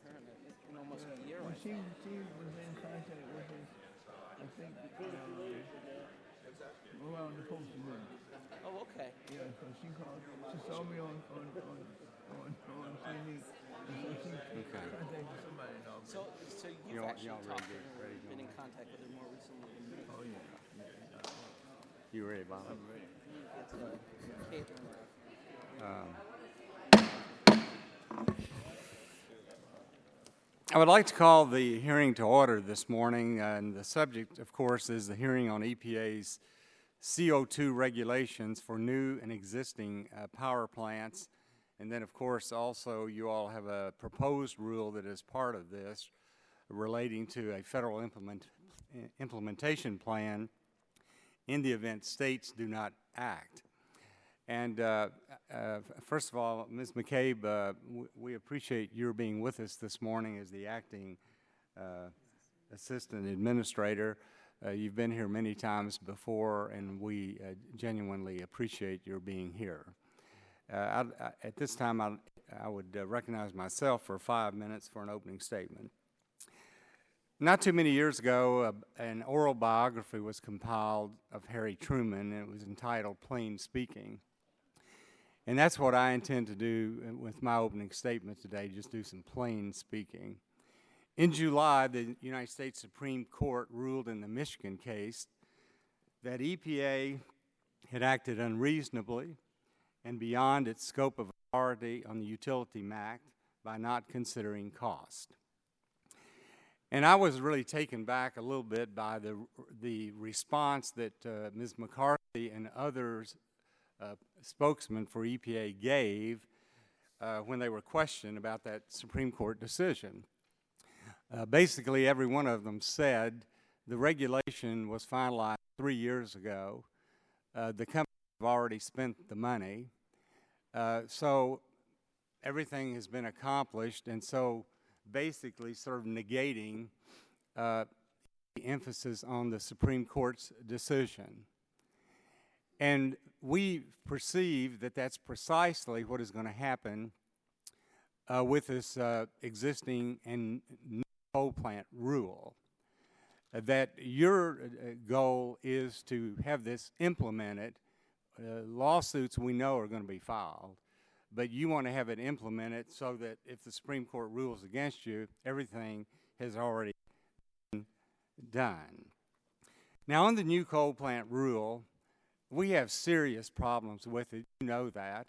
term. It's been almost a Yeah. year, Well, I think. she was in contact with us, I think, around the postal building. Oh, okay. Yeah, so she called. She saw me on TV, and so she Okay. contacted somebody in the office. So you've actually Y'all ready talked to to get her, ready to go been in on? contact with her more recently than me. Oh yeah, yeah. You ready, Bob? I'm ready. Let me get Caitlin up. I would like to call the hearing to order this morning, and the subject, of course, is the hearing on EPA's CO2 regulations for new and existing power plants. And then, of course, also you all have a proposed rule that is part of this relating to a federal implementation plan in the event states do not act. And first of all, Ms. McCabe, we appreciate your being with us this morning as the acting assistant administrator. You've been here many times before, and we genuinely appreciate your being here. At this time, I would recognize myself for 5 minutes for an opening statement. Not too many years ago, an oral biography was compiled of Harry Truman, and it was entitled Plain Speaking. And that's what I intend to do with my opening statement today, just do some plain speaking. In July, the United States Supreme Court ruled in the Michigan case that EPA had acted unreasonably and beyond its scope of authority on the Utility Act by not considering cost. And I was really taken back a little bit by the response that Ms. McCarthy and others spokesman for EPA gave when they were questioned about that Supreme Court decision. Basically, every one of them said the regulation was finalized 3 years ago. The companies have already spent the money. So everything has been accomplished, and so basically sort of negating the emphasis on the Supreme Court's decision. And we perceive that that's precisely what is going to happen with this existing and new coal plant rule. That your goal is to have this implemented. Lawsuits we know are going to be filed, but you want to have it implemented so that if the Supreme Court rules against you, everything has already been done. Now, on the new coal plant rule, we have serious problems with it. You know that.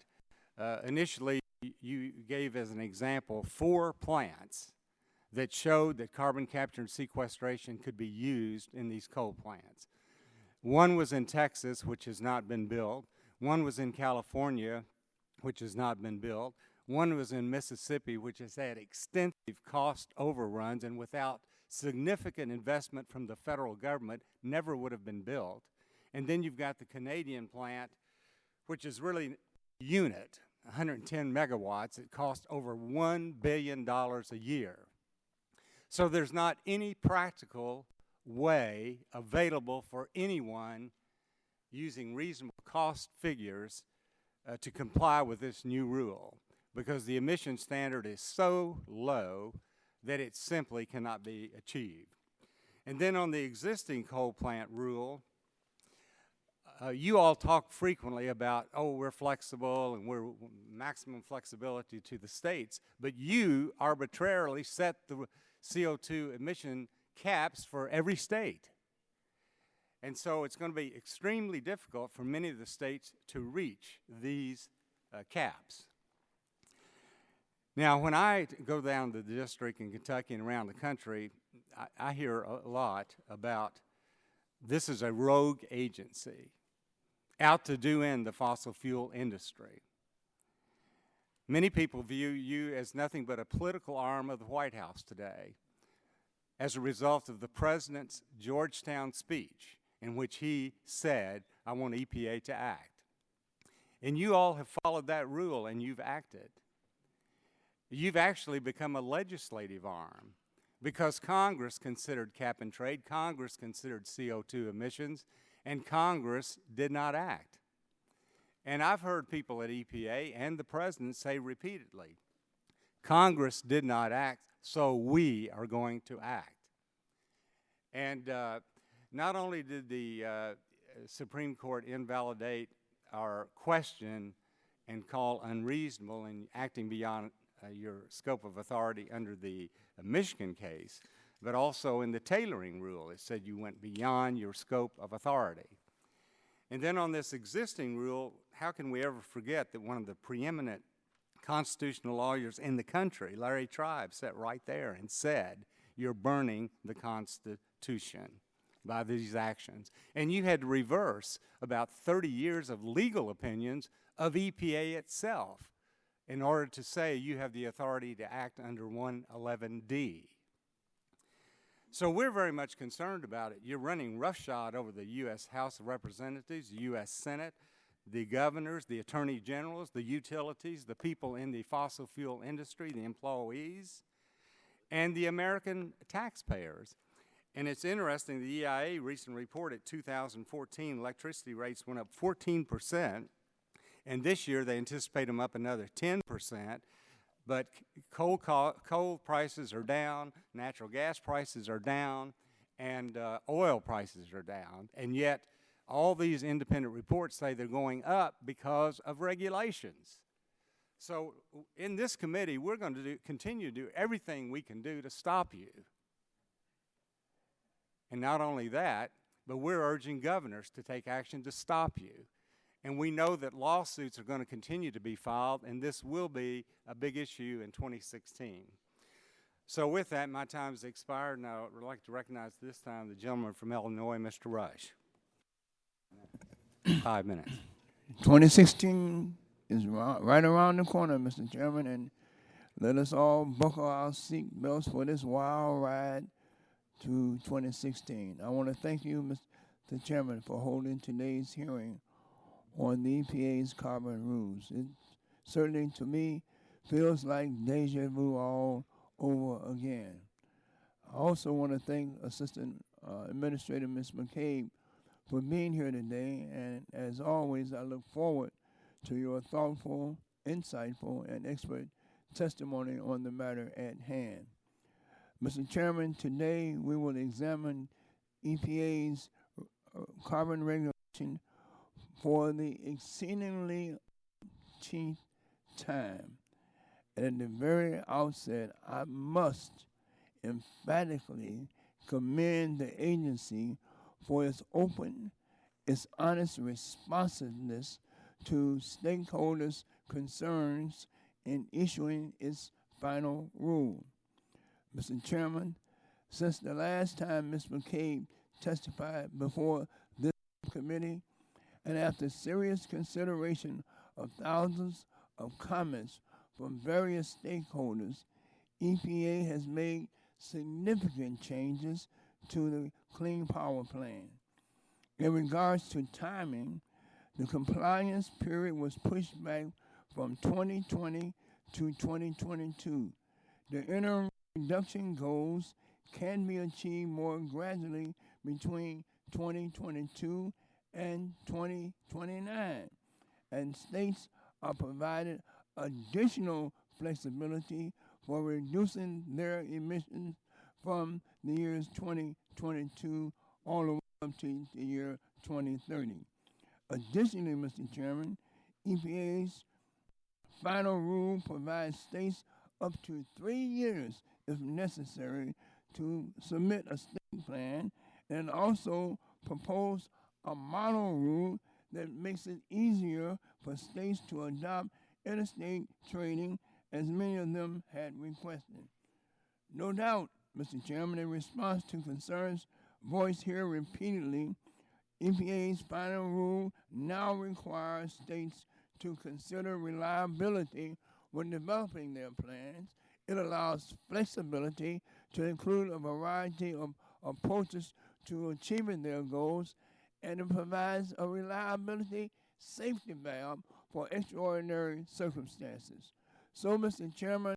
Initially, you gave as an example 4 plants that showed that carbon capture and sequestration could be used in these coal plants. One was in Texas, which has not been built. One was in California, which has not been built. One was in Mississippi, which has had extensive cost overruns and without significant investment from the federal government never would have been built. And then you've got the Canadian plant, which is really a unit, 110 megawatts. It costs over $1 billion a year. So there's not any practical way available for anyone using reasonable cost figures to comply with this new rule, because the emission standard is so low that it simply cannot be achieved. And then on the existing coal plant rule, you all talk frequently about, oh, we're flexible and we're maximum flexibility to the states, but you arbitrarily set the CO2 emission caps for every state. And so it's going to be extremely difficult for many of the states to reach these caps. Now, when I go down to the district in Kentucky and around the country, I hear a lot about this is a rogue agency out to do in the fossil fuel industry. Many people view you as nothing but a political arm of the White House today as a result of the president's Georgetown speech in which he said, I want EPA to act. And you all have followed that rule and you've acted. You've actually become a legislative arm because Congress considered cap and trade, Congress considered CO2 emissions, and Congress did not act. And I've heard people at EPA and the president say repeatedly, Congress did not act, so we are going to act. And not only did the Supreme Court invalidate our question and call unreasonable in acting beyond your scope of authority under the Michigan case, but also in the tailoring rule, it said you went beyond your scope of authority. And then on this existing rule, how can we ever forget that one of the preeminent constitutional lawyers in the country, Larry Tribe, sat right there and said, you're burning the Constitution by these actions. And you had to reverse about 30 years of legal opinions of EPA itself in order to say you have the authority to act under 111D. So we're very much concerned about it. You're running roughshod over the U.S. House of Representatives, the U.S. Senate, the governors, the attorney generals, the utilities, the people in the fossil fuel industry, the employees, and the American taxpayers. And it's interesting, the EIA recently reported 2014 electricity rates went up 14%, and this year they anticipate them up another 10%. But coal prices are down, natural gas prices are down, and oil prices are down. And yet, all these independent reports say they're going up because of regulations. So in this committee, we're going to continue to do everything we can do to stop you. And not only that, but we're urging governors to take action to stop you. And we know that lawsuits are going to continue to be filed, and this will be a big issue in 2016. So with that, my time has expired, and I would like to recognize this time the gentleman from Illinois, Mr. Rush. 5 minutes. 2016 is right around the corner, Mr. Chairman, and let us all buckle our seat belts for this wild ride to 2016. I want to thank you, Mr. Chairman, for holding today's hearing on the EPA's carbon rules. It certainly, to me, feels like deja vu all over again. I also want to thank Assistant Administrator Ms. McCabe for being here today, and as always, I look forward to your thoughtful, insightful, and expert testimony on the matter at hand. Mr. Chairman, today we will examine EPA's carbon regulation for the exceedingly cheap time. And at the very outset, I must emphatically commend the agency for its open, its honest responsiveness to stakeholders' concerns in issuing its final rule. Mr. Chairman, since the last time Ms. McCabe testified before this committee, and after serious consideration of thousands of comments from various stakeholders, EPA has made significant changes to the Clean Power Plan. In regards to timing, the compliance period was pushed back from 2020 to 2022. The interim reduction goals can be achieved more gradually between 2022 and 2029, and states are provided additional flexibility for reducing their emissions from the years 2022 all the way up to the year 2030. Additionally, Mr. Chairman, EPA's final rule provides states up to 3 years, if necessary, to submit a state plan, and also propose a model rule that makes it easier for states to adopt interstate trading, as many of them had requested. No doubt, Mr. Chairman, in response to concerns voiced here repeatedly, EPA's final rule now requires states to consider reliability when developing their plans. It allows flexibility to include a variety of approaches to achieving their goals, and it provides a reliability safety valve for extraordinary circumstances. So, Mr. Chairman,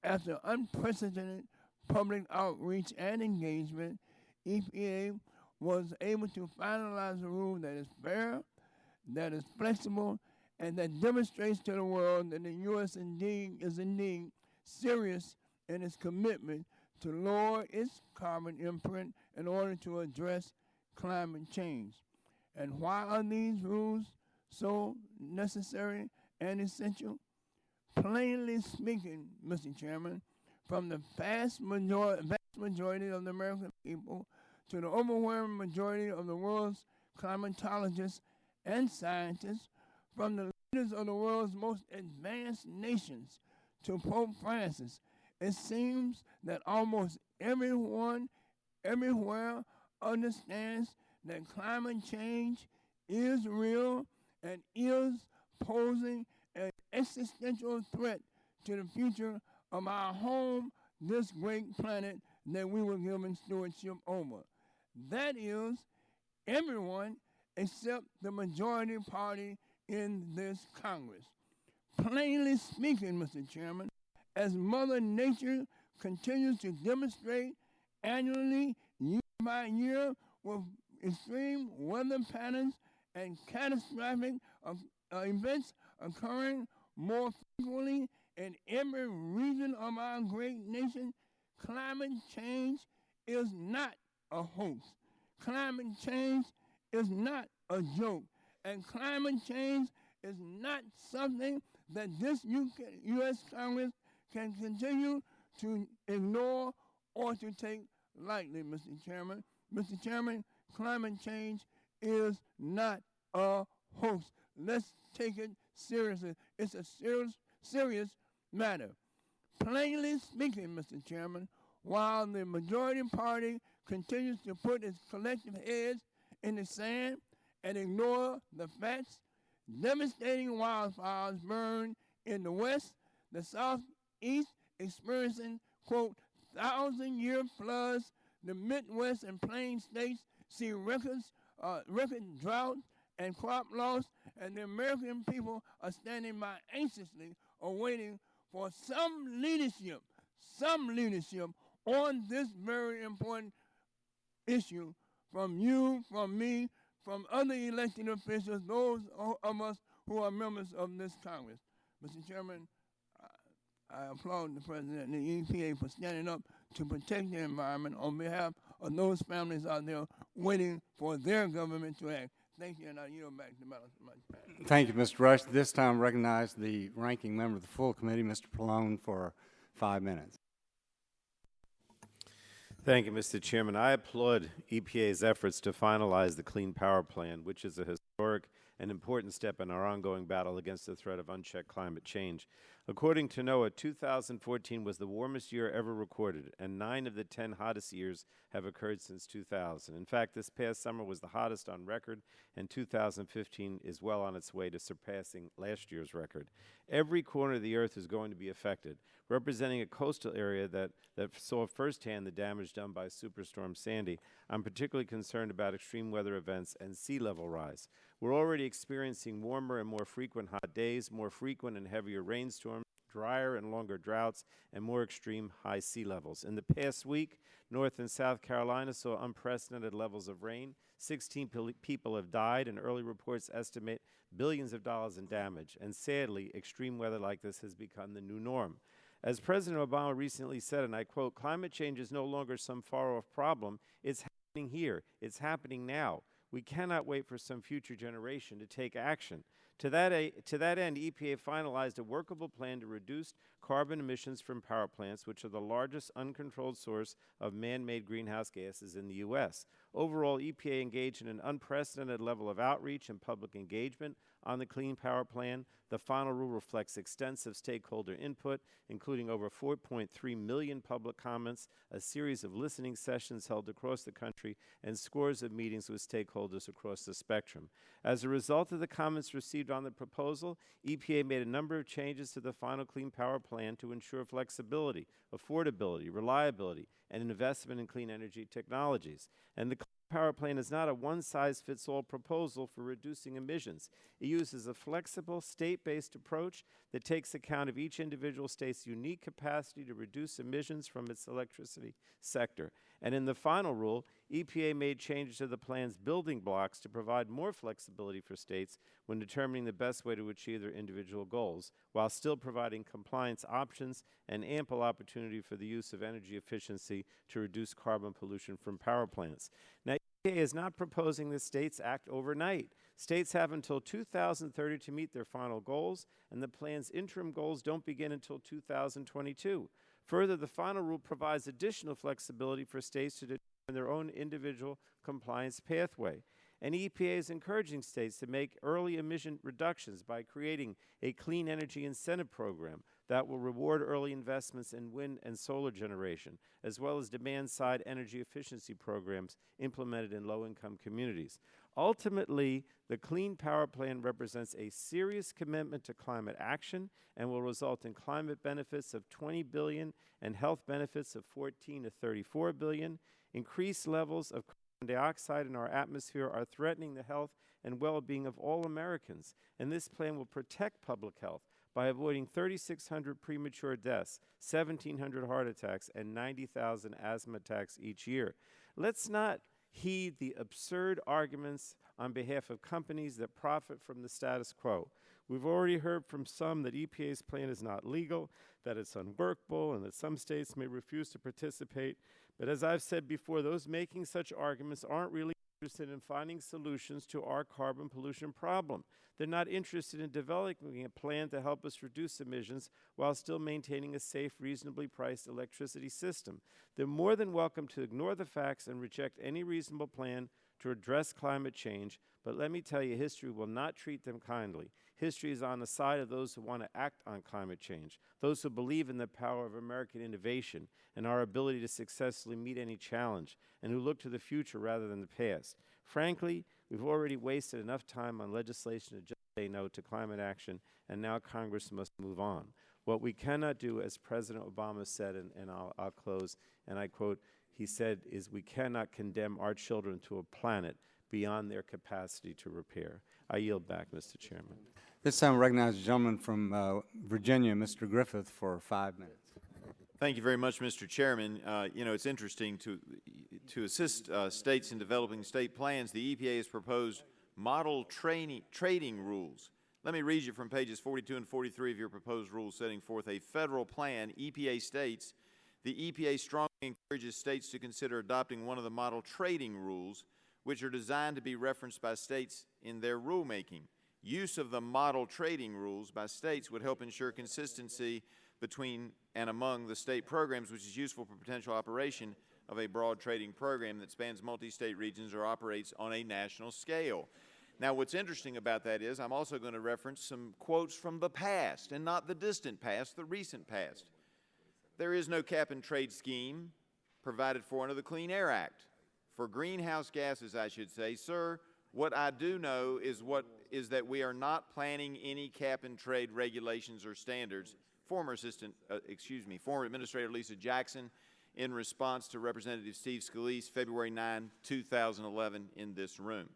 after unprecedented public outreach and engagement, EPA was able to finalize a rule that is fair, that is flexible, and that demonstrates to the world that the U.S. is indeed serious in its commitment to lower its carbon imprint in order to address climate change. And why are these rules so necessary and essential? Plainly speaking, Mr. Chairman, from the vast majority of the American people to the overwhelming majority of the world's climatologists and scientists, from the leaders of the world's most advanced nations to Pope Francis, it seems that almost everyone everywhere understands that climate change is real and is posing an existential threat to the future of our home, this great planet that we were given stewardship over. That is, everyone except the majority party in this Congress. Plainly speaking, Mr. Chairman, as Mother Nature continues to demonstrate annually, year by year, with extreme weather patterns and catastrophic events occurring more frequently in every region of our great nation, climate change is not a hoax. Climate change is not a joke. And climate change is not something that this U.S. Congress can continue to ignore or to take lightly, Mr. Chairman. Mr. Chairman, climate change is not a hoax. Let's take it seriously. It's a serious matter. Plainly speaking, Mr. Chairman, while the majority party continues to put its collective heads in the sand and ignore the facts, devastating wildfires burn in the West, the Southeast experiencing, quote, 1,000-year floods, the Midwest and Plain States see record drought and crop loss, and the American people are standing by anxiously awaiting for some leadership on this very important issue from you, from me, from other elected officials, those of us who are members of this Congress. Mr. Chairman, I applaud the President and the EPA for standing up to protect the environment on behalf of those families out there waiting for their government to act. Thank you, and I yield back the balance of my time. Thank you, Mr. Rush. This time recognize the ranking member of the full committee, Mr. Pallone, for 5 minutes. Thank you, Mr. Chairman. I applaud EPA's efforts to finalize the Clean Power Plan, which is a historic and important step in our ongoing battle against the threat of unchecked climate change. According to NOAA, 2014 was the warmest year ever recorded, and 9 of the 10 hottest years have occurred since 2000. In fact, this past summer was the hottest on record, and 2015 is well on its way to surpassing last year's record. Every corner of the earth is going to be affected, representing a coastal area that saw firsthand the damage done by Superstorm Sandy. I'm particularly concerned about extreme weather events and sea level rise. We're already experiencing warmer and more frequent hot days, more frequent and heavier rainstorms, drier and longer droughts, and more extreme high sea levels. In the past week, North and South Carolina saw unprecedented levels of rain. 16 people have died, and early reports estimate billions of dollars in damage. And sadly, extreme weather like this has become the new norm. As President Obama recently said, and I quote, "Climate change is no longer some far-off problem. It's happening here. It's happening now. We cannot wait for some future generation to take action." To that end, EPA finalized a workable plan to reduce carbon emissions from power plants, which are the largest uncontrolled source of man-made greenhouse gases in the U.S. Overall, EPA engaged in an unprecedented level of outreach and public engagement on the Clean Power Plan. The final rule reflects extensive stakeholder input, including over 4.3 million public comments, a series of listening sessions held across the country, and scores of meetings with stakeholders across the spectrum. As a result of the comments received on the proposal, EPA made a number of changes to the final Clean Power Plan to ensure flexibility, affordability, reliability, and investment in clean energy technologies. And the Clean Power Plan is not a one-size-fits-all proposal for reducing emissions. It uses a flexible, state-based approach that takes account of each individual state's unique capacity to reduce emissions from its electricity sector. And in the final rule, EPA made changes to the plan's building blocks to provide more flexibility for states when determining the best way to achieve their individual goals, while still providing compliance options and ample opportunity for the use of energy efficiency to reduce carbon pollution from power plants. Now, EPA is not proposing that states act overnight. States have until 2030 to meet their final goals, and the plan's interim goals don't begin until 2022. Further, the final rule provides additional flexibility for states to determine their own individual compliance pathway. And EPA is encouraging states to make early emission reductions by creating a clean energy incentive program that will reward early investments in wind and solar generation, as well as demand-side energy efficiency programs implemented in low-income communities. Ultimately, the Clean Power Plan represents a serious commitment to climate action and will result in climate benefits of $20 billion and health benefits of $14 to $34 billion. Increased levels of carbon dioxide in our atmosphere are threatening the health and well-being of all Americans, and this plan will protect public health by avoiding 3,600 premature deaths, 1,700 heart attacks, and 90,000 asthma attacks each year. Let's not heed the absurd arguments on behalf of companies that profit from the status quo. We've already heard from some that EPA's plan is not legal, that it's unworkable, and that some states may refuse to participate. But as I've said before, those making such arguments aren't really interested in finding solutions to our carbon pollution problem. They're not interested in developing a plan to help us reduce emissions while still maintaining a safe, reasonably priced electricity system. They're more than welcome to ignore the facts and reject any reasonable plan to address climate change, but let me tell you, history will not treat them kindly. History is on the side of those who want to act on climate change, those who believe in the power of American innovation and our ability to successfully meet any challenge, and who look to the future rather than the past. Frankly, we've already wasted enough time on legislation to just say no to climate action, and now Congress must move on. What we cannot do, as President Obama said, and I'll close, and I quote, he said, is we cannot condemn our children to a planet beyond their capacity to repair. I yield back, Mr. Chairman. This time I recognize the gentleman from Virginia, Mr. Griffith, for 5 minutes. Thank you very much, Mr. Chairman. You know, it's interesting to assist states in developing state plans. The EPA has proposed model trading rules. Let me read you from pages 42 and 43 of your proposed rules setting forth a federal plan. EPA states, the EPA strongly encourages states to consider adopting one of the model trading rules, which are designed to be referenced by states in their rulemaking. Use of the model trading rules by states would help ensure consistency between and among the state programs, which is useful for potential operation of a broad trading program that spans multi-state regions or operates on a national scale. Now, what's interesting about that is I'm also going to reference some quotes from the past, and not the distant past, the recent past. There is no cap-and-trade scheme provided for under the Clean Air Act. For greenhouse gases, I should say, sir, what I do know is that we are not planning any cap-and-trade regulations or standards. Former Administrator Lisa Jackson, in response to Representative Steve Scalise, February 9, 2011, in this room.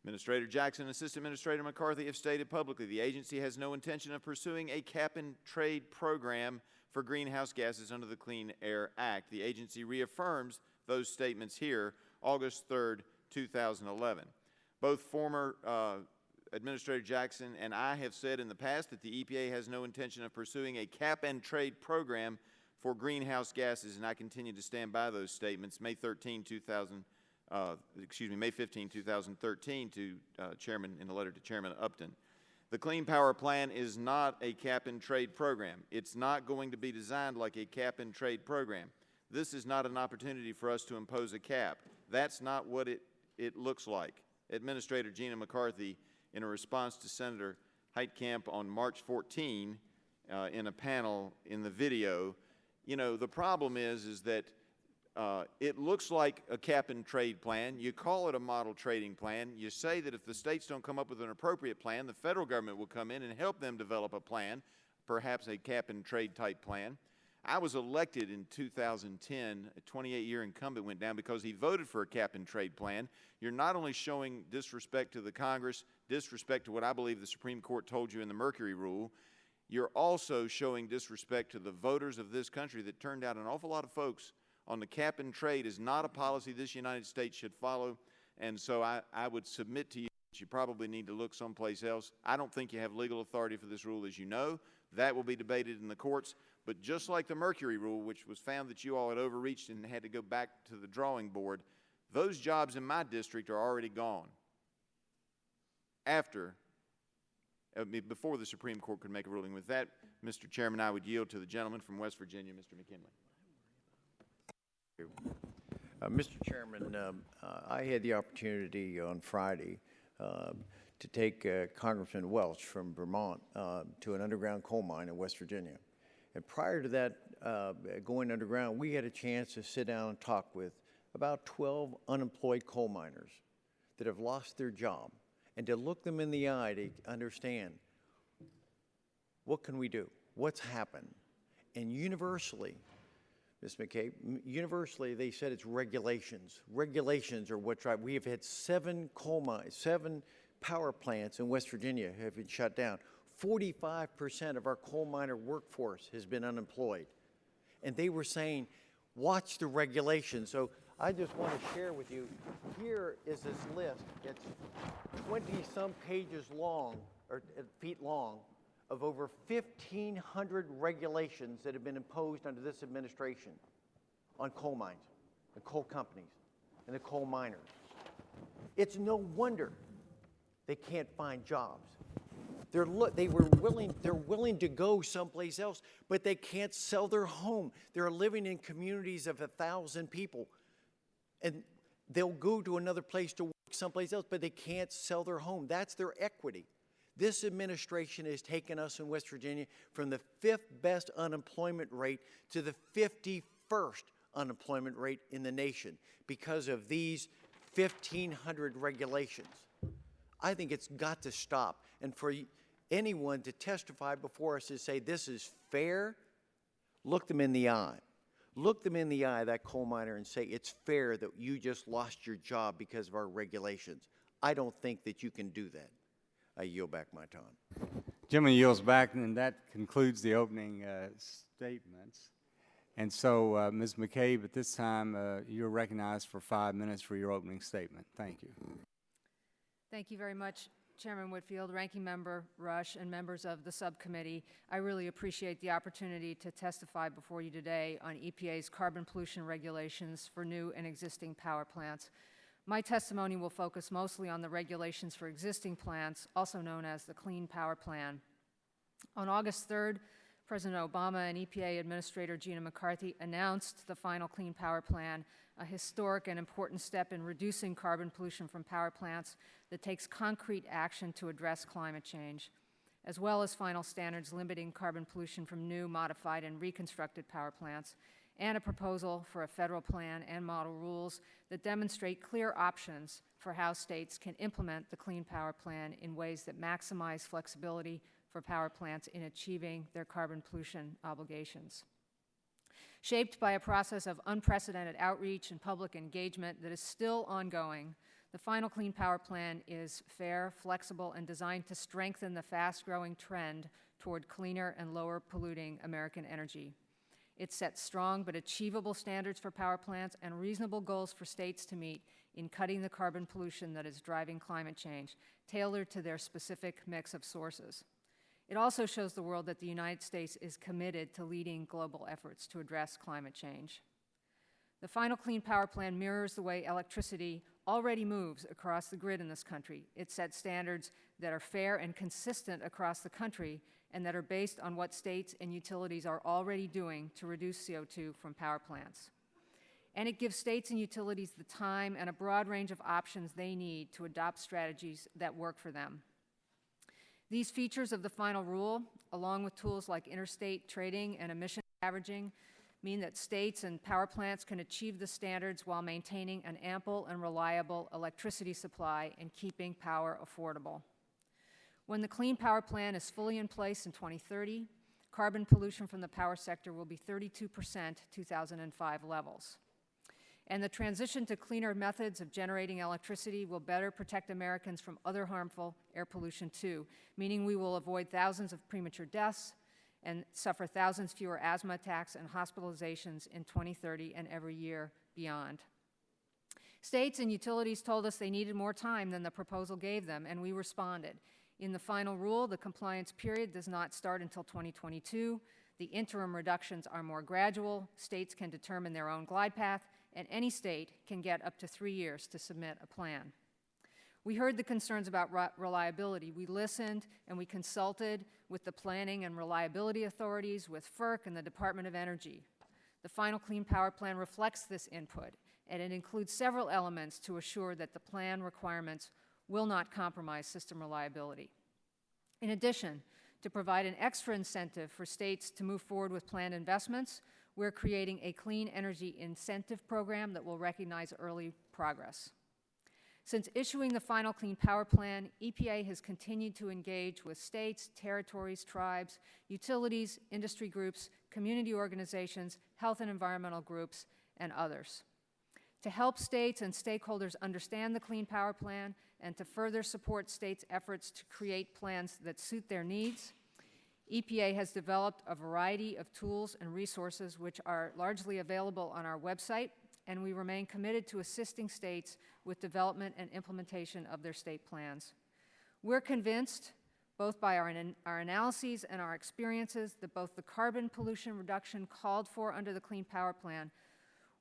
Administrator Jackson and Assistant Administrator McCarthy have stated publicly the agency has no intention of pursuing a cap-and-trade program for greenhouse gases under the Clean Air Act. The agency reaffirms those statements here, August 3, 2011. Both former Administrator Jackson and I have said in the past that the EPA has no intention of pursuing a cap-and-trade program for greenhouse gases, and I continue to stand by those statements. May 15, 2013 to Chairman, in a letter to Chairman Upton. The Clean Power Plan is not a cap-and-trade program. It's not going to be designed like a cap-and-trade program. This is not an opportunity for us to impose a cap. That's not what it looks like. Administrator Gina McCarthy, in a response to Senator Heitkamp on March 14 in a panel in the video, you know, the problem is that it looks like a cap-and-trade plan. You call it a model trading plan. You say that if the states don't come up with an appropriate plan, the federal government will come in and help them develop a plan, perhaps a cap-and-trade type plan. I was elected in 2010. A 28-year incumbent went down because he voted for a cap-and-trade plan. You're not only showing disrespect to the Congress, disrespect to what I believe the Supreme Court told you in the Mercury Rule, you're also showing disrespect to the voters of this country that turned out an awful lot of folks on the cap and trade is not a policy this United States should follow, and so I would submit to you that you probably need to look someplace else. I don't think you have legal authority for this rule, as you know. That will be debated in the courts, but just like the Mercury rule, which was found that you all had overreached and had to go back to the drawing board, those jobs in my district are already gone before the Supreme Court could make a ruling. With that, Mr. Chairman, I would yield to the gentleman from West Virginia, Mr. McKinley. Mr. Chairman, I had the opportunity on Friday to take Congressman Welch from Vermont to an underground coal mine in West Virginia. And prior to that, going underground, we had a chance to sit down and talk with about 12 unemployed coal miners that have lost their job, and to look them in the eye to understand, what can we do? What's happened? And universally, Ms. McCabe, universally they said it's regulations. Regulations are what drive. We have had 7 coal mines, 7 power plants in West Virginia have been shut down. 45% of our coal miner workforce has been unemployed. And they were saying, watch the regulations. So I just want to share with you, here is this list. It's 20-some pages long, or feet long, of over 1,500 regulations that have been imposed under this administration on coal mines, the coal companies, and the coal miners. It's no wonder they can't find jobs. They're willing to go someplace else, but they can't sell their home. They're living in communities of 1,000 people, and they'll go to another place to work someplace else, but they can't sell their home. That's their equity. This administration has taken us in West Virginia from the 5th best unemployment rate to the 51st unemployment rate in the nation because of these 1,500 regulations. I think it's got to stop. And for anyone to testify before us to say this is fair, look them in the eye. Look them in the eye, that coal miner, and say it's fair that you just lost your job because of our regulations. I don't think that you can do that. I yield back my time. Gentleman yields back, and that concludes the opening statements. And so, Ms. McCabe, at this time, you're recognized for 5 minutes for your opening statement. Thank you. Thank you very much, Chairman Whitfield, Ranking Member Rush, and members of the subcommittee. I really appreciate the opportunity to testify before you today on EPA's carbon pollution regulations for new and existing power plants. My testimony will focus mostly on the regulations for existing plants, also known as the Clean Power Plan. On August 3rd, President Obama and EPA Administrator Gina McCarthy announced the final Clean Power Plan, a historic and important step in reducing carbon pollution from power plants that takes concrete action to address climate change, as well as final standards limiting carbon pollution from new, modified, and reconstructed power plants, and a proposal for a federal plan and model rules that demonstrate clear options for how states can implement the Clean Power Plan in ways that maximize flexibility for power plants in achieving their carbon pollution obligations. Shaped by a process of unprecedented outreach and public engagement that is still ongoing, the final Clean Power Plan is fair, flexible, and designed to strengthen the fast-growing trend toward cleaner and lower polluting American energy. It sets strong but achievable standards for power plants and reasonable goals for states to meet in cutting the carbon pollution that is driving climate change, tailored to their specific mix of sources. It also shows the world that the United States is committed to leading global efforts to address climate change. The final Clean Power Plan mirrors the way electricity already moves across the grid in this country. It sets standards that are fair and consistent across the country and that are based on what states and utilities are already doing to reduce CO2 from power plants. And it gives states and utilities the time and a broad range of options they need to adopt strategies that work for them. These features of the final rule, along with tools like interstate trading and emission averaging, mean that states and power plants can achieve the standards while maintaining an ample and reliable electricity supply and keeping power affordable. When the Clean Power Plan is fully in place in 2030, carbon pollution from the power sector will be 32% 2005 levels. And the transition to cleaner methods of generating electricity will better protect Americans from other harmful air pollution too, meaning we will avoid thousands of premature deaths and suffer thousands fewer asthma attacks and hospitalizations in 2030 and every year beyond. States and utilities told us they needed more time than the proposal gave them, and we responded. In the final rule, the compliance period does not start until 2022. The interim reductions are more gradual. States can determine their own glide path, and any state can get up to 3 years to submit a plan. We heard the concerns about reliability. We listened and we consulted with the planning and reliability authorities, with FERC and the Department of Energy. The final Clean Power Plan reflects this input, and it includes several elements to assure that the plan requirements will not compromise system reliability. In addition, to provide an extra incentive for states to move forward with planned investments, we're creating a clean energy incentive program that will recognize early progress. Since issuing the final Clean Power Plan, EPA has continued to engage with states, territories, tribes, utilities, industry groups, community organizations, health and environmental groups, and others. To help states and stakeholders understand the Clean Power Plan and to further support states' efforts to create plans that suit their needs, EPA has developed a variety of tools and resources which are largely available on our website, and we remain committed to assisting states with development and implementation of their state plans. We're convinced, both by our analyses and our experiences, that both the carbon pollution reduction called for under the Clean Power Plan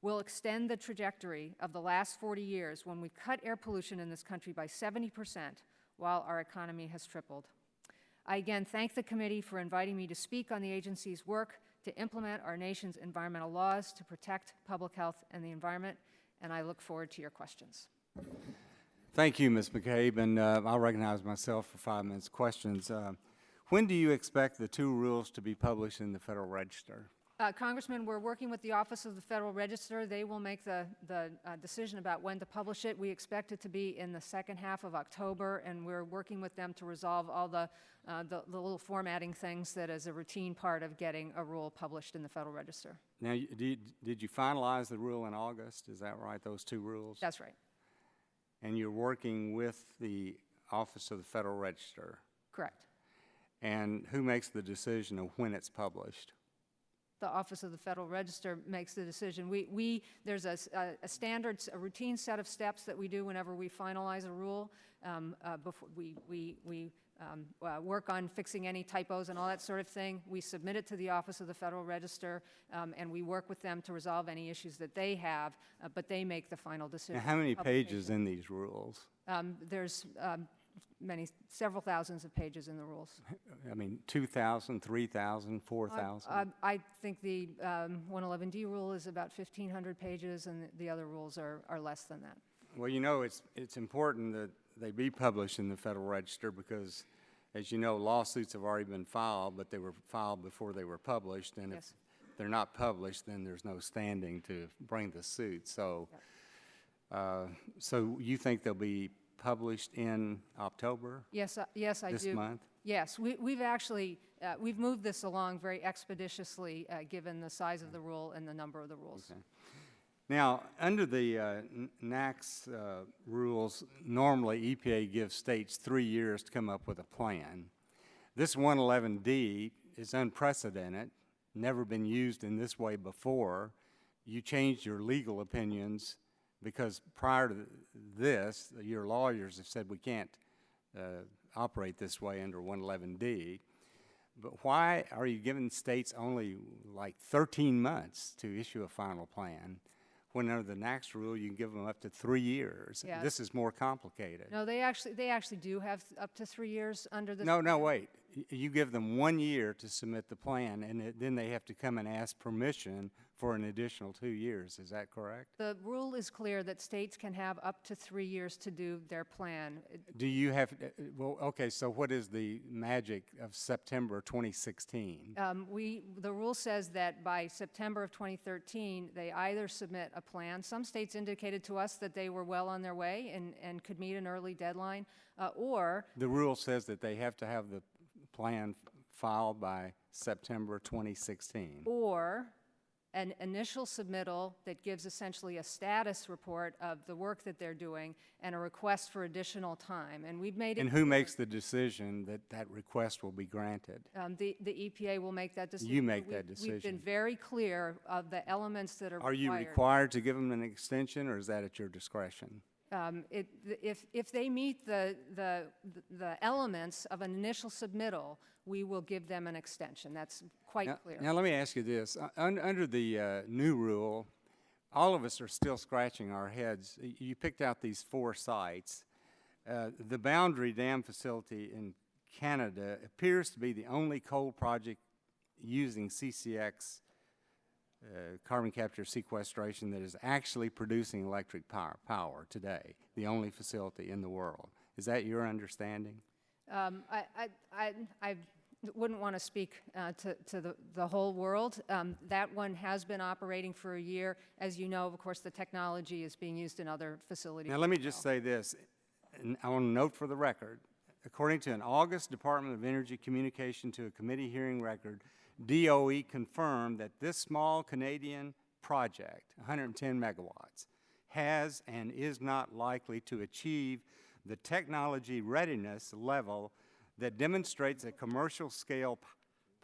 will extend the trajectory of the last 40 years when we cut air pollution in this country by 70% while our economy has tripled. I again thank the committee for inviting me to speak on the agency's work to implement our nation's environmental laws to protect public health and the environment, and I look forward to your questions. Thank you, Ms. McCabe, and I'll recognize myself for 5 minutes questions. When do you expect the 2 rules to be published in the Federal Register? Congressman, we're working with the Office of the Federal Register. They will make the decision about when to publish it. We expect it to be in the second half of October, and we're working with them to resolve all the little formatting things that is a routine part of getting a rule published in the Federal Register. Now, did you finalize the rule in August? Is that right, those 2 rules? That's right. And you're working with the Office of the Federal Register? Correct. And who makes the decision of when it's published? The Office of the Federal Register makes the decision. There's a standard, a routine set of steps that we do whenever we finalize a rule. Before we work on fixing any typos and all that sort of thing. We submit it to the Office of the Federal Register, and we work with them to resolve any issues that they have, but they make the final decision. Now, how many pages in these rules? There's several thousands of pages in the rules. I mean, 2,000, 3,000, 4,000? I think the 111D rule is about 1,500 pages, and the other rules are less than that. Well, you know, it's important that they be published in the Federal Register because, as you know, lawsuits have already been filed, but they were filed before they were published, and Yes. if they're not published, then there's no standing to bring the suit. So, so you think they'll be published in October? Yes, yes, I do. This month? Yes, we've actually we've moved this along very expeditiously, given the size of the rule and the number of the rules. Okay. Now, under the NAAQS rules, normally EPA gives states 3 years to come up with a plan. This 111D is unprecedented, never been used in this way before. You changed your legal opinions because prior to this, your lawyers have said we can't operate this way under 111D. But why are you giving states only like 13 months to issue a final plan? When under the NAAQS rule, you can give them up to 3 years. Yeah. This is more complicated. No, they actually do have up to 3 years under this. No, wait. You give them 1 year to submit the plan, and then they have to come and ask permission for an additional 2 years. Is that correct? The rule is clear that states can have up to 3 years to do their plan. Do you have, well, okay, so what is the magic of September 2016? The rule says that by September of 2013, they either submit a plan. Some states indicated to us that they were well on their way and could meet an early deadline, or The rule says that they have to have the plan filed by September 2016. or an initial submittal that gives essentially a status report of the work that they're doing and a request for additional time. And we've made it And who makes the decision that that request will be granted? the EPA will make that decision. You make that We've been decision. very clear of the elements that are required. Are you required to give them an extension, or is that at your discretion? If they meet the elements of an initial submittal, we will give them an extension. That's quite clear. Now, let me ask you this. Under the new rule, all of us are still scratching our heads. You picked out these 4 sites. The Boundary Dam facility in Canada appears to be the only coal project using CCX, carbon capture sequestration, that is actually producing electric power today, the only facility in the world. Is that your understanding? I wouldn't want to speak to the whole world. That one has been operating for a year. As you know, of course, the technology is being used in other facilities. Now, let me just say this, and I want to note for the record, according to an August Department of Energy communication to a committee hearing record, DOE confirmed that this small Canadian project, 110 megawatts, has and is not likely to achieve the technology readiness level that demonstrates a commercial scale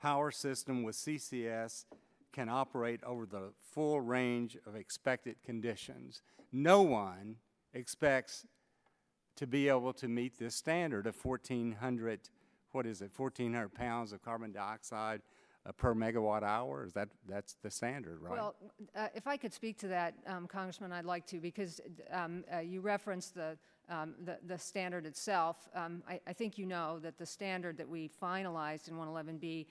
power system with CCS can operate over the full range of expected conditions. No one expects to be able to meet this standard of 1,400, what is it, 1,400 pounds of carbon dioxide per megawatt hour? That's the standard, right? Well, if I could speak to that, Congressman, I'd like to, because you referenced the standard itself. I think you know that the standard that we finalized in 111B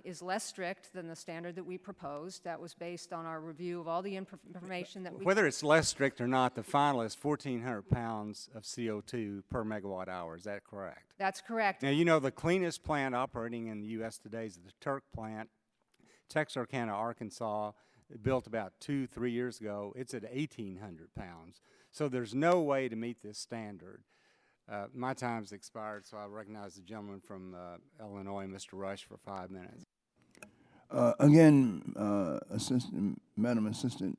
is less strict than the standard that we proposed. That was based on our review of all the information that we... Whether it's less strict or not, the final is 1,400 pounds of CO2 per megawatt hour. Is that correct? That's correct. Now, you know, the cleanest plant operating in the U.S. today is the Turk plant, Texarkana, Arkansas, built about 2-3 years ago. It's at 1,800 pounds. So there's no way to meet this standard. My time's expired, so I recognize the gentleman from Illinois, Mr. Rush, for 5 minutes. Again, Madam Assistant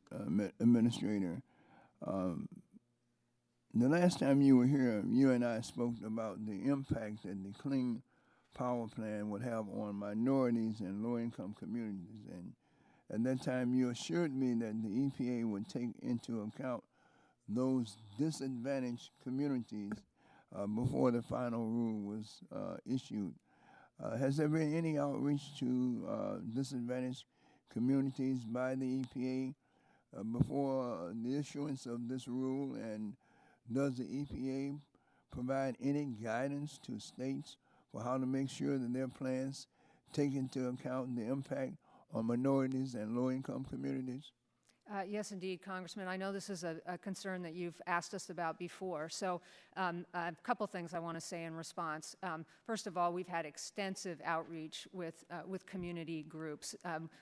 Administrator, the last time you were here, you and I spoke about the impact that the Clean Power Plan would have on minorities and low-income communities. And at that time, you assured me that the EPA would take into account those disadvantaged communities before the final rule was issued. Has there been any outreach to disadvantaged communities by the EPA before the issuance of this rule? And does the EPA provide any guidance to states for how to make sure that their plans take into account the impact on minorities and low-income communities? Yes, indeed, Congressman. I know this is a concern that you've asked us about before. So a couple things I want to say in response. First of all, we've had extensive outreach with community groups.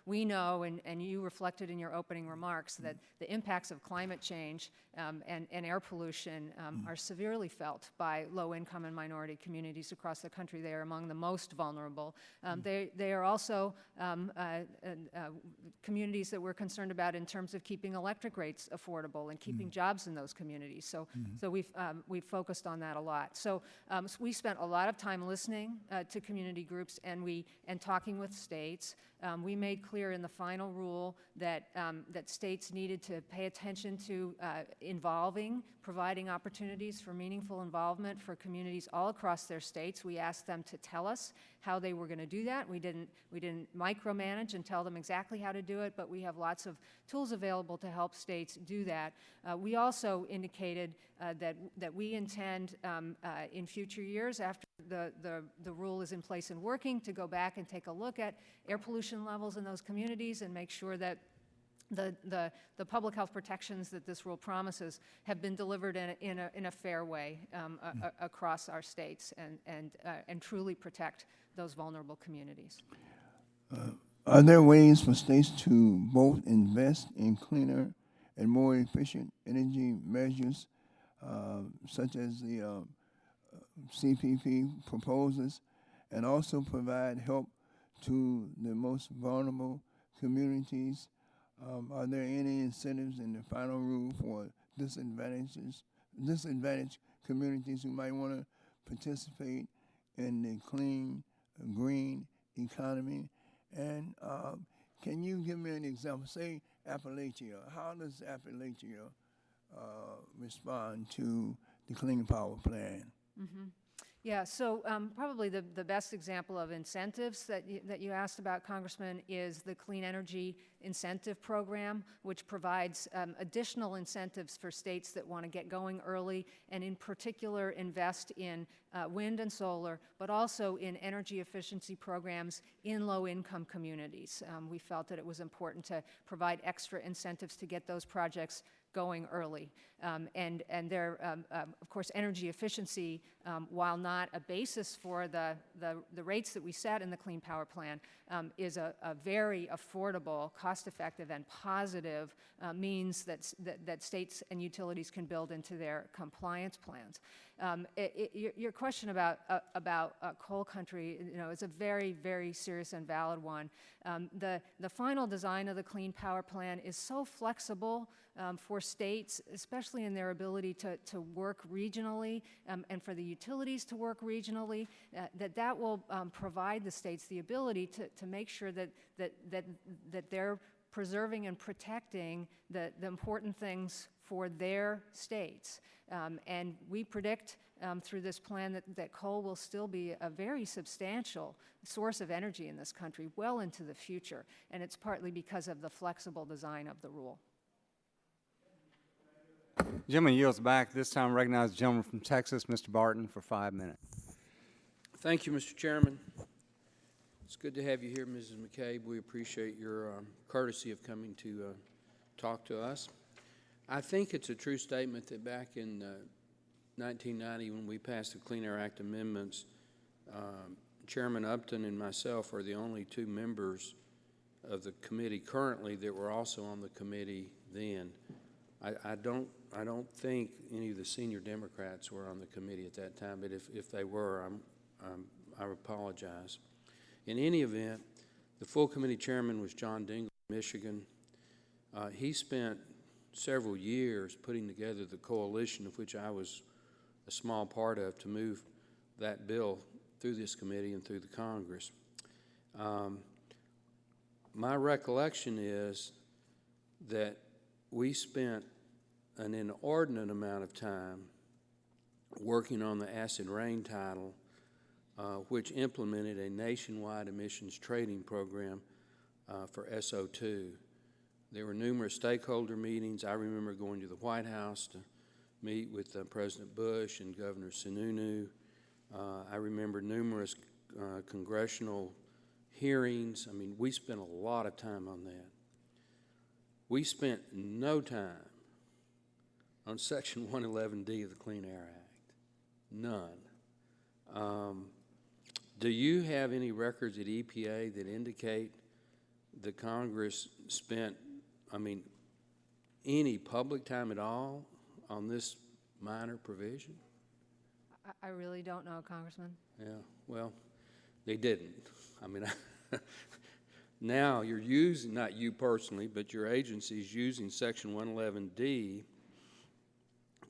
We know, and you reflected in your opening remarks, that the impacts of climate change and air pollution are severely felt by low-income and minority communities across the country. They are among the most vulnerable. They are also communities that we're concerned about in terms of keeping electric rates affordable and keeping jobs in those communities. So we've focused on that a lot. So we spent a lot of time listening to community groups and talking with states. We made clear in the final rule that states needed to pay attention to providing opportunities for meaningful involvement for communities all across their states. We asked them to tell us how they were going to do that. We didn't micromanage and tell them exactly how to do it, but we have lots of tools available to help states do that. We also indicated that we intend in future years, after the rule is in place and working, to go back and take a look at air pollution levels in those communities and make sure that the public health protections that this rule promises have been delivered in a fair way across our states and truly protect those vulnerable communities. Are there ways for states to both invest in cleaner and more efficient energy measures, such as the CPP proposes, and also provide help to the most vulnerable communities Are there any incentives in the final rule for disadvantaged communities who might want to participate in the clean, green economy? And can you give me an example? Say Appalachia. How does Appalachia respond to the Clean Power Plan? Yeah, so probably the best example of incentives that you asked about, Congressman, is the Clean Energy Incentive Program, which provides additional incentives for states that want to get going early and in particular invest in wind and solar, but also in energy efficiency programs in low-income communities. We felt that it was important to provide extra incentives to get those projects going early. And there, of course, energy efficiency, while not a basis for the rates that we set in the Clean Power Plan, is a very affordable, cost-effective, and positive means that states and utilities can build into their compliance plans. Your question about coal country, is a very, very serious and valid one. The final design of the Clean Power Plan is so flexible for states, especially in their ability to work regionally, and for the utilities to work regionally, that will provide the states the ability to make sure that they're preserving and protecting the important things for their states. And we predict through this plan that coal will still be a very substantial source of energy in this country well into the future, and it's partly because of the flexible design of the rule. Gentleman yields back. This time recognize the gentleman from Texas, Mr. Barton, for 5 minutes. Thank you, Mr. Chairman. It's good to have you here, Mrs. McCabe. We appreciate your courtesy of coming to talk to us. I think it's a true statement that back in 1990, when we passed the Clean Air Act amendments, Chairman Upton and myself are the only two members of the committee currently that were also on the committee then. I don't think any of the senior Democrats were on the committee at that time, but if they were, I apologize. In any event, the full committee chairman was John Dingell of Michigan. He spent several years putting together the coalition of which I was a small part of to move that bill through this committee and through the Congress. My recollection is that we spent an inordinate amount of time working on the acid rain title, which implemented a nationwide emissions trading program for SO2. There were numerous stakeholder meetings. I remember going to the White House to meet with President Bush and Governor Sununu. I remember numerous congressional hearings. I mean, we spent a lot of time on that. We spent no time on Section 111D of the Clean Air Act. None. Do you have any records at EPA that indicate the Congress spent, any public time at all on this minor provision? I really don't know, Congressman. Yeah, well, they didn't. Now you're using, not you personally, but your agency is using Section 111D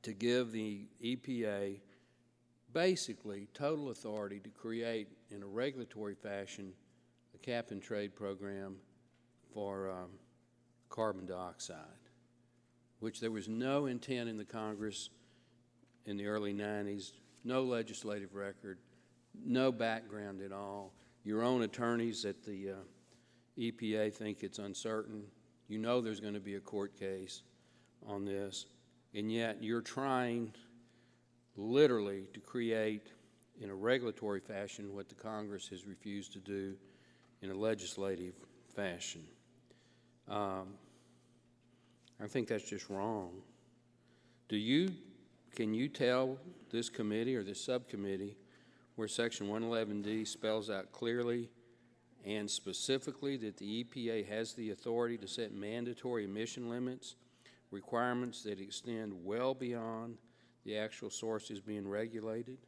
to give the EPA basically total authority to create in a regulatory fashion a cap and trade program for carbon dioxide, which there was no intent in the Congress in the early 90s, no legislative record, no background at all. Your own attorneys at the EPA think it's uncertain. You know there's going to be a court case on this, and yet you're trying literally to create in a regulatory fashion what the Congress has refused to do in a legislative fashion. I think that's just wrong. Can you tell this committee or this subcommittee where Section 111D spells out clearly and specifically that the EPA has the authority to set mandatory emission limits, requirements that extend well beyond the actual sources being regulated?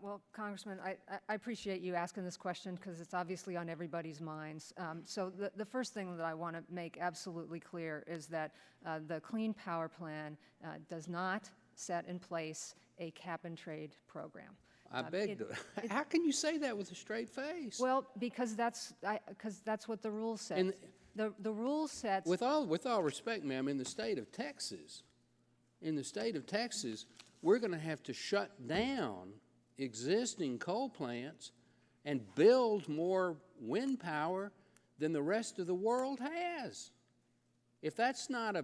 Well, Congressman, I appreciate you asking this question because it's obviously on everybody's minds. So the first thing that I want to make absolutely clear is that the Clean Power Plan does not set in place a cap-and-trade program. I beg to. How can you say that with a straight face? Well, because that's what the rule says. The rule sets. With all respect, ma'am, in the state of Texas, we're going to have to shut down existing coal plants and build more wind power than the rest of the world has. If that's not a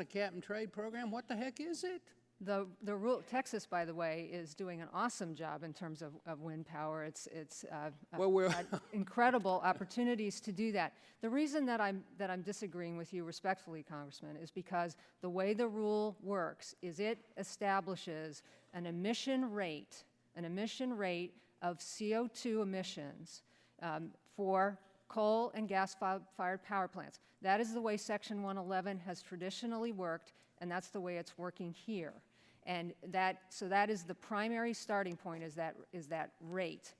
cap and trade program, what the heck is it? The rule, Texas, by the way, is doing an awesome job in terms of wind power. It's had incredible opportunities to do that. The reason that I'm disagreeing with you respectfully, Congressman, is because the way the rule works is it establishes an emission rate of CO2 emissions for coal and gas-fired power plants. That is the way Section 111 has traditionally worked, and that's the way it's working here. And so that is the primary starting point, is that rate.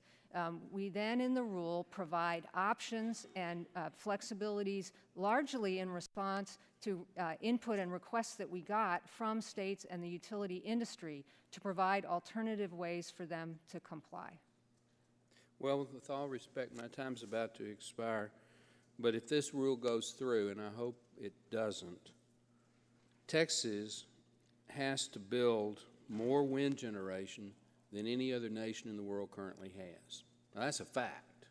We then, in the rule, provide options and flexibilities largely in response to input and requests that we got from states and the utility industry to provide alternative ways for them to comply. Well, with all respect, my time's about to expire, but if this rule goes through, and I hope it doesn't, Texas has to build more wind generation than any other nation in the world currently has. Now, that's a fact.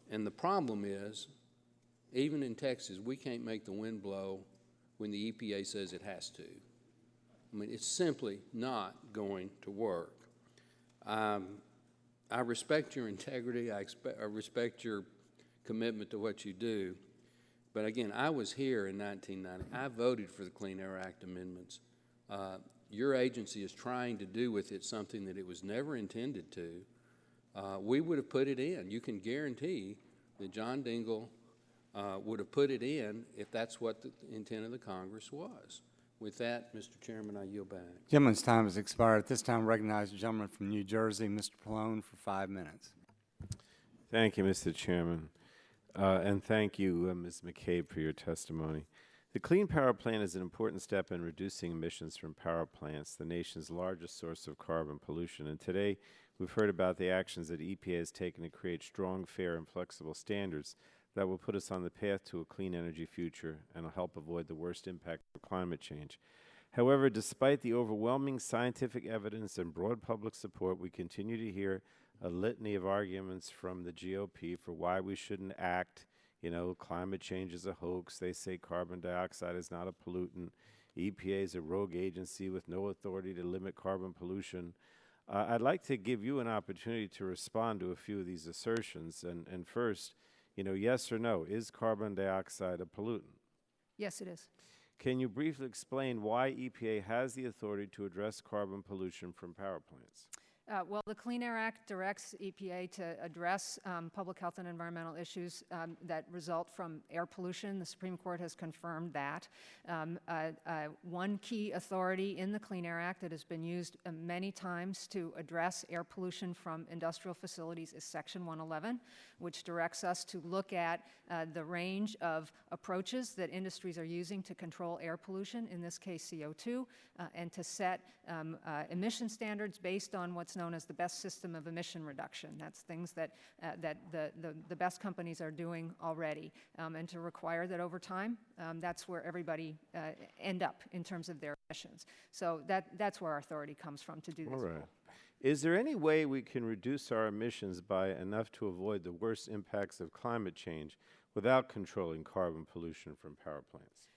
And the problem is, even in Texas, we can't make the wind blow when the EPA says it has to. I mean, it's simply not going to work. I respect your integrity. I respect your commitment to what you do. But again, I was here in 1990. I voted for the Clean Air Act amendments. Your agency is trying to do with it something that it was never intended to. We would have put it in. You can guarantee that John Dingell would have put it in if that's what the intent of the Congress was. With that, Mr. Chairman, I yield back. Gentleman's time has expired. At this time, recognize the gentleman from New Jersey, Mr. Pallone, for 5 minutes. Thank you, Mr. Chairman. And thank you, Ms. McCabe, for your testimony. The Clean Power Plan is an important step in reducing emissions from power plants, the nation's largest source of carbon pollution. And today, we've heard about the actions that EPA has taken to create strong, fair, and flexible standards that will put us on the path to a clean energy future and will help avoid the worst impact of climate change. However, despite the overwhelming scientific evidence and broad public support, we continue to hear a litany of arguments from the GOP for why we shouldn't act. You know, climate change is a hoax. They say carbon dioxide is not a pollutant. EPA is a rogue agency with no authority to limit carbon pollution. I'd like to give you an opportunity to respond to a few of these assertions. And first, you know, yes or no, is carbon dioxide a pollutant? Yes, it is. Can you briefly explain why EPA has the authority to address carbon pollution from power plants? Well, the Clean Air Act directs EPA to address public health and environmental issues that result from air pollution. The Supreme Court has confirmed that. One key authority in the Clean Air Act that has been used many times to address air pollution from industrial facilities is Section 111, which directs us to look at the range of approaches that industries are using to control air pollution, in this case CO2, and to set emission standards based on what's known as the best system of emission reduction. That's things that the best companies are doing already, and to require that over time, that's where everybody end up in terms of their emissions. So that's where our authority comes from to do this. All right. Is there any way we can reduce our emissions by enough to avoid the worst impacts of climate change without controlling carbon pollution from power plants?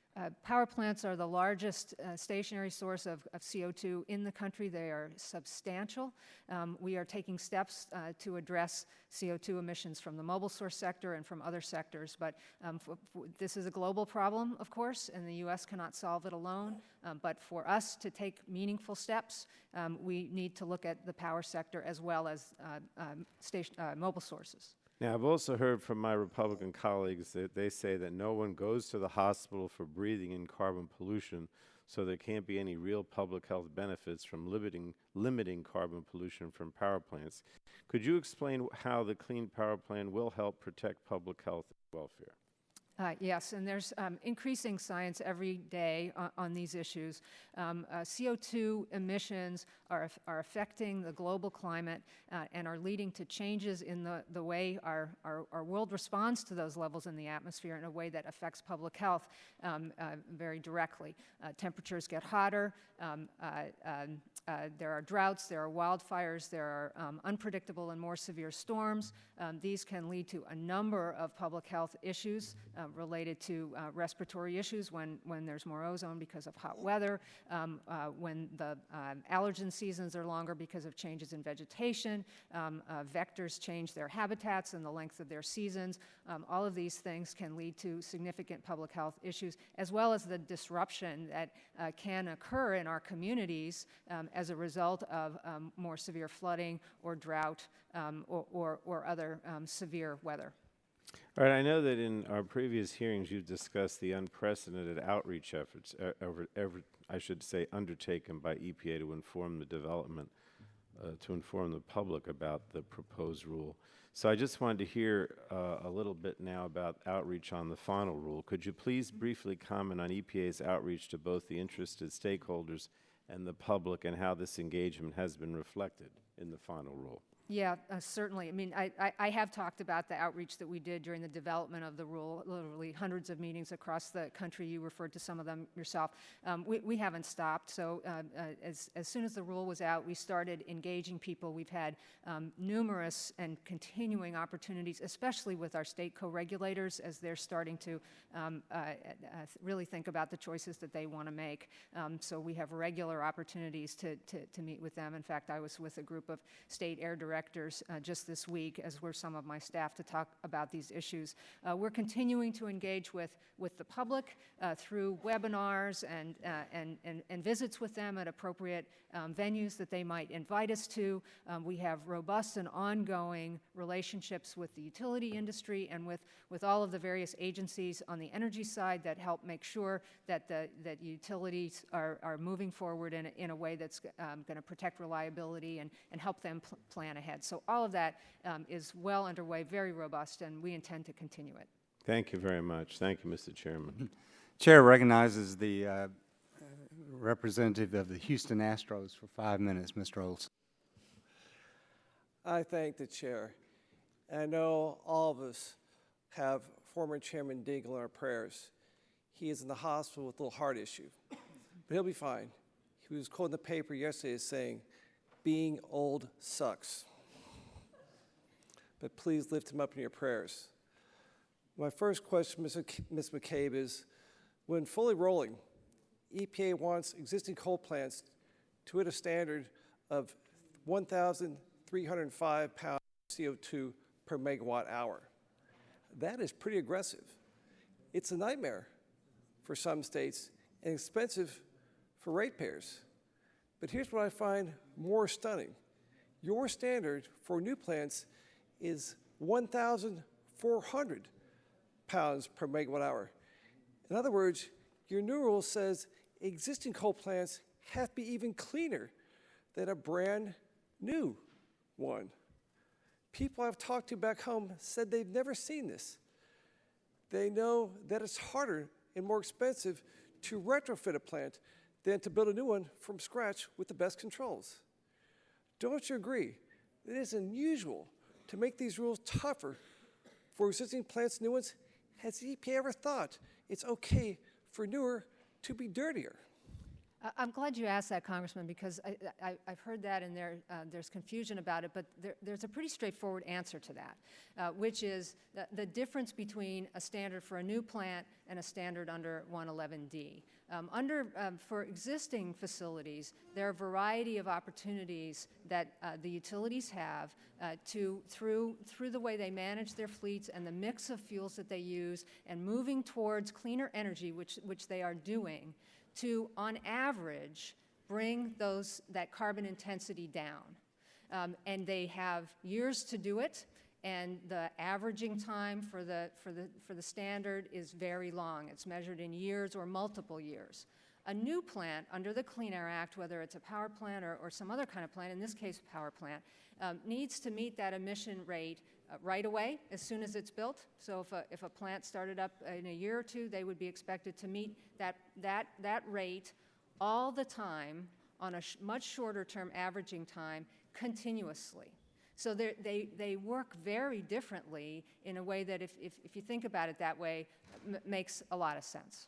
Power plants are the largest stationary source of CO2 in the country. They are substantial. We are taking steps to address CO2 emissions from the mobile source sector and from other sectors. But this is a global problem, of course, and the U.S. cannot solve it alone. But for us to take meaningful steps, we need to look at the power sector as well as mobile sources. Now, I've also heard from my Republican colleagues that they say that no one goes to the hospital for breathing in carbon pollution, so there can't be any real public health benefits from limiting carbon pollution from power plants. Could you explain how the Clean Power Plan will help protect public health and welfare? Yes, and there's increasing science every day on these issues. CO2 emissions are affecting the global climate and are leading to changes in the way our world responds to those levels in the atmosphere in a way that affects public health very directly. Temperatures get hotter, there are droughts, there are wildfires, there are unpredictable and more severe storms. These can lead to a number of public health issues related to respiratory issues when there's more ozone because of hot weather, when the allergen seasons are longer because of changes in vegetation, vectors change their habitats and the length of their seasons. All of these things can lead to significant public health issues, as well as the disruption that can occur in our communities as a result of more severe flooding or drought or other severe weather. All right, I know that in our previous hearings you've discussed the unprecedented outreach efforts, undertaken by EPA to inform the development, to inform the public about the proposed rule. So I just wanted to hear a little bit now about outreach on the final rule. Could you please briefly comment on EPA's outreach to both the interested stakeholders and the public and how this engagement has been reflected in the final rule? Yeah, certainly. I mean, I have talked about the outreach that we did during the development of the rule, literally hundreds of meetings across the country. You referred to some of them yourself. We haven't stopped. So as soon as the rule was out, we started engaging people. We've had numerous and continuing opportunities, especially with our state co-regulators as they're starting to really think about the choices that they want to make. So we have regular opportunities to meet with them. In fact, I was with a group of state air directors just this week, as were some of my staff, to talk about these issues. We're continuing to engage with the public through webinars and visits with them at appropriate venues that they might invite us to. We have robust and ongoing relationships with the utility industry and with all of the various agencies on the energy side that help make sure that that utilities are moving forward in a way that's going to protect reliability and help them plan ahead. So all of that is well underway, very robust, and we intend to continue it. Thank you very much. Thank you, Mr. Chairman. Chair recognizes the representative of the Houston Astros for 5 minutes, Mr. Olson. I thank the chair. I know all of us have former Chairman Dingell in our prayers. He is in the hospital with a little heart issue, but he'll be fine. He was quoted in the paper yesterday as saying, "Being old sucks." But please lift him up in your prayers. My first question, Ms. McCabe, is when fully rolling, EPA wants existing coal plants to hit a standard of 1,305 pounds of CO2 per megawatt hour. That is pretty aggressive. It's a nightmare for some states and expensive for ratepayers. But here's what I find more stunning. Your standard for new plants is 1,400 pounds per megawatt hour. In other words, your new rule says existing coal plants have to be even cleaner than a brand new one. People I've talked to back home said they've never seen this. They know that it's harder and more expensive to retrofit a plant than to build a new one from scratch with the best controls. Don't you agree? It is unusual to make these rules tougher for existing plants and new ones. Has the EPA ever thought it's okay for newer to be dirtier? I'm glad you asked that, Congressman, because I've heard that and there's confusion about it, but there's a pretty straightforward answer to that, which is the difference between a standard for a new plant and a standard under 111D. For existing facilities, there are a variety of opportunities that the utilities have through the way they manage their fleets and the mix of fuels that they use and moving towards cleaner energy, which they are doing, to, on average, bring that carbon intensity down. And they have years to do it, and the averaging time for the standard is very long. It's measured in years or multiple years. A new plant under the Clean Air Act, whether it's a power plant or some other kind of plant, in this case a power plant, needs to meet that emission rate right away as soon as it's built. So if a plant started up in a year or two, they would be expected to meet that rate all the time on a much shorter term averaging time continuously. So they work very differently in a way that if you think about it that way, makes a lot of sense.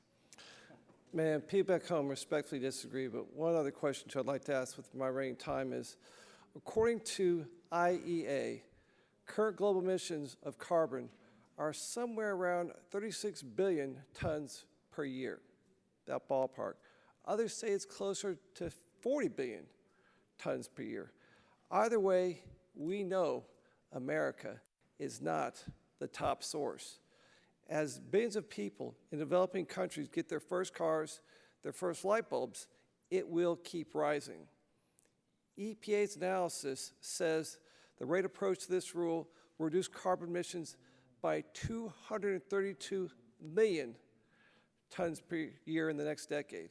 Man, people back home respectfully disagree, but one other question I'd like to ask with my remaining time is, according to IEA, current global emissions of carbon are somewhere around 36 billion tons per year, that ballpark. Others say it's closer to 40 billion tons per year. Either way, we know America is not the top source. As billions of people in developing countries get their first cars, their first light bulbs, it will keep rising. EPA's analysis says the rate approach to this rule will reduce carbon emissions by 232 million tons per year in the next decade.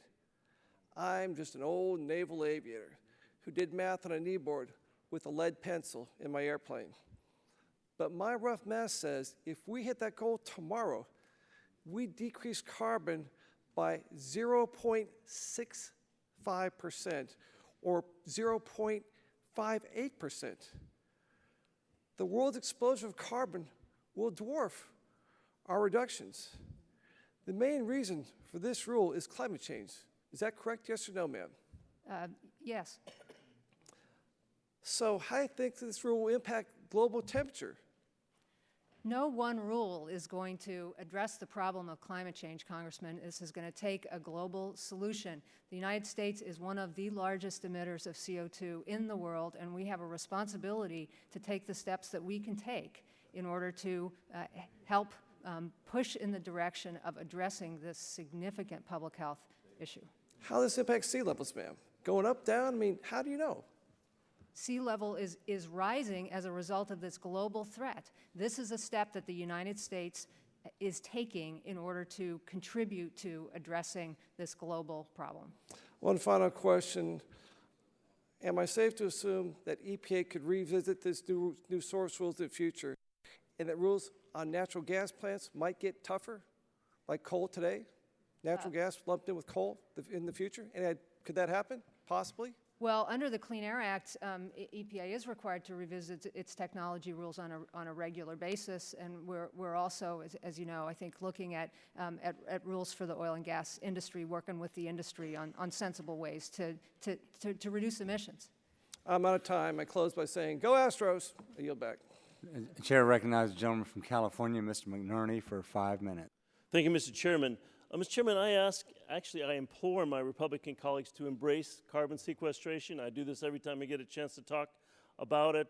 I'm just an old naval aviator who did math on a kneeboard with a lead pencil in my airplane. But my rough math says if we hit that goal tomorrow, we decrease carbon by 0.65% or 0.58%. The world's exposure of carbon will dwarf our reductions. The main reason for this rule is climate change. Is that correct, yes or no, ma'am? Yes. So how do you think this rule will impact global temperature? No one rule is going to address the problem of climate change, Congressman. This is going to take a global solution. The United States is one of the largest emitters of CO2 in the world, and we have a responsibility to take the steps that we can take in order to help push in the direction of addressing this significant public health issue. How does this impact sea levels, ma'am? Going up, down? I mean, how do you know? Sea level is rising as a result of this global threat. This is a step that the United States is taking in order to contribute to addressing this global problem. One final question. Am I safe to assume that EPA could revisit this new source rules in the future and that rules on natural gas plants might get tougher, like coal today? Natural gas lumped in with coal in the future? And could that happen, possibly? Well, under the Clean Air Act, EPA is required to revisit its technology rules on a regular basis, and we're also, as you know, I think, looking at rules for the oil and gas industry, working with the industry on sensible ways to reduce emissions. I'm out of time. I close by saying, go Astros. I yield back. Chair recognizes the gentleman from California, Mr. McNerney, for 5 minutes. Thank you, Mr. Chairman. Mr. Chairman, I implore my Republican colleagues to embrace carbon sequestration. I do this every time I get a chance to talk about it.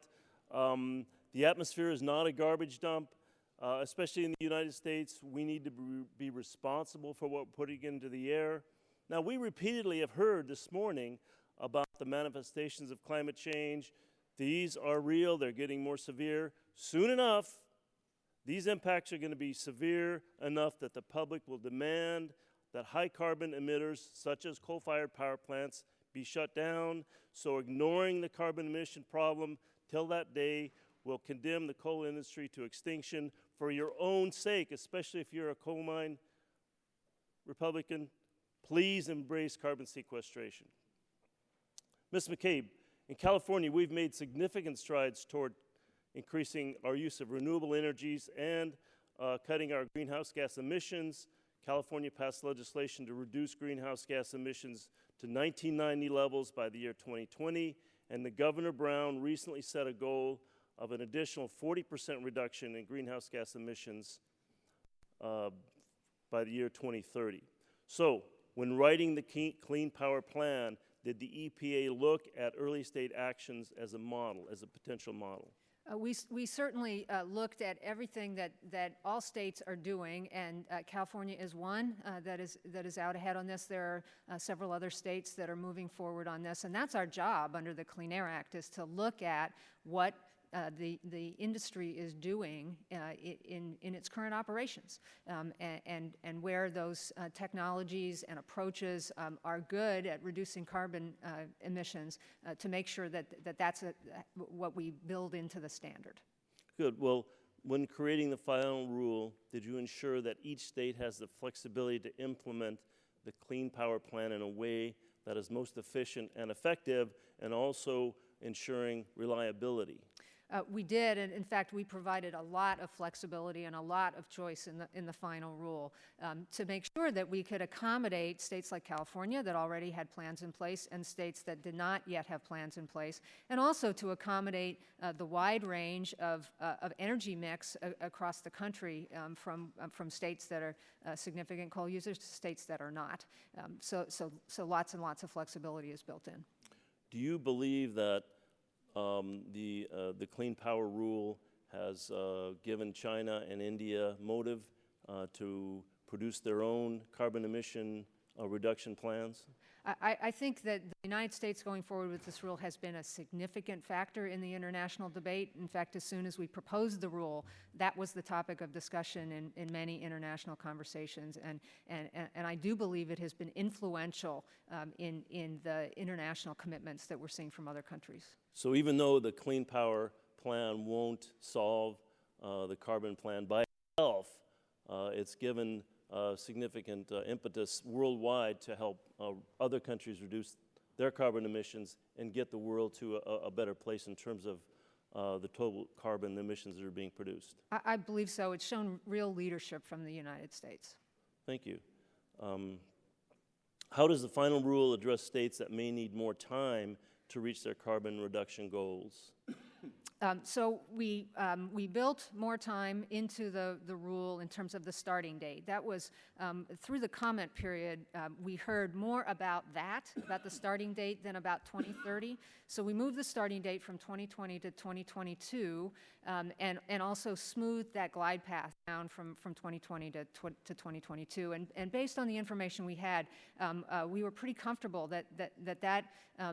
The atmosphere is not a garbage dump, especially in the United States. We need to be responsible for what we're putting into the air. Now, we repeatedly have heard this morning about the manifestations of climate change. These are real. They're getting more severe. Soon enough, these impacts are going to be severe enough that the public will demand that high carbon emitters, such as coal-fired power plants, be shut down. So ignoring the carbon emission problem till that day will condemn the coal industry to extinction for your own sake, especially if you're a coal mine Republican. Please embrace carbon sequestration. Ms. McCabe, in California, we've made significant strides toward increasing our use of renewable energies and cutting our greenhouse gas emissions. California passed legislation to reduce greenhouse gas emissions to 1990 levels by the year 2020, and the Governor Brown recently set a goal of an additional 40% reduction in greenhouse gas emissions by the year 2030. So, when writing the Clean Power Plan, did the EPA look at early state actions as a model, as a potential model? We certainly looked at everything that all states are doing, and California is one that is out ahead on this. There are several other states that are moving forward on this, and that's our job under the Clean Air Act, is to look at what the industry is doing in its current operations, and where those technologies and approaches are good at reducing carbon emissions, to make sure that that's what we build into the standard. Good. Well, when creating the final rule, did you ensure that each state has the flexibility to implement the Clean Power Plan in a way that is most efficient and effective, and also ensuring reliability? We did, and in fact, we provided a lot of flexibility and a lot of choice in the final rule, to make sure that we could accommodate states like California that already had plans in place and states that did not yet have plans in place, and also to accommodate the wide range of energy mix across the country, from states that are significant coal users to states that are not. So lots and lots of flexibility is built in. Do you believe that the Clean Power Rule has given China and India motive to produce their own carbon emission reduction plans? I think that the United States going forward with this rule has been a significant factor in the international debate. In fact, as soon as we proposed the rule, that was the topic of discussion in many international conversations. And I do believe it has been influential in the international commitments that we're seeing from other countries. So even though the Clean Power Plan won't solve the carbon plan by itself, it's given significant impetus worldwide to help other countries reduce their carbon emissions and get the world to a better place in terms of the total carbon emissions that are being produced. I believe so. It's shown real leadership from the United States. Thank you. How does the final rule address states that may need more time to reach their carbon reduction goals? So we built more time into the rule in terms of the starting date. That was, through the comment period, we heard more about the starting date, than about 2030. So we moved the starting date from 2020 to 2022, and also smoothed that glide path down from 2020 to 2022. And based on the information we had, we were pretty comfortable that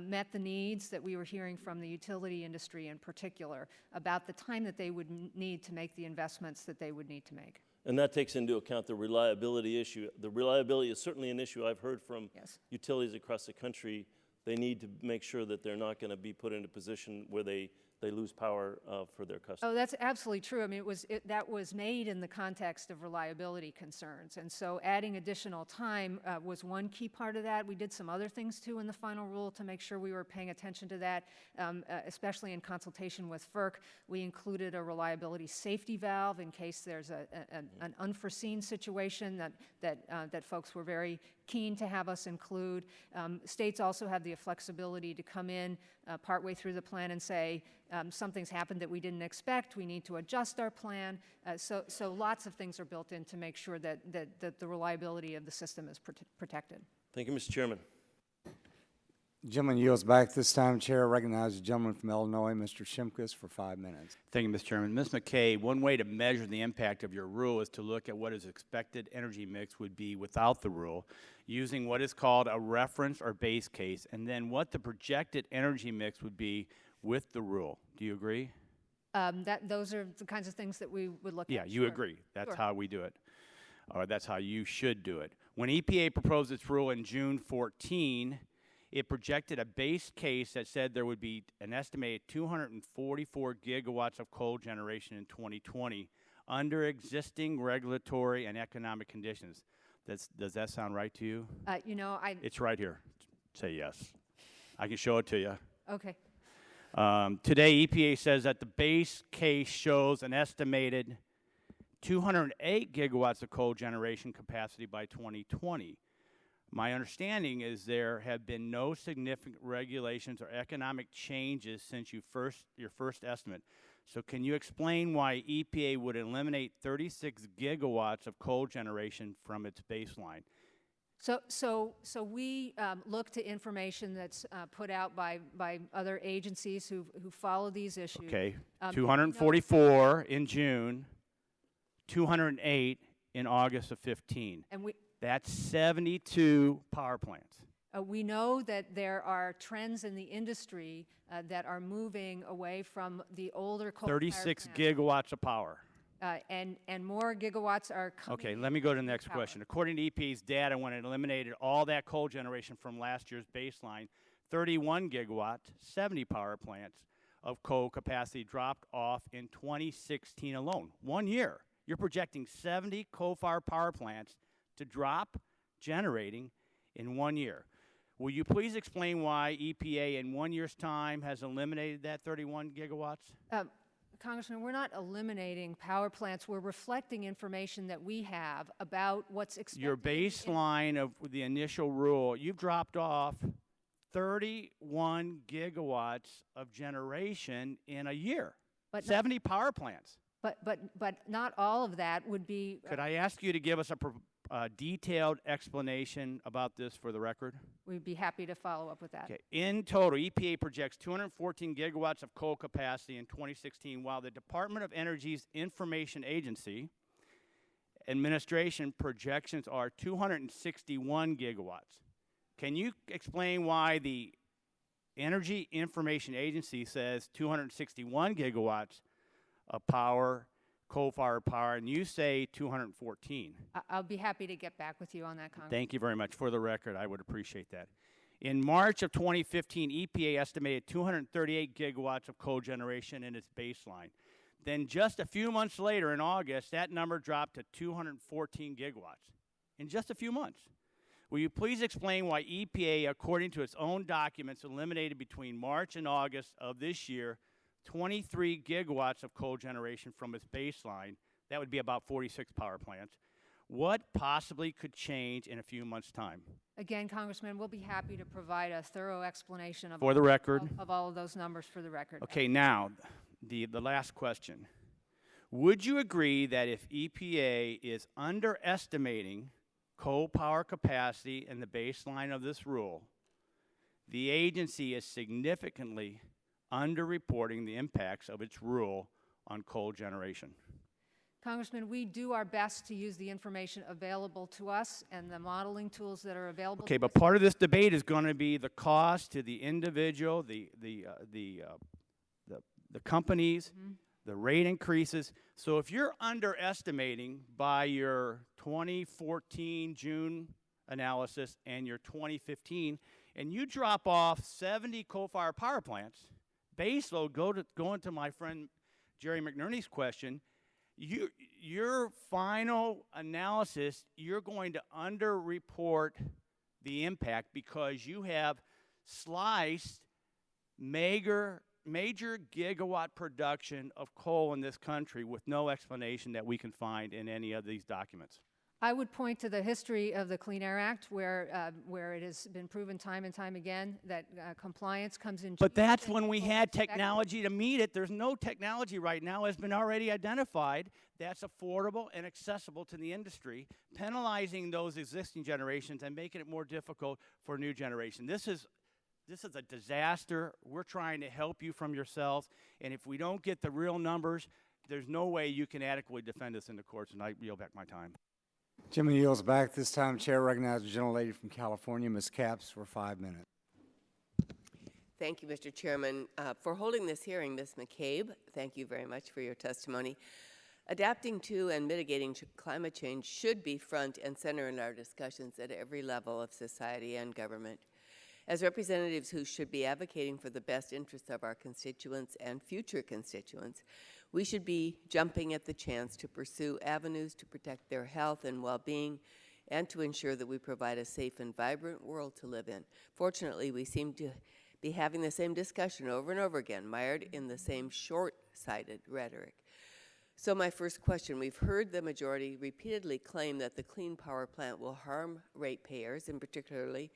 met the needs that we were hearing from the utility industry in particular about the time that they would need to make the investments that they would need to make. And that takes into account the reliability issue. The reliability is certainly an issue I've heard from utilities across the country. They need to make sure that they're not going to be put in a position where they lose power for their customers. Oh, that's absolutely true. I mean, that was made in the context of reliability concerns. And so adding additional time was one key part of that. We did some other things, too, in the final rule to make sure we were paying attention to that, especially in consultation with FERC. We included a reliability safety valve in case there's an unforeseen situation that folks were very keen to have us include. States also have the flexibility to come in partway through the plan and say, something's happened that we didn't expect, we need to adjust our plan. So lots of things are built in to make sure that the reliability of the system is protected. Thank you, Mr. Chairman. Gentleman yields back this time. Chair recognizes the gentleman from Illinois, Mr. Shimkus, for 5 minutes. Thank you, Mr. Chairman. Ms. McKay, one way to measure the impact of your rule is to look at what his expected energy mix would be without the rule, using what is called a reference or base case, and then what the projected energy mix would be with the rule. Do you agree? Those are the kinds of things that we would look at. Yeah, you agree. That's how we do it. Or that's how you should do it. When EPA proposed its rule in June 14, it projected a base case that said there would be an estimated 244 gigawatts of coal generation in 2020 under existing regulatory and economic conditions. Does that sound right to you? It's right here. Say yes. I can show it to you. Okay. Today, EPA says that the base case shows an estimated 208 gigawatts of coal generation capacity by 2020. My understanding is there have been no significant regulations or economic changes since your first estimate. So can you explain why EPA would eliminate 36 gigawatts of coal generation from its baseline? So we look to information that's put out by other agencies who follow these issues. Okay, 244 in June, 208 in August of 15. And that's 72 power plants. We know that there are trends in the industry that are moving away from the older coal-fired 36 plants. gigawatts of power. And more gigawatts are coming. Okay, let me go to the next power. question. According to EPA's data, when it eliminated all that coal generation from last year's baseline, 31 gigawatt, 70 power plants of coal capacity dropped off in 2016 alone. 1 year. You're projecting 70 coal-fired power plants to drop generating in 1 year. Will you please explain why EPA in 1 year's time has eliminated that 31 gigawatts? Congressman, we're not eliminating power plants. We're reflecting information that we have about what's expected. Your baseline of the initial rule, you've dropped off 31 gigawatts of generation in a year. But 70 power plants. But not all of that would be. Could I ask you to give us a detailed explanation about this for the record? We'd be happy to follow up with that. Okay. In total, EPA projects 214 gigawatts of coal capacity in 2016, while the Department of Energy's Information Agency administration projections are 261 gigawatts. Can you explain why the Energy Information Agency says 261 gigawatts of power, coal-fired power, and you say 214? I'll be happy to get back with you on that, Congressman. Thank you very much. For the record, I would appreciate that. In March of 2015, EPA estimated 238 gigawatts of coal generation in its baseline. Then just a few months later, in August, that number dropped to 214 gigawatts in just a few months. Will you please explain why EPA, according to its own documents, eliminated between March and August of this year 23 gigawatts of coal generation from its baseline? That would be about 46 power plants. What possibly could change in a few months' time? Again, Congressman, we'll be happy to provide a thorough explanation of, For the record. of all of those numbers for the record. Okay, now, the last question. Would you agree that if EPA is underestimating coal power capacity in the baseline of this rule, the agency is significantly underreporting the impacts of its rule on coal generation? Congressman, we do our best to use the information available to us and the modeling tools that are available. Okay, to but us. part of this debate is going to be the cost to the individual, the companies, the rate increases. So if you're underestimating by your 2014 June analysis and your 2015, and you drop off 70 coal-fired power plants, baseload, going to my friend Jerry McNerney's question, your final analysis, you're going to underreport the impact because you have sliced major gigawatt production of coal in this country with no explanation that we can find in any of these documents. I would point to the history of the Clean Air Act where it has been proven time and time again that compliance comes in. But that's when we had technology to meet it. There's no technology right now has been already identified that's affordable and accessible to the industry, penalizing those existing generations and making it more difficult for new generation. This is a disaster. We're trying to help you from yourselves, and if we don't get the real numbers, there's no way you can adequately defend us in the courts, and I yield back my time. Jimmy yields back. This time, Chair recognizes the gentlelady from California, Ms. Capps, for 5 minutes. Thank you, Mr. Chairman, for holding this hearing. Ms. McCabe, thank you very much for your testimony. Adapting to and mitigating climate change should be front and center in our discussions at every level of society and government. As representatives who should be advocating for the best interests of our constituents and future constituents, we should be jumping at the chance to pursue avenues to protect their health and well-being and to ensure that we provide a safe and vibrant world to live in. Fortunately, we seem to be having the same discussion over and over again, mired in the same short-sighted rhetoric. So my first question, we've heard the majority repeatedly claim that the Clean Power Plant will harm ratepayers, and particularly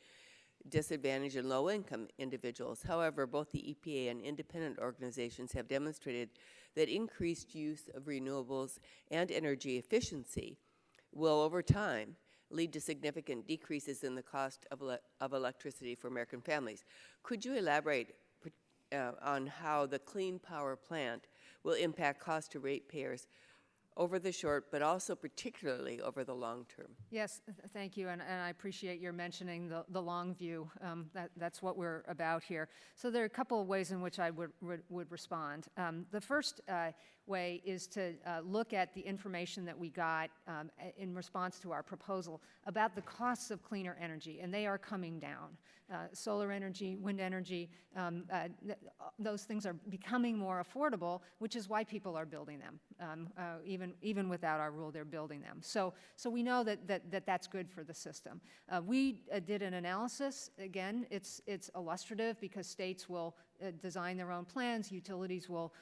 disadvantaged and low-income individuals. However, both the EPA and independent organizations have demonstrated that increased use of renewables and energy efficiency will, over time, lead to significant decreases in the cost of electricity for American families. Could you elaborate on how the Clean Power Plant will impact cost to ratepayers over the short, but also particularly over the long term? Yes, thank you, and I appreciate your mentioning the long view. That's what we're about here. So there are a couple of ways in which I would respond. The first way is to look at the information that we got in response to our proposal about the costs of cleaner energy, and they are coming down. Solar energy, wind energy, those things are becoming more affordable, which is why people are building them. Even without our rule, they're building them. So we know that's good for the system. We did an analysis. Again, it's illustrative because states will design their own plans. Utilities will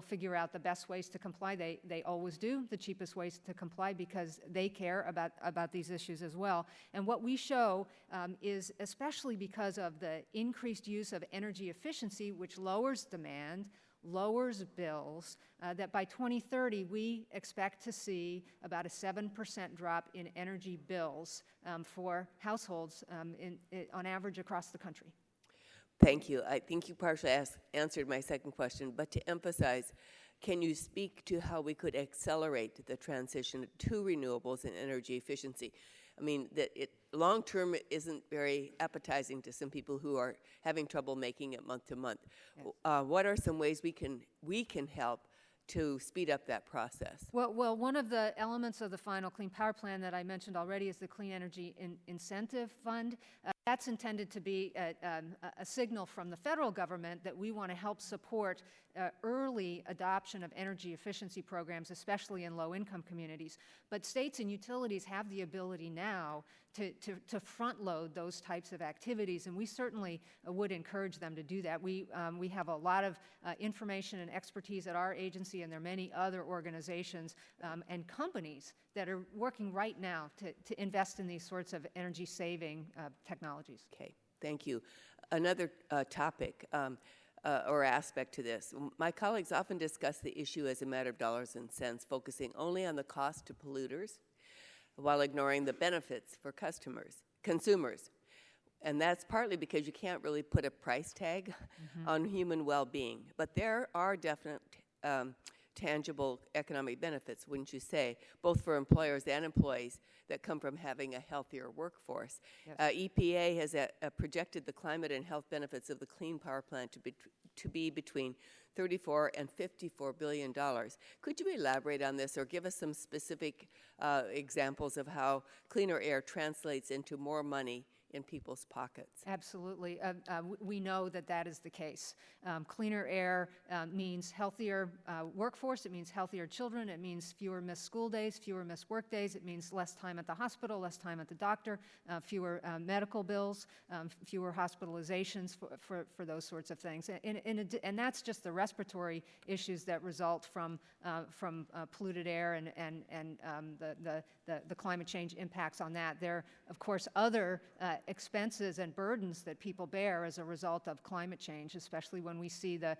figure out the best ways to comply. They always do, the cheapest ways to comply, because they care about these issues as well. And what we show is, especially because of the increased use of energy efficiency, which lowers demand, lowers bills, that by 2030 we expect to see about a 7% drop in energy bills for households on average across the country. Thank you. I think you partially answered my second question, but to emphasize, can you speak to how we could accelerate the transition to renewables and energy efficiency? I mean, long-term isn't very appetizing to some people who are having trouble making it month to month. Yes. What are some ways we can help to speed up that process? Well, one of the elements of the final Clean Power Plan that I mentioned already is the Clean Energy Incentive Fund. That's intended to be a signal from the federal government that we want to help support early adoption of energy efficiency programs, especially in low-income communities. But states and utilities have the ability now to front-load those types of activities, and we certainly would encourage them to do that. We have a lot of information and expertise at our agency, and there are many other organizations and companies that are working right now to invest in these sorts of energy-saving technologies. Okay, thank you. Another topic or aspect to this. My colleagues often discuss the issue as a matter of dollars and cents, focusing only on the cost to polluters while ignoring the benefits for consumers. And that's partly because you can't really put a price tag on human well-being. But there are definite tangible economic benefits, wouldn't you say, both for employers and employees that come from having a healthier workforce. Yes. EPA has projected the climate and health benefits of the Clean Power Plan to be between $34 and $54 billion. Could you elaborate on this or give us some specific examples of how cleaner air translates into more money in people's pockets? Absolutely. We know that is the case. Cleaner air means healthier workforce. It means healthier children. It means fewer missed school days, fewer missed work days. It means less time at the hospital, less time at the doctor, fewer medical bills, fewer hospitalizations for those sorts of things. And that's just the respiratory issues that result from polluted air and the climate change impacts on that. There are, of course, other expenses and burdens that people bear as a result of climate change, especially when we see the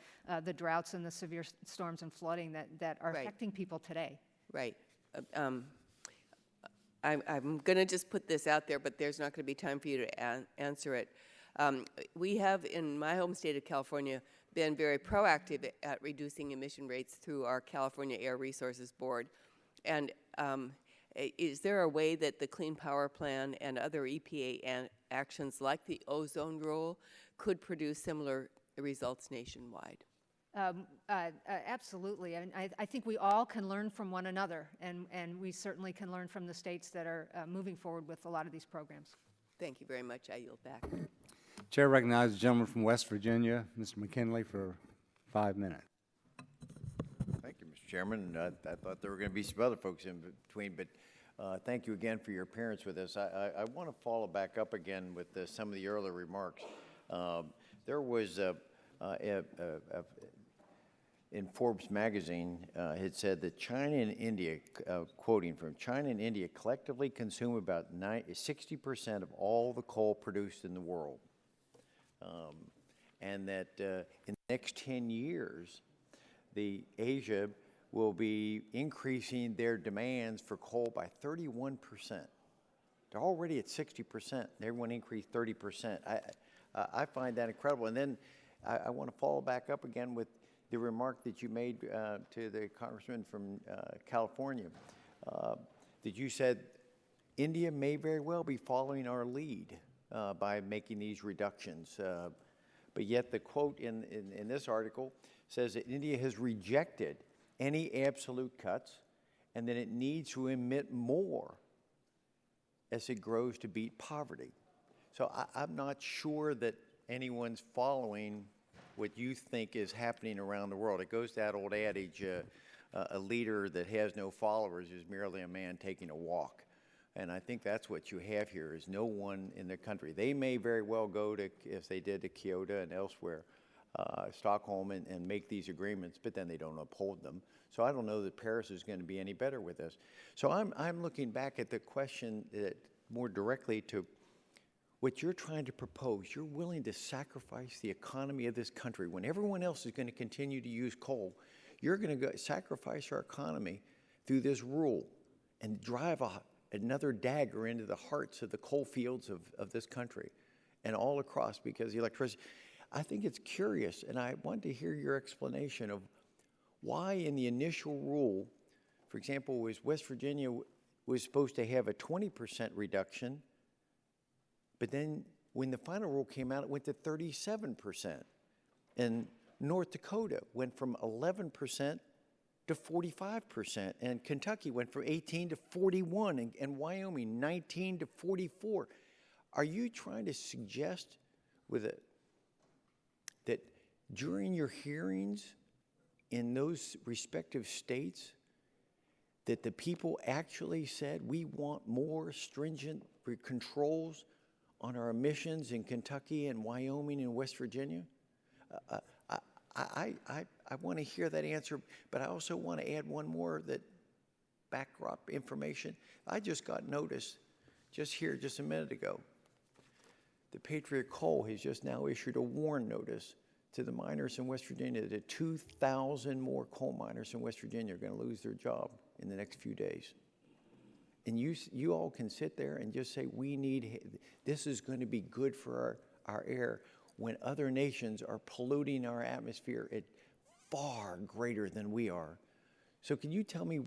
droughts and the severe storms and flooding that are affecting people today. Right. I'm going to just put this out there, but there's not going to be time for you to answer it. We have, in my home state of California, been very proactive at reducing emission rates through our California Air Resources Board. And is there a way that the Clean Power Plan and other EPA actions like the ozone rule could produce similar results nationwide? Absolutely. I think we all can learn from one another, and we certainly can learn from the states that are moving forward with a lot of these programs. Thank you very much. I yield back. Chair recognizes the gentleman from West Virginia, Mr. McKinley, for 5 minutes. Thank you, Mr. Chairman. I thought there were going to be some other folks in between, but thank you again for your appearance with us. I want to follow back up again with some of the earlier remarks. There was in Forbes magazine, it said that China and India, quoting from China and India, collectively consume about 60% of all the coal produced in the world. And that in the next 10 years, Asia will be increasing their demands for coal by 31%. They're already at 60%. Everyone increased 30%. I find that incredible. And then I want to follow back up again with the remark that you made to the congressman from California, that you said India may very well be following our lead by making these reductions. But yet the quote in this article says that India has rejected any absolute cuts and that it needs to emit more as it grows to beat poverty. So I'm not sure that anyone's following what you think is happening around the world. It goes to that old adage, a leader that has no followers is merely a man taking a walk. And I think that's what you have here, is no one in the country. They may very well go to, if they did, to Kyoto and elsewhere, Stockholm, and make these agreements, but then they don't uphold them. So I don't know that Paris is going to be any better with this. So I'm looking back at the question more directly to what you're trying to propose. You're willing to sacrifice the economy of this country when everyone else is going to continue to use coal. You're going to sacrifice our economy through this rule and drive another dagger into the hearts of the coal fields of this country and all across, because the electricity. I think it's curious, and I want to hear your explanation of why in the initial rule, for example, West Virginia was supposed to have a 20% reduction, but then when the final rule came out, it went to 37%. And North Dakota went from 11% to 45%, and Kentucky went from 18 to 41, and Wyoming 19 to 44. Are you trying to suggest that during your hearings in those respective states, that the people actually said, we want more stringent controls on our emissions in Kentucky and Wyoming and West Virginia? I want to hear that answer, but I also want to add one more backdrop information. I just got notice just a minute ago. The Patriot Coal has just now issued a warn notice to the miners in West Virginia that 2,000 more coal miners in West Virginia are going to lose their job in the next few days. And you all can sit there and just say, this is going to be good for our air, when other nations are polluting our atmosphere at far greater than we are. So can you tell me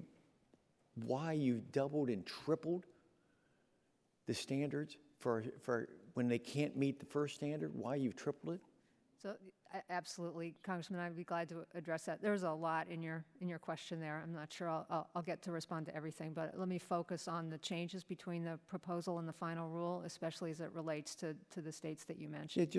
why you've doubled and tripled the standards for when they can't meet the first standard, why you've tripled it? So absolutely, Congressman, I'd be glad to address that. There's a lot in your question there. I'm not sure I'll get to respond to everything, but let me focus on the changes between the proposal and the final rule, especially as it relates to the states that you mentioned.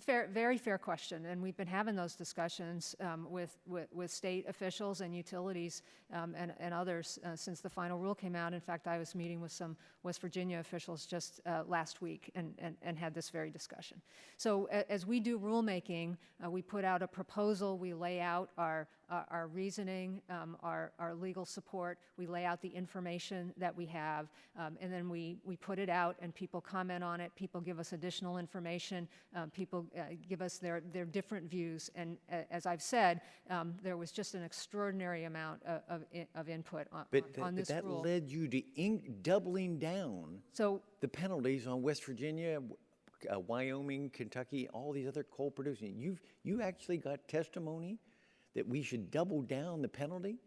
Very fair question, and we've been having those discussions with state officials and utilities and others since the final rule came out. In fact, I was meeting with some West Virginia officials just last week and had this very discussion. So as we do rulemaking, we put out a proposal, we lay out our reasoning, our legal support, we lay out the information that we have, and then we put it out and people comment on it, people give us additional information, people give us their different views, and as I've said, there was just an extraordinary amount of input on this But that rule. led you to doubling down the penalties on West Virginia, Wyoming, Kentucky, all these other coal producing. You actually got testimony that we should double down the penalty?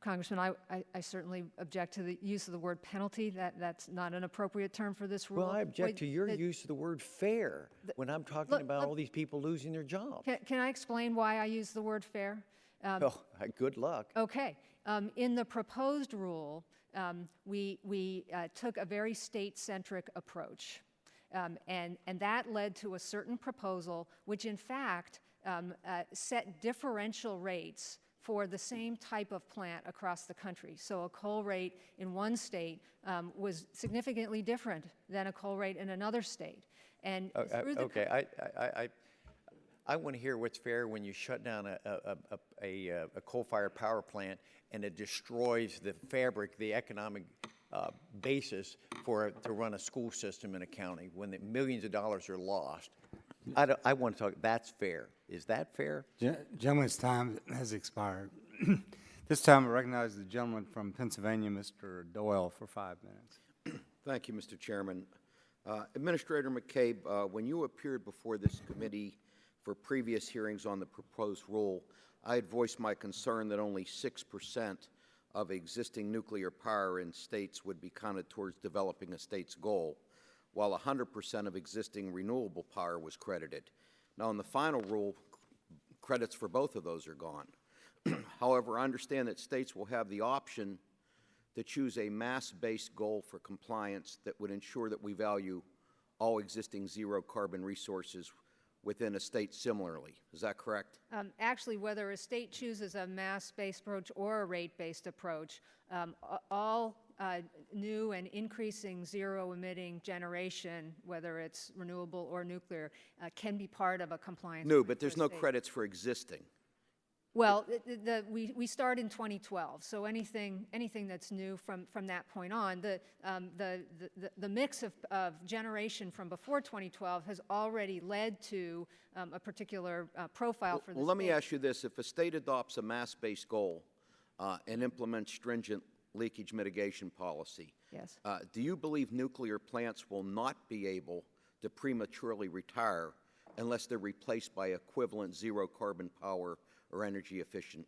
Congressman, I certainly object to the use of the word penalty. That's not an appropriate term for this rule. Well, I object to your use of the word fair when I'm talking about all these people losing their jobs. Can I explain why I use the word fair? Good luck. Okay. In the proposed rule, we took a very state-centric approach. And that led to a certain proposal, which in fact set differential rates for the same type of plant across the country. So a coal rate in one state was significantly different than a coal rate in another state. And I want to hear what's fair when you shut down a coal-fired power plant and it destroys the fabric, the economic basis to run a school system in a county when the millions of dollars are lost. I want to talk, that's fair. Is that fair? Gentleman's time has expired. This time I recognize the gentleman from Pennsylvania, Mr. Doyle, for 5 minutes. Thank you, Mr. Chairman. Administrator McCabe, when you appeared before this committee for previous hearings on the proposed rule, I had voiced my concern that only 6% of existing nuclear power in states would be counted towards developing a state's goal, while 100% of existing renewable power was credited. Now, in the final rule, credits for both of those are gone. However, I understand that states will have the option to choose a mass-based goal for compliance that would ensure that we value all existing zero-carbon resources within a state similarly. Is that correct? Actually, whether a state chooses a mass-based approach or a rate-based approach, all new and increasing zero-emitting generation, whether it's renewable or nuclear, can be part of a compliance. No, but there's no credits for existing. Well, we start in 2012, so anything that's new from that point on, the mix of generation from before 2012 has already led to a particular profile for the Well, let me state. ask you this. If a state adopts a mass-based goal and implements stringent leakage mitigation policy, Yes. Do you believe nuclear plants will not be able to prematurely retire unless they're replaced by equivalent zero-carbon power or energy-efficient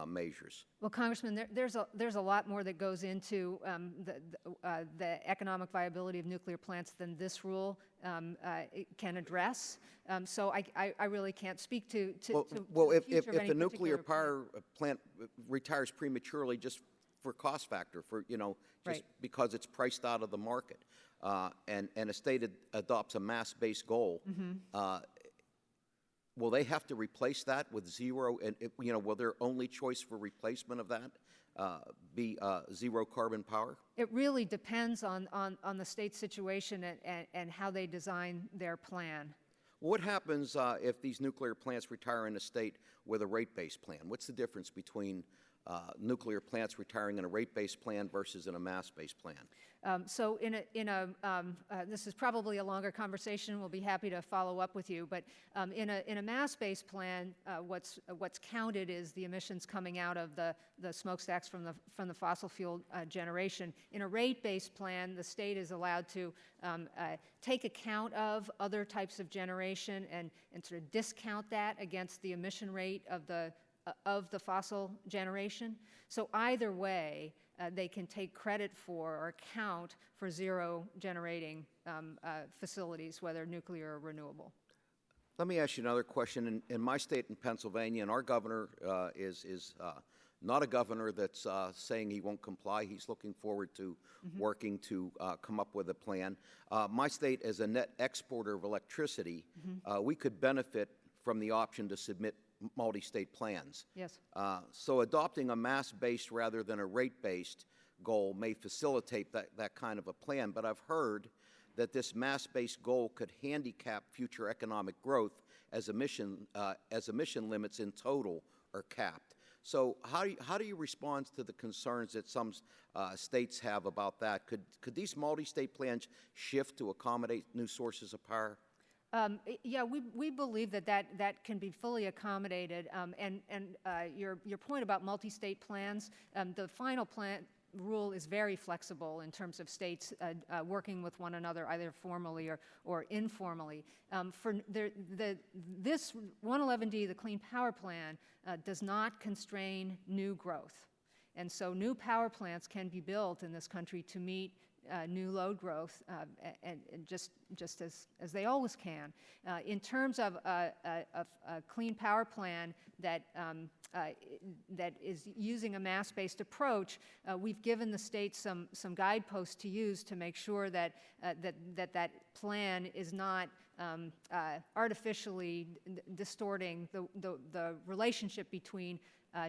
measures? Well, Congressman, there's a lot more that goes into the economic viability of nuclear plants than this rule can address. So I really can't speak to well, the if future of any a nuclear particular power plant retires prematurely just for cost factor, for just Right. because it's priced out of the market, and a state adopts a mass-based goal, will they have to replace that with zero? And will their only choice for replacement of that be zero carbon power? It really depends on the state situation and how they design their plan. What happens if these nuclear plants retire in a state with a rate-based plan? What's the difference between nuclear plants retiring in a rate-based plan versus in a mass-based plan? So this is probably a longer conversation. We'll be happy to follow up with you. But in a mass-based plan, what's counted is the emissions coming out of the smokestacks from the fossil fuel generation. In a rate-based plan, the state is allowed to take account of other types of generation and sort of discount that against the emission rate of the fossil generation. So either way, they can take credit for or account for zero generating facilities, whether nuclear or renewable. Let me ask you another question. In my state, in Pennsylvania, and our governor is not a governor that's saying he won't comply. He's looking forward to working to come up with a plan. My state, as a net exporter of electricity, we could benefit from the option to submit multi-state plans. Yes. So adopting a mass-based rather than a rate-based goal may facilitate that kind of a plan, but I've heard that this mass-based goal could handicap future economic growth as emission limits in total are capped. So how do you respond to the concerns that some states have about that? Could these multi-state plans shift to accommodate new sources of power? Yeah, we believe that can be fully accommodated. And your point about multi-state plans, the final plan rule is very flexible in terms of states working with one another, either formally or informally. This 111D, the Clean Power Plan, does not constrain new growth. And so new power plants can be built in this country to meet new load growth, and just as they always can. In terms of a clean power plan that is using a mass-based approach, we've given the states some guideposts to use to make sure that that plan is not artificially distorting the relationship between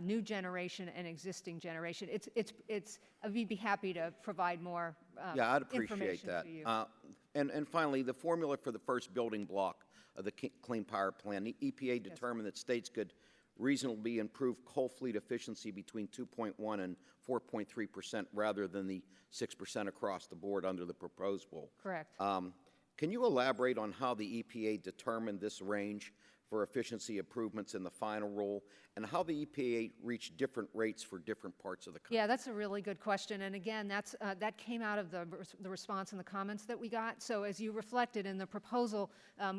new generation and existing generation. We'd be happy to provide more yeah, I'd appreciate information that. to you. And finally, the formula for the first building block of the Clean Power Plan, the EPA determined that states could reasonably improve coal fleet efficiency between 2.1 and 4.3% rather than the 6% across the board under the proposed rule. Correct. Can you elaborate on how the EPA determined this range for efficiency improvements in the final rule, and how the EPA reached different rates for different parts of the country? Yeah, that's a really good question. And again, that came out of the response and the comments that we got. So as you reflected in the proposal,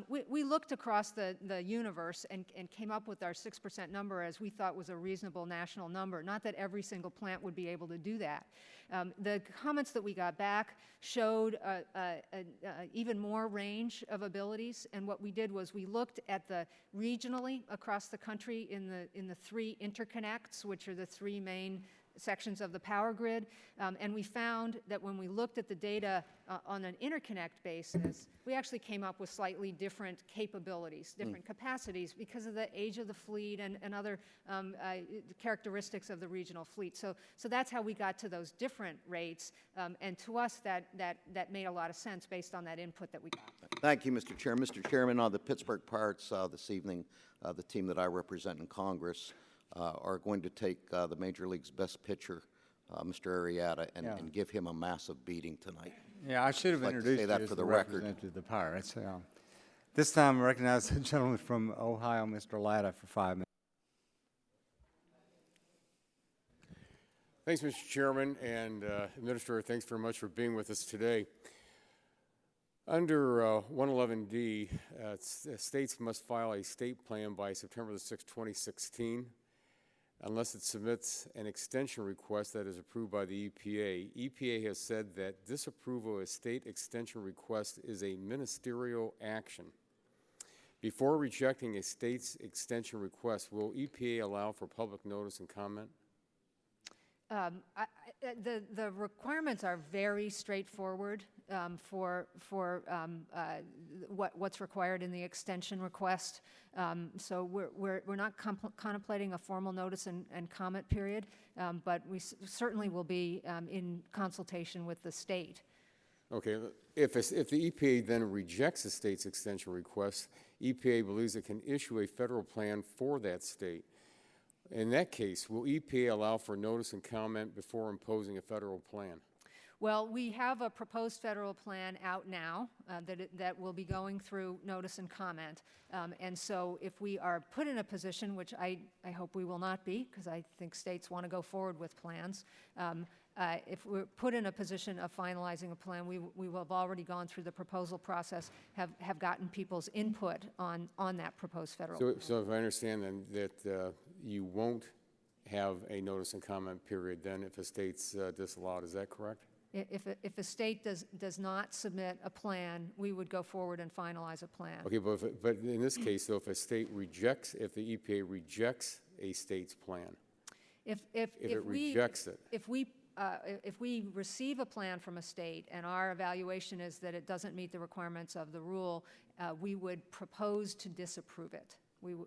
we looked across the universe and came up with our 6% number as we thought was a reasonable national number. Not that every single plant would be able to do that. The comments that we got back showed even more range of abilities, and what we did was we looked at the regionally across the country in the three interconnects, which are the three main sections of the power grid, and we found that when we looked at the data on an interconnect basis, we actually came up with slightly different capabilities, different capacities because of the age of the fleet and other characteristics of the regional fleet. So that's how we got to those different rates, and to us that made a lot of sense based on that input that we got. Thank you, Mr. Chair. Mr. Chairman, on the Pittsburgh Pirates this evening, the team that I represent in Congress, are going to take the Major League's best pitcher, Mr. Arrieta, and give him a massive beating tonight. Yeah, I should have introduced you that as for the the record. representative of the Pirates. This time, I recognize the gentleman from Ohio, Mr. Latta, for 5 minutes. Thanks, Mr. Chairman, and Administrator, thanks very much for being with us today. Under 111D, states must file a state plan by September the 6th, 2016, unless it submits an extension request that is approved by the EPA. EPA has said that disapproval of a state extension request is a ministerial action. Before rejecting a state's extension request, will EPA allow for public notice and comment? The requirements are very straightforward for what's required in the extension request. So we're not contemplating a formal notice and comment period, but we certainly will be in consultation with the state. Okay, if the EPA then rejects the state's extension request, EPA believes it can issue a federal plan for that state. In that case, will EPA allow for notice and comment before imposing a federal plan? Well, we have a proposed federal plan out now that will be going through notice and comment. And so if we are put in a position, which I hope we will not be, because I think states want to go forward with plans, if we're put in a position of finalizing a plan, we will have already gone through the proposal process, have gotten people's input on that proposed federal plan. So if I understand then that you won't have a notice and comment period then if a state's disallowed, is that correct? If a state does not submit a plan, we would go forward and finalize a plan. Okay, but in this case, though, if a state rejects, if the EPA rejects a state's plan, if it rejects it, if we receive a plan from a state and our evaluation is that it doesn't meet the requirements of the rule, we would propose to disapprove it.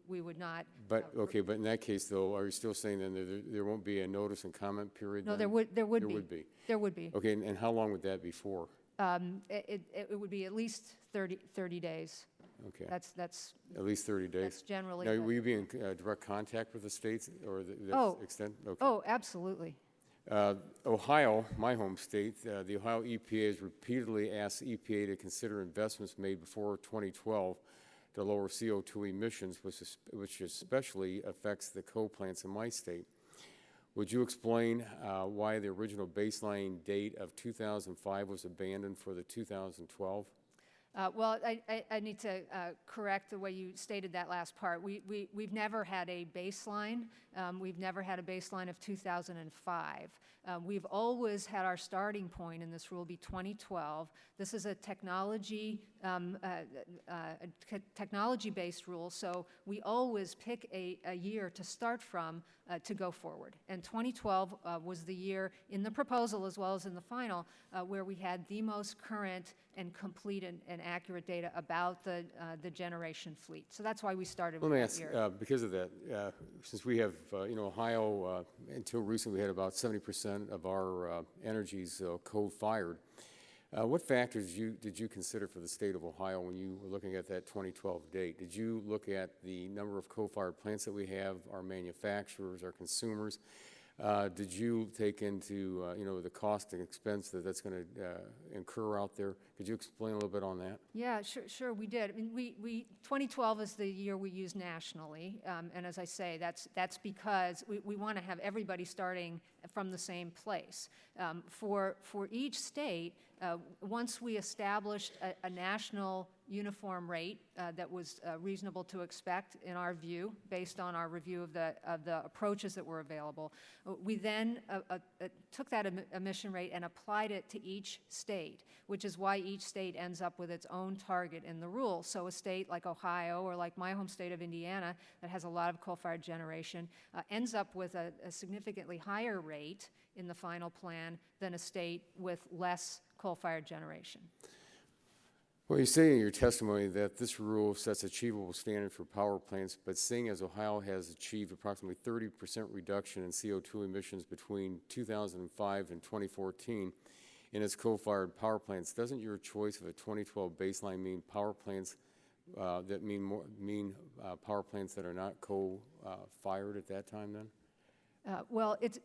We would not. But okay, but in that case, though, are you still saying then there won't be a notice and comment period? No, then? there would be. There would be. Okay, and how long would that be for? It would be at least 30 days. Okay. That's at least 30 days. That's generally. Now, will you be in direct contact with the states or the extent? Okay. Oh, absolutely. Ohio, my home state, the Ohio EPA has repeatedly asked the EPA to consider investments made before 2012 to lower CO2 emissions, which especially affects the coal plants in my state. Would you explain why the original baseline date of 2005 was abandoned for the 2012? Well, I need to correct the way you stated that last part. We've never had a baseline. We've never had a baseline of 2005. We've always had our starting point in this rule be 2012. This is a technology-based rule, so we always pick a year to start from to go forward. And 2012 was the year in the proposal as well as in the final where we had the most current and complete and accurate data about the generation fleet. So that's why we started with that year. Let me ask, because of that, since we have, Ohio, until recently we had about 70% of our energies coal-fired. What factors did you consider for the state of Ohio when you were looking at that 2012 date? Did you look at the number of coal-fired plants that we have, our manufacturers, our consumers? Did you take into, the cost and expense that's going to incur out there? Could you explain a little bit on that? Yeah, sure, we did. I mean, 2012 is the year we use nationally, and as I say, that's because we want to have everybody starting from the same place. For each state, once we established a national uniform rate that was reasonable to expect in our view, based on our review of the approaches that were available, we then took that emission rate and applied it to each state, which is why each state ends up with its own target in the rule. So a state like Ohio or like my home state of Indiana that has a lot of coal-fired generation ends up with a significantly higher rate in the final plan than a state with less coal-fired generation. Well, you say in your testimony that this rule sets achievable standard for power plants, but seeing as Ohio has achieved approximately 30% reduction in CO2 emissions between 2005 and 2014 in its coal-fired power plants, doesn't your choice of a 2012 baseline mean power plants power plants that are not coal-fired at that time then? Well, it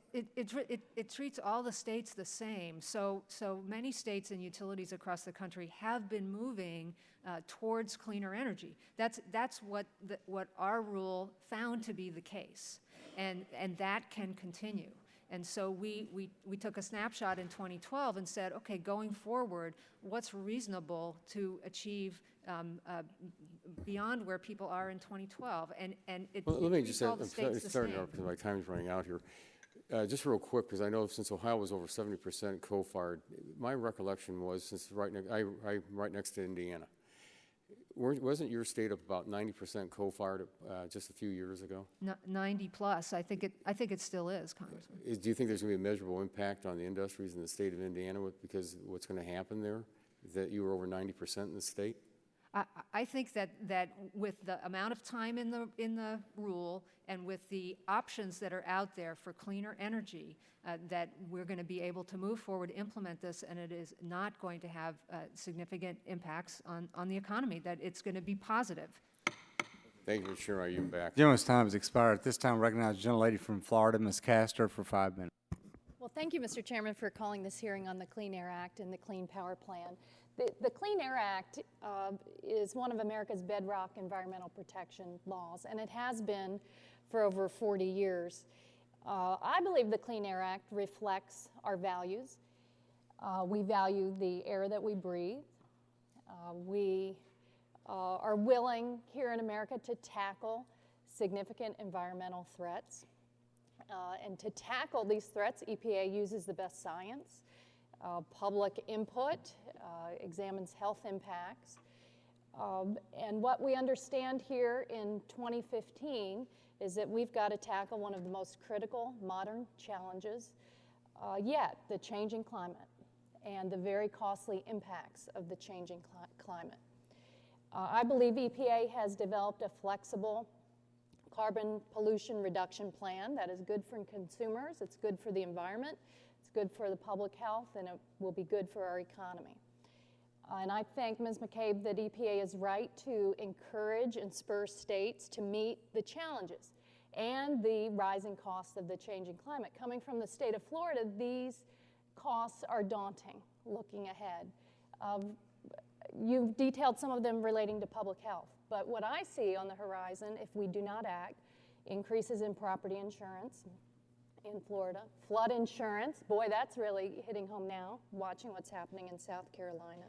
treats all the states the same. So many states and utilities across the country have been moving towards cleaner energy. That's what our rule found to be the case, and that can continue. And so we took a snapshot in 2012 and said, okay, going forward, what's reasonable to achieve beyond where people are in 2012? And let me just say, all the states the same. because my time's running out here. Just real quick, because I know since Ohio was over 70% coal-fired, my recollection was, since I'm right next to Indiana, wasn't your state up about 90% coal-fired just a few years ago? 90 plus. I think it still is, Congressman. Do you think there's going to be a measurable impact on the industries in the state of Indiana because what's going to happen there? That you were over 90% in the state? I think that with the amount of time in the rule and with the options that are out there for cleaner energy, that we're going to be able to move forward, implement this, and it is not going to have significant impacts on the economy, that it's going to be positive. Thank you, Mr. Chairman. Are you back? Gentleman's time has expired. At this time, I recognize the gentlelady from Florida, Ms. Castor, for 5 minutes. Well, thank you, Mr. Chairman, for calling this hearing on the Clean Air Act and the Clean Power Plan. The Clean Air Act is one of America's bedrock environmental protection laws, and it has been for over 40 years. I believe the Clean Air Act reflects our values. We value the air that we breathe. We are willing here in America to tackle significant environmental threats. And to tackle these threats, EPA uses the best science. Public input, examines health impacts. And what we understand here in 2015 is that we've got to tackle one of the most critical modern challenges yet, the changing climate and the very costly impacts of the changing climate. I believe EPA has developed a flexible carbon pollution reduction plan that is good for consumers, it's good for the environment, it's good for the public health, and it will be good for our economy. And I thank Ms. McCabe that EPA is right to encourage and spur states to meet the challenges and the rising costs of the changing climate. Coming from the state of Florida, these costs are daunting looking ahead. You've detailed some of them relating to public health, but what I see on the horizon, if we do not act, increases in property insurance in Florida, flood insurance, boy, that's really hitting home now, watching what's happening in South Carolina.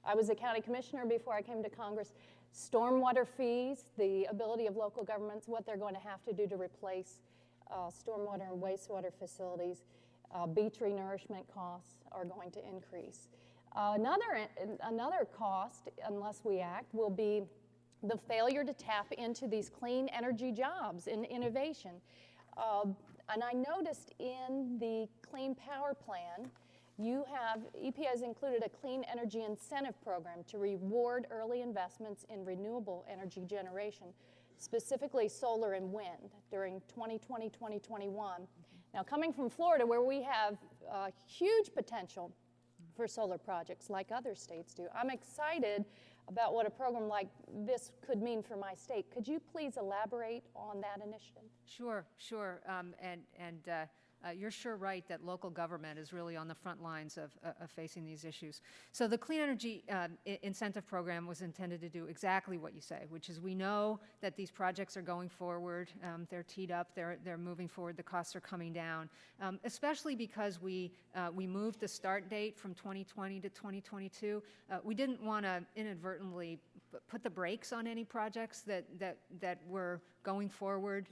I was a county commissioner before I came to Congress. Stormwater fees, the ability of local governments, what they're going to have to do to replace stormwater and wastewater facilities, beach renourishment costs are going to increase. Another cost, unless we act, will be the failure to tap into these clean energy jobs and innovation. And I noticed in the Clean Power Plan, EPA has included a clean energy incentive program to reward early investments in renewable energy generation, specifically solar and wind, during 2020, 2021. Now, coming from Florida, where we have huge potential for solar projects like other states do, I'm excited about what a program like this could mean for my state. Could you please elaborate on that initiative? Sure. you're sure right that local government is really on the front lines of facing these issues. So the Clean Energy Incentive Program was intended to do exactly what you say, which is we know that these projects are going forward. They're teed up. They're moving forward. The costs are coming down, especially because we moved the start date from 2020 to 2022. We didn't want to inadvertently put the brakes on any projects that were going forward,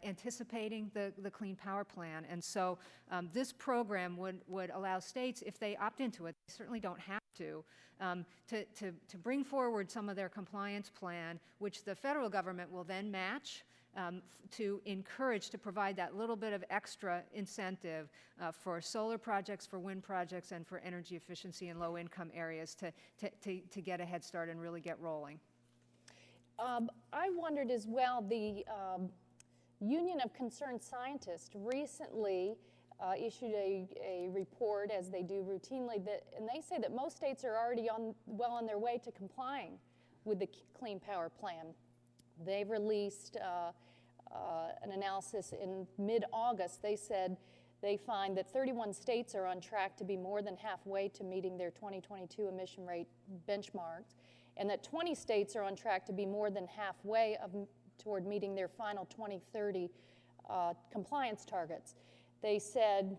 anticipating the Clean Power Plan. And so this program would allow states, if they opt into it, they certainly don't have to bring forward some of their compliance plan, which the federal government will then match, to encourage, to provide that little bit of extra incentive for solar projects, for wind projects, and for energy efficiency in low-income areas to get a head start and really get rolling. I wondered as well, the Union of Concerned Scientists recently issued a report, as they do routinely, and they say that most states are already well on their way to complying with the Clean Power Plan. They released an analysis in mid-August. They said they find that 31 states are on track to be more than halfway to meeting their 2022 emission rate benchmarks, and that 20 states are on track to be more than halfway toward meeting their final 2030 compliance targets. They said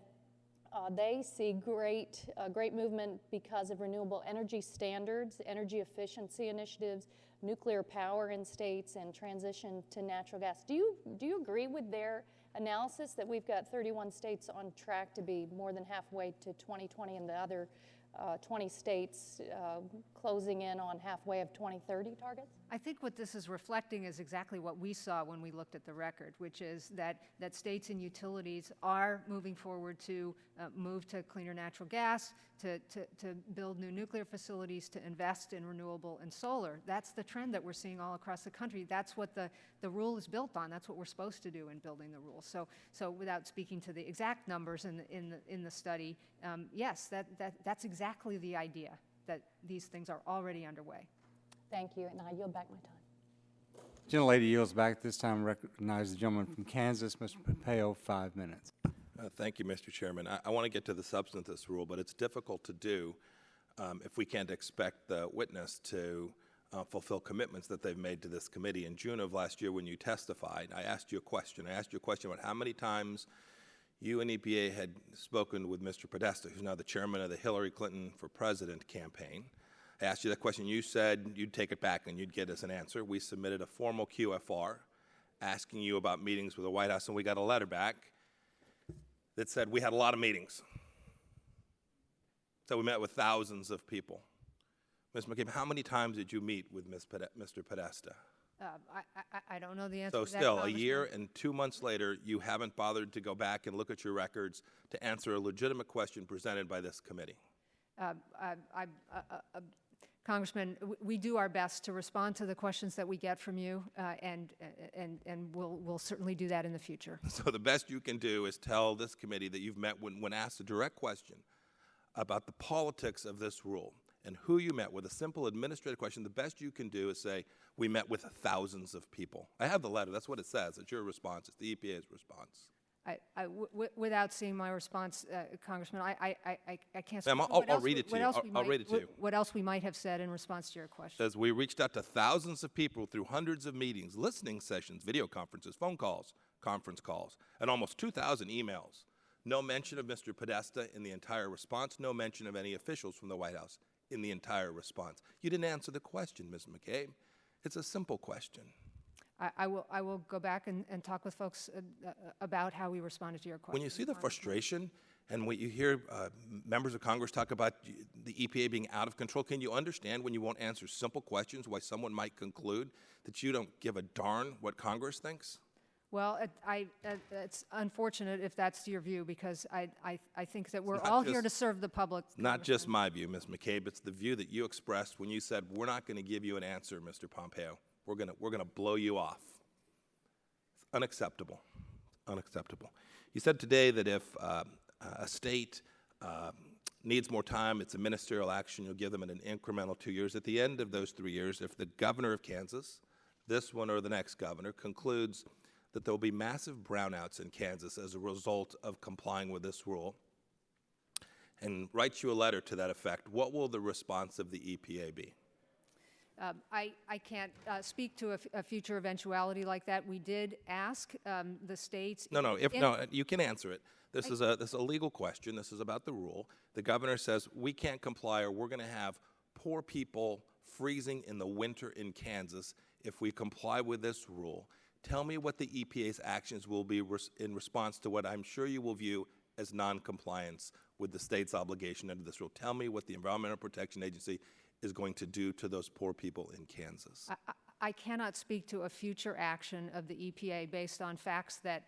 they see great movement because of renewable energy standards, energy efficiency initiatives, nuclear power in states, and transition to natural gas. Do you agree with their analysis that we've got 31 states on track to be more than halfway to 2020 and the other 20 states closing in on halfway of 2030 targets? I think what this is reflecting is exactly what we saw when we looked at the record, which is that states and utilities are moving forward to move to cleaner natural gas, to build new nuclear facilities, to invest in renewable and solar. That's the trend that we're seeing all across the country. That's what the rule is built on. That's what we're supposed to do in building the rule. So without speaking to the exact numbers in the study, yes, that's exactly the idea, that these things are already underway. Thank you, and I yield back my time. Gentlelady yields back. This time recognize the gentleman from Kansas, Mr. Pompeo, 5 minutes. Thank you, Mr. Chairman. I want to get to the substance of this rule, but it's difficult to do if we can't expect the witness to fulfill commitments that they've made to this committee. In June of last year when you testified, I asked you a question. I asked you a question about how many times you and EPA had spoken with Mr. Podesta, who's now the chairman of the Hillary Clinton for President campaign. I asked you that question. You said you'd take it back and you'd get us an answer. We submitted a formal QFR asking you about meetings with the White House, and we got a letter back that said we had a lot of meetings. So we met with thousands of people. Ms. McCabe, how many times did you meet with Mr. Podesta? I don't know the answer So to that, still, a Congressman. year and 2 months later, you haven't bothered to go back and look at your records to answer a legitimate question presented by this committee. Congressman, we do our best to respond to the questions that we get from you, and we'll certainly do that in the future. So the best you can do is tell this committee that you've met when asked a direct question about the politics of this rule and who you met with, a simple administrative question. The best you can do is say, we met with thousands of people. I have the letter. That's what it says. It's your response. It's the EPA's response. Without seeing my response, Congressman, I can't. Ma'am, I'll read it to you. I'll read it to you. What else we might have said in response to your question? It says, we reached out to thousands of people through hundreds of meetings, listening sessions, video conferences, phone calls, conference calls, and almost 2,000 emails. No mention of Mr. Podesta in the entire response. No mention of any officials from the White House in the entire response. You didn't answer the question, Ms. McCabe. It's a simple question. I will go back and talk with folks about how we responded to your question. When you see the frustration and when you hear members of Congress talk about the EPA being out of control, can you understand when you won't answer simple questions why someone might conclude that you don't give a darn what Congress thinks? Well, it's unfortunate if that's your view, because I think that we're all here to serve the public. Not just my view, Ms. McCabe. It's the view that you expressed when you said, we're not going to give you an answer, Mr. Pompeo. We're going to blow you off. It's unacceptable. Unacceptable. You said today that if a state needs more time, it's a ministerial action. You'll give them an incremental 2 years. At the end of those 3 years, if the governor of Kansas, this one or the next governor, concludes that there will be massive brownouts in Kansas as a result of complying with this rule, and writes you a letter to that effect, what will the response of the EPA be? I can't speak to a future eventuality like that. We did ask the states. No, you can answer it. This is a legal question. This is about the rule. The governor says we can't comply, or we're going to have poor people freezing in the winter in Kansas if we comply with this rule. Tell me what the EPA's actions will be in response to what I'm sure you will view as noncompliance with the state's obligation under this rule. Tell me what the Environmental Protection Agency is going to do to those poor people in Kansas. I cannot speak to a future action of the EPA based on facts that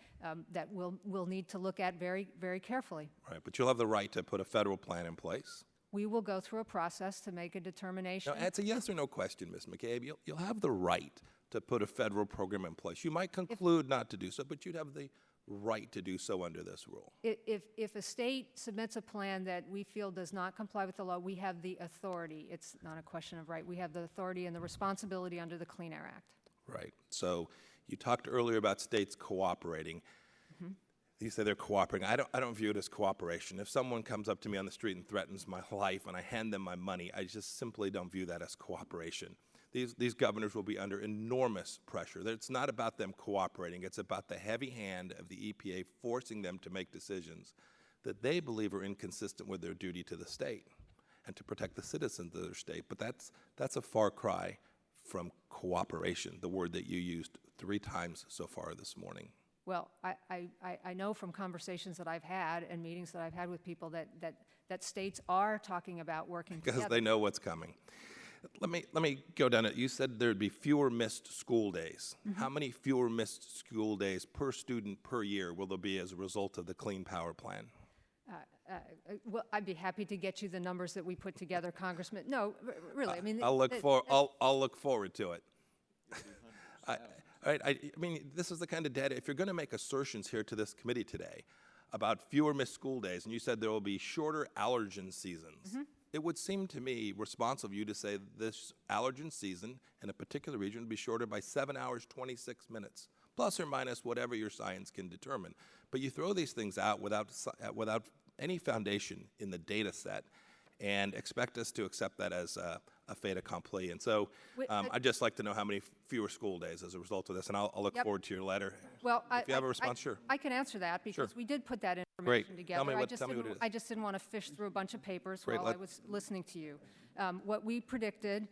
we'll need to look at very, very carefully. Right, but you'll have the right to put a federal plan in place. We will go through a process to make a determination. Now, it's a yes or no question, Ms. McCabe. You'll have the right to put a federal program in place. You might conclude not to do so, but you'd have the right to do so under this rule. If a state submits a plan that we feel does not comply with the law, we have the authority. It's not a question of right. We have the authority and the responsibility under the Clean Air Act. Right. So you talked earlier about states cooperating. You say they're cooperating. I don't view it as cooperation. If someone comes up to me on the street and threatens my life and I hand them my money, I just simply don't view that as cooperation. These governors will be under enormous pressure. It's not about them cooperating. It's about the heavy hand of the EPA forcing them to make decisions that they believe are inconsistent with their duty to the state and to protect the citizens of their state. But that's a far cry from cooperation, the word that you used 3 times so far this morning. Well, I know from conversations that I've had and meetings that I've had with people that states are talking about working together. Because they know what's coming. Let me go down it. You said there'd be fewer missed school days. How many fewer missed school days per student per year will there be as a result of the Clean Power Plan? Well, I'd be happy to get you the numbers that we put together, Congressman. No, really, I mean, I'll look forward to it. All right, I mean, this is the kind of data. If you're going to make assertions here to this committee today about fewer missed school days, and you said there will be shorter allergen seasons. It would seem to me responsible of you to say this allergen season in a particular region would be shorter by 7 hours, 26 minutes, plus or minus whatever your science can determine. But you throw these things out without any foundation in the data set and expect us to accept that as a fait accompli. And so I'd just like to know how many fewer school days as a result of this, and I'll look forward to your letter. Well, if you have a response, sure. I can answer that because we did put that information Great. together. Tell me what it is. I just didn't want to fish through a bunch of papers Great. while I was listening to you. What we predicted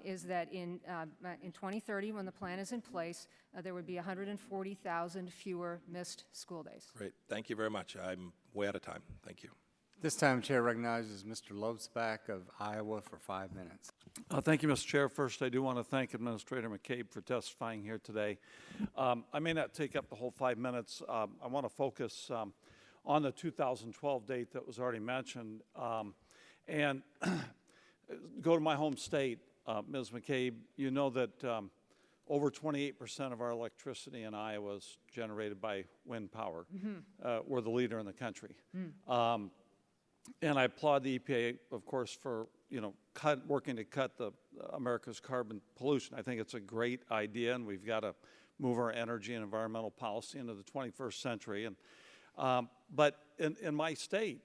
is that in 2030, when the plan is in place, there would be 140,000 fewer missed school days. Great. Thank you very much. I'm way out of time. Thank you. This time, Chair recognizes Mr. Lobsback of Iowa for 5 minutes. Thank you, Mr. Chair. First, I do want to thank Administrator McCabe for testifying here today. I may not take up the whole 5 minutes. I want to focus on the 2012 date that was already mentioned and go to my home state, Ms. McCabe. You know that over 28% of our electricity in Iowa is generated by wind power. We're the leader in the country. And I applaud the EPA, of course, for working to cut America's carbon pollution. I think it's a great idea, and we've got to move our energy and environmental policy into the 21st century. And but in my state,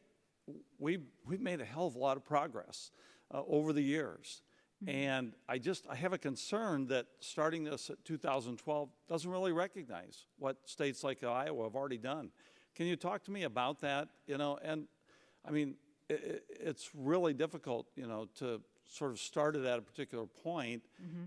we've made a hell of a lot of progress over the years. And I have a concern that starting this at 2012 doesn't really recognize what states like Iowa have already done. Can you talk to me about that? And I mean, it's really difficult, to sort of start it at a particular point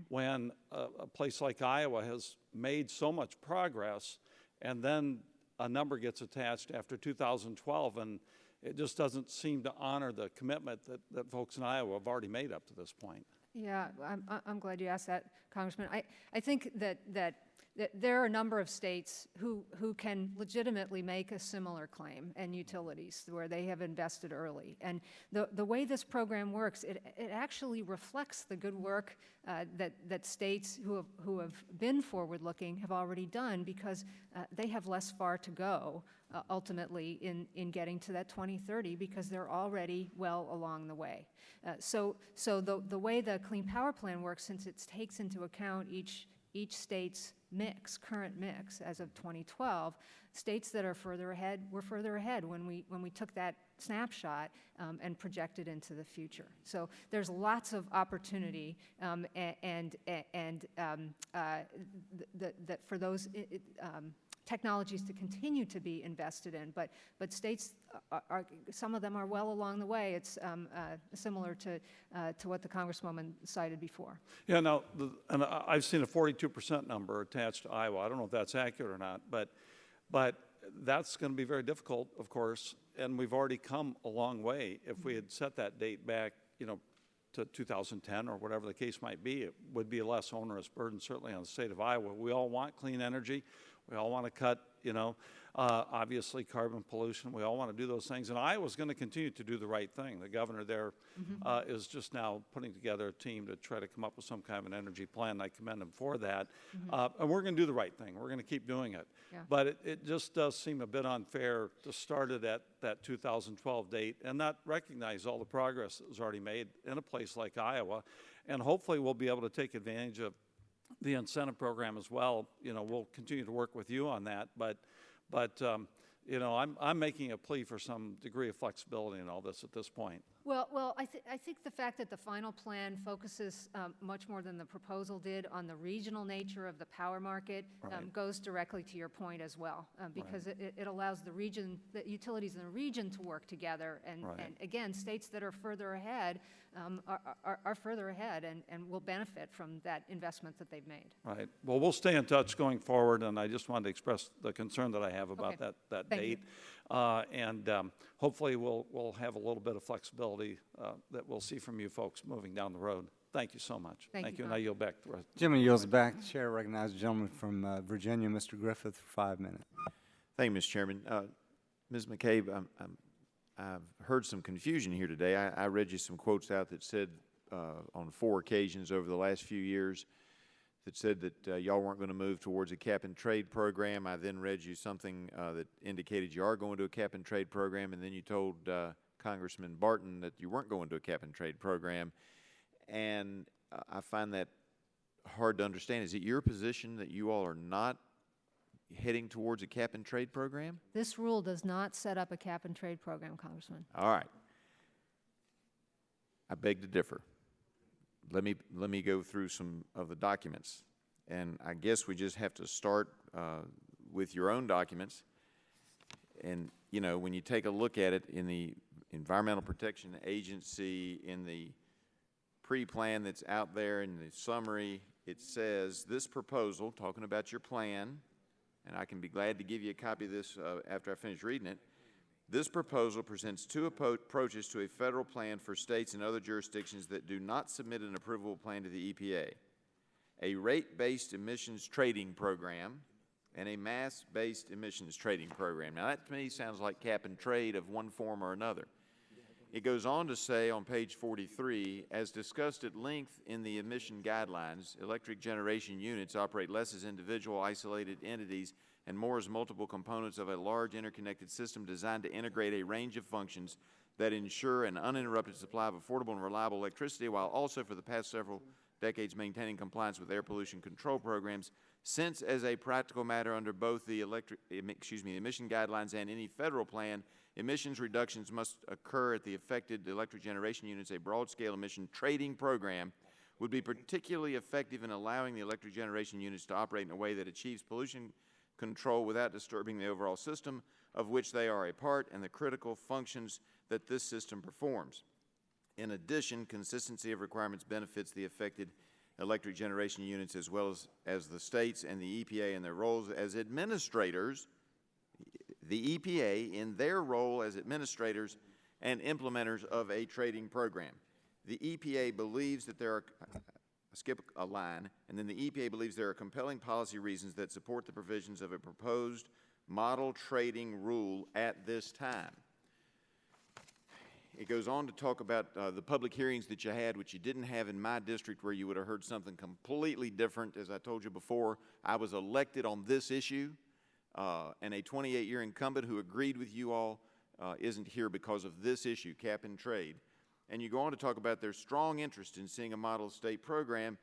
when a place like Iowa has made so much progress, and then a number gets attached after 2012, and it just doesn't seem to honor the commitment that folks in Iowa have already made up to this point. Yeah, I'm glad you asked that, Congressman. I think that there are a number of states who can legitimately make a similar claim, and utilities where they have invested early. And the way this program works, it actually reflects the good work that states who have been forward-looking have already done, because they have less far to go ultimately in getting to that 2030, because they're already well along the way. So the way the Clean Power Plan works, since it takes into account each each state's mix, current mix as of 2012, states that are further ahead were further ahead when we took that snapshot and projected into the future. So there's lots of opportunity that for those technologies to continue to be invested in, but states are some of them are well along the way. It's similar to what the Congresswoman cited before. Yeah, now, and I've seen a 42% number attached to Iowa. I don't know if that's accurate or not, but that's going to be very difficult, of course, and we've already come a long way. If we had set that date back, to 2010 or whatever the case might be, it would be a less onerous burden, certainly on the state of Iowa. We all want clean energy. We all want to cut, obviously carbon pollution. We all want to do those things. And Iowa's going to continue to do the right thing. The governor there is just now putting together a team to try to come up with some kind of an energy plan. I commend him for that. And we're going to do the right thing. We're going to keep doing it. Yeah. But it just does seem a bit unfair to start it at that 2012 date and not recognize all the progress that was already made in a place like Iowa. And hopefully we'll be able to take advantage of the incentive program as well. We'll continue to work with you on that, but I'm making a plea for some degree of flexibility in all this at this point. Well, I think the fact that the final plan focuses much more than the proposal did on the regional nature of the power market goes directly to your point as well, because it allows the utilities in the region to work together, and again, states that are further ahead are further ahead and will benefit from that investment that they've made. Right. Well, we'll stay in touch going forward, and I just wanted to express the concern that I have about that date. And hopefully we'll have a little bit of flexibility that we'll see from you folks moving down the road. Thank you so much. Thank you. And I yield back to the rest. Jimmy yields back. Chair recognizes the gentleman from Virginia, Mr. Griffith, for 5 minutes. Thank you, Mr. Chairman. Ms. McCabe, I've heard some confusion here today. I read you some quotes out that said on 4 occasions over the last few years that said that y'all weren't going to move towards a cap-and-trade program. I then read you something that indicated you are going to a cap-and-trade program, and then you told Congressman Barton that you weren't going to a cap-and-trade program. And I find that hard to understand. Is it your position that you all are not heading towards a cap-and-trade program? This rule does not set up a cap-and-trade program, Congressman. All right. I beg to differ. Let me go through some of the documents, and I guess we just have to start with your own documents. And when you take a look at it in the Environmental Protection Agency, in the pre-plan that's out there, in the summary, it says this proposal, talking about your plan, and I can be glad to give you a copy of this after I finish reading it. This proposal presents 2 approaches to a federal plan for states and other jurisdictions that do not submit an approvable plan to the EPA: a rate-based emissions trading program and a mass-based emissions trading program. Now, that to me sounds like cap and trade of one form or another. It goes on to say on page 43, as discussed at length in the emission guidelines, electric generation units operate less as individual isolated entities and more as multiple components of a large interconnected system designed to integrate a range of functions that ensure an uninterrupted supply of affordable and reliable electricity, while also for the past several decades maintaining compliance with air pollution control programs. Since, as a practical matter, under both the emission guidelines and any federal plan, emissions reductions must occur at the affected electric generation units, a broad-scale emission trading program would be particularly effective in allowing the electric generation units to operate in a way that achieves pollution control without disturbing the overall system of which they are a part and the critical functions that this system performs. In addition, consistency of requirements benefits the affected electric generation units as well as the states and the EPA in their roles as administrators, the EPA in their role as administrators and implementers of a trading program. The EPA believes that there are, skip a line, and then the EPA believes there are compelling policy reasons that support the provisions of a proposed model trading rule at this time. It goes on to talk about the public hearings that you had, which you didn't have in my district, where you would have heard something completely different. As I told you before, I was elected on this issue, and a 28-year incumbent who agreed with you all isn't here because of this issue, cap and trade. And you go on to talk about their strong interest in seeing a model state program,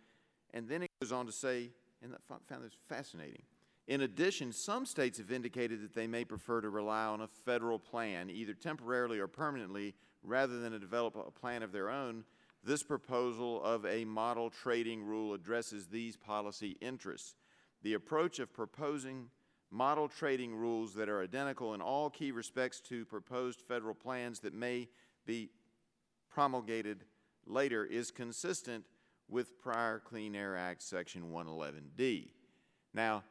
and then it goes on to say, and I found this fascinating. In addition, some states have indicated that they may prefer to rely on a federal plan, either temporarily or permanently, rather than to develop a plan of their own. This proposal of a model trading rule addresses these policy interests. The approach of proposing model trading rules that are identical in all key respects to proposed federal plans that may be promulgated later is consistent with prior Clean Air Act Section 111D. Now,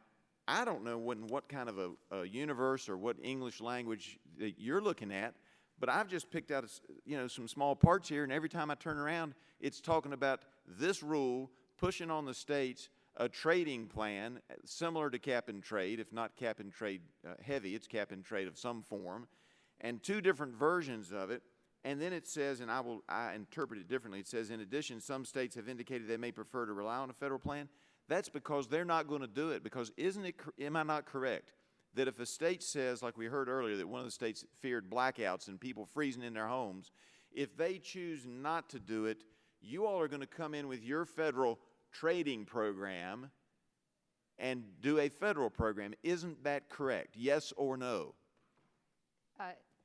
I don't know what kind of a universe or what English language that you're looking at, but I've just picked out some small parts here, and every time I turn around, it's talking about this rule pushing on the states a trading plan similar to cap and trade, if not cap and trade heavy, it's cap and trade of some form, and two different versions of it. And then it says, and I interpret it differently, it says, in addition, some states have indicated they may prefer to rely on a federal plan. That's because they're not going to do it, because am I not correct that if a state says, like we heard earlier, that one of the states feared blackouts and people freezing in their homes, if they choose not to do it, you all are going to come in with your federal trading program and do a federal program. Isn't that correct? Yes or no?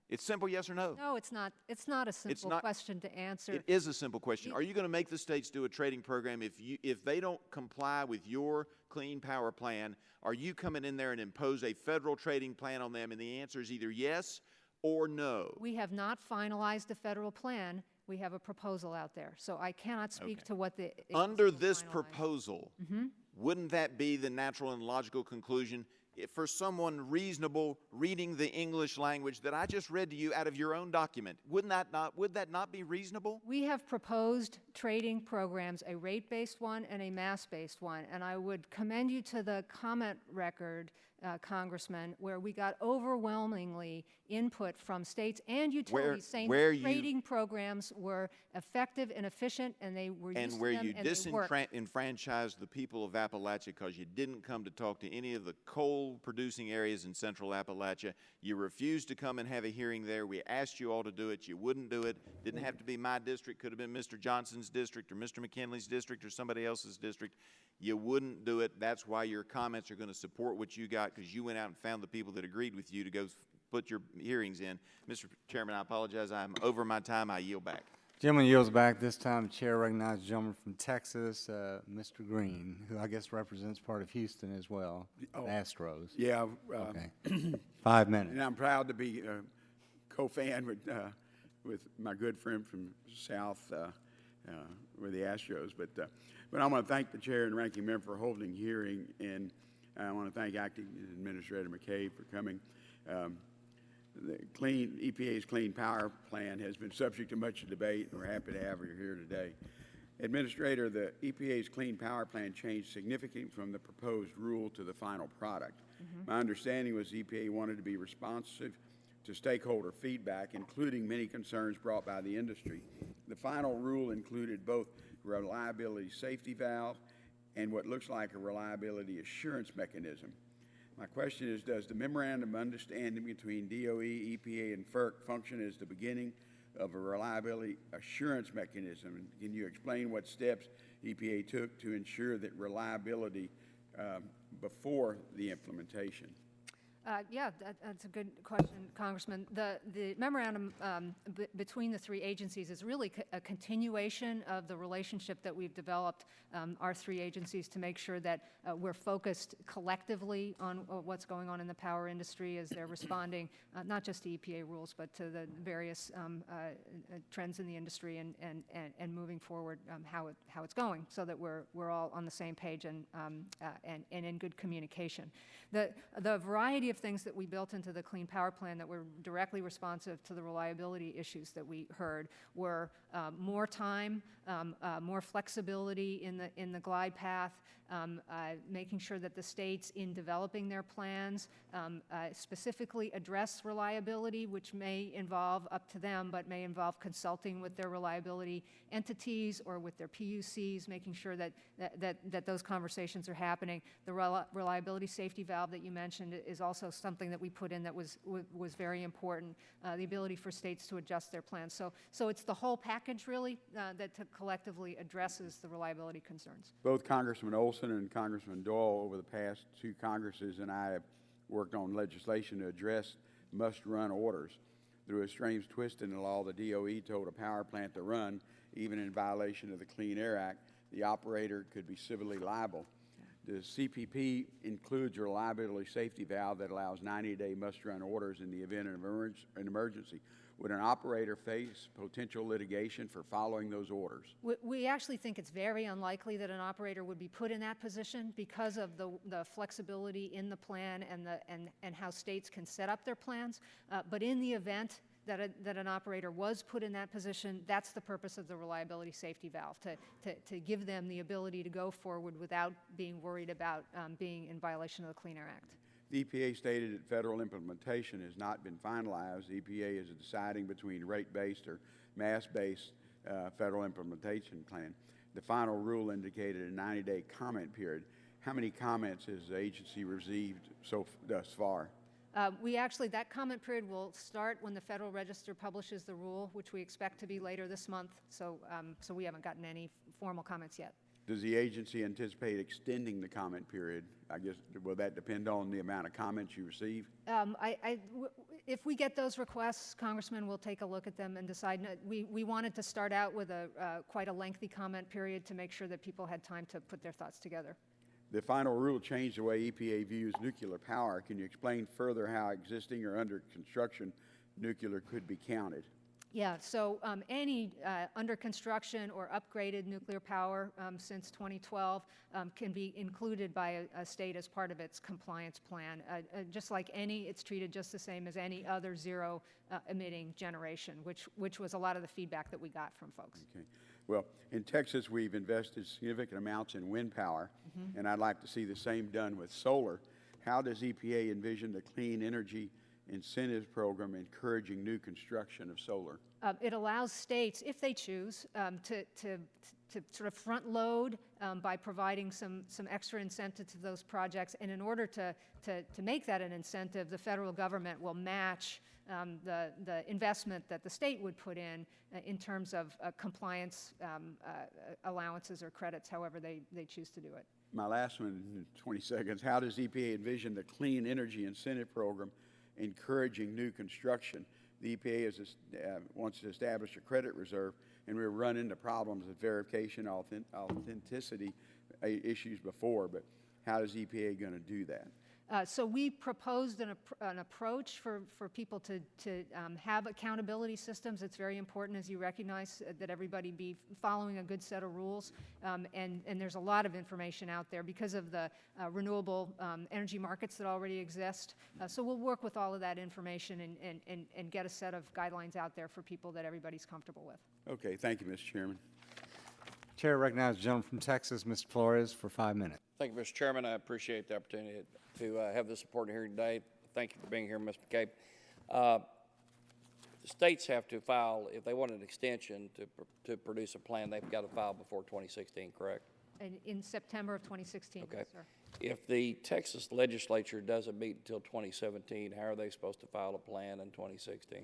It's simple yes or no. No, it's not. It's not a simple question to answer. It is a simple question. Are you going to make the states do a trading program if they don't comply with your Clean Power Plan? Are you coming in there and impose a federal trading plan on them? And the answer is either yes or no. We have not finalized a federal plan. We have a proposal out there. So I cannot speak to what the under this proposal, wouldn't that be the natural and logical conclusion? For someone reasonable reading the English language that I just read to you out of your own document, would that not be reasonable? We have proposed trading programs, a rate-based one and a mass-based one, and I would commend you to the comment record, Congressman, where we got overwhelmingly input from states and utilities saying that trading programs were effective and efficient, and they were used and where to them, you and they worked. disenfranchised the people of Appalachia because you didn't come to talk to any of the coal-producing areas in central Appalachia. You refused to come and have a hearing there. We asked you all to do it. You wouldn't do it. Didn't have to be my district. Could have been Mr. Johnson's district or Mr. McKinley's district or somebody else's district. You wouldn't do it. That's why your comments are going to support what you got, because you went out and found the people that agreed with you to go put your hearings in. Mr. Chairman, I apologize. I'm over my time. I yield back. Gentleman yields back. This time, the chair recognizes the gentleman from Texas, Mr. Green, who I guess represents part of Houston as well, Astros. Yeah. Okay. 5 minutes. And I'm proud to be co-fan with my good friend from South with the Astros. But I want to thank the chair and ranking member for holding hearing, and I want to thank Acting Administrator McCabe for coming. The EPA's Clean Power Plan has been subject to much debate, and we're happy to have her here today. Administrator, the EPA's Clean Power Plan changed significantly from the proposed rule to the final product. My understanding was EPA wanted to be responsive to stakeholder feedback, including many concerns brought by the industry. The final rule included both reliability safety valve and what looks like a reliability assurance mechanism. My question is, does the memorandum of understanding between DOE, EPA, and FERC function as the beginning of a reliability assurance mechanism? And can you explain what steps EPA took to ensure that reliability before the implementation? Yeah, that's a good question, Congressman. The memorandum between the three agencies is really a continuation of the relationship that we've developed, our three agencies, to make sure that we're focused collectively on what's going on in the power industry as they're responding, not just to EPA rules, but to the various trends in the industry and moving forward how it's going, so that we're all on the same page and in good communication. The variety of things that we built into the Clean Power Plan that were directly responsive to the reliability issues that we heard were more time, more flexibility in the glide path, making sure that the states in developing their plans specifically address reliability, which may involve, up to them, but may involve consulting with their reliability entities or with their PUCs, making sure that those conversations are happening. The reliability safety valve that you mentioned is also also something that we put in that was very important, the ability for states to adjust their plans. So it's the whole package, really, that collectively addresses the reliability concerns. Both Congressman Olson and Congressman Doyle over the past two Congresses and I have worked on legislation to address must-run orders. Through a strange twist in the law, the DOE told a power plant to run, even in violation of the Clean Air Act, the operator could be civilly liable. The CPP includes a reliability safety valve that allows 90-day must-run orders in the event of an emergency. Would an operator face potential litigation for following those orders? We actually think it's very unlikely that an operator would be put in that position because of the flexibility in the plan and how states can set up their plans. But in the event that an operator was put in that position, that's the purpose of the reliability safety valve, to give them the ability to go forward without being worried about being in violation of the Clean Air Act. The EPA stated that federal implementation has not been finalized. The EPA is deciding between rate-based or mass-based federal implementation plan. The final rule indicated a 90-day comment period. How many comments has the agency received thus far? That comment period will start when the Federal Register publishes the rule, which we expect to be later this month. So we haven't gotten any formal comments yet. Does the agency anticipate extending the comment period? I guess, will that depend on the amount of comments you receive? If we get those requests, Congressman, we'll take a look at them and decide. We wanted to start out with quite a lengthy comment period to make sure that people had time to put their thoughts together. The final rule changed the way EPA views nuclear power. Can you explain further how existing or under construction nuclear could be counted? Yeah, so any under construction or upgraded nuclear power since 2012 can be included by a state as part of its compliance plan. Just like it's treated just the same as any other zero emitting generation, which was a lot of the feedback that we got from folks. Okay. Well, in Texas, we've invested significant amounts in wind power, and I'd like to see the same done with solar. How does EPA envision the clean energy incentives program encouraging new construction of solar? It allows states, if they choose, to sort of front load by providing some extra incentive to those projects. And in order to make that an incentive, the federal government will match the investment that the state would put in terms of compliance allowances or credits, however they choose to do it. My last one in 20 seconds. How does EPA envision the clean energy incentive program encouraging new construction? The EPA wants to establish a credit reserve, and we've run into problems with verification, authenticity issues before, but how is EPA going to do that? So we proposed an approach for people to have accountability systems. It's very important, as you recognize, that everybody be following a good set of rules. And there's a lot of information out there because of the renewable energy markets that already exist. So we'll work with all of that information and get a set of guidelines out there for people that everybody's comfortable with. Okay, thank you, Mr. Chairman. Chair recognizes the gentleman from Texas, Mr. Flores, for 5 minutes. Thank you, Mr. Chairman. I appreciate the opportunity to have this important hearing today. Thank you for being here, Mr. McCabe. The states have to file, if they want an extension to produce a plan, they've got to file before 2016, correct? In September of 2016, okay. Yes, sir. If the Texas legislature doesn't meet until 2017, how are they supposed to file a plan in 2016?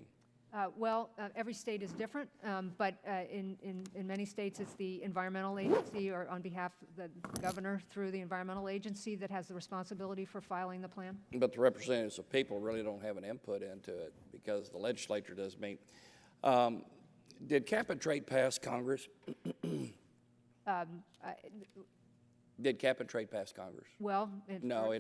Every state is different, but in many states it's the environmental agency or on behalf of the governor through the environmental agency that has the responsibility for filing the plan. But the representatives of people really don't have an input into it because the legislature does meet. Did cap and trade pass Congress? Did cap and trade pass Congress? Well,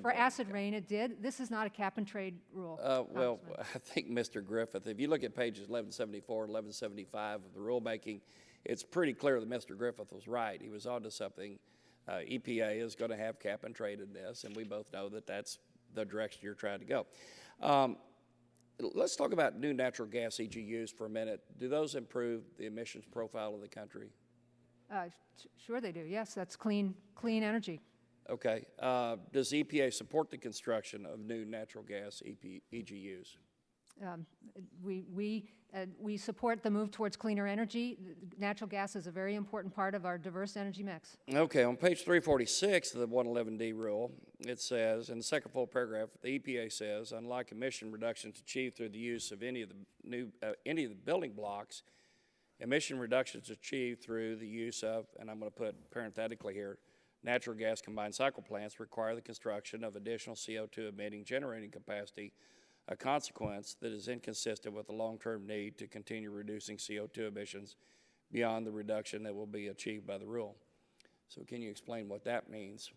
for acid rain, it did. This is not a cap and trade rule. Well, I think Mr. Griffith, if you look at pages 1174 and 1175 of the rulemaking, it's pretty clear that Mr. Griffith was right. He was onto something. EPA is going to have cap and trade in this, and we both know that that's the direction you're trying to go. Let's talk about new natural gas EGUs for a minute. Do those improve the emissions profile of the country? Sure they do, yes. That's clean energy. Okay. Does EPA support the construction of new natural gas EGUs? We support the move towards cleaner energy. Natural gas is a very important part of our diverse energy mix. Okay, on page 346 of the 111D rule, it says, in the second full paragraph, the EPA says, unlike emission reductions achieved through the use of any of the building blocks, emission reductions achieved through the use of, and I'm going to put parenthetically here, natural gas combined cycle plants require the construction of additional CO2 emitting generating capacity, a consequence that is inconsistent with the long-term need to continue reducing CO2 emissions beyond the reduction that will be achieved by the rule. So can you explain what that means?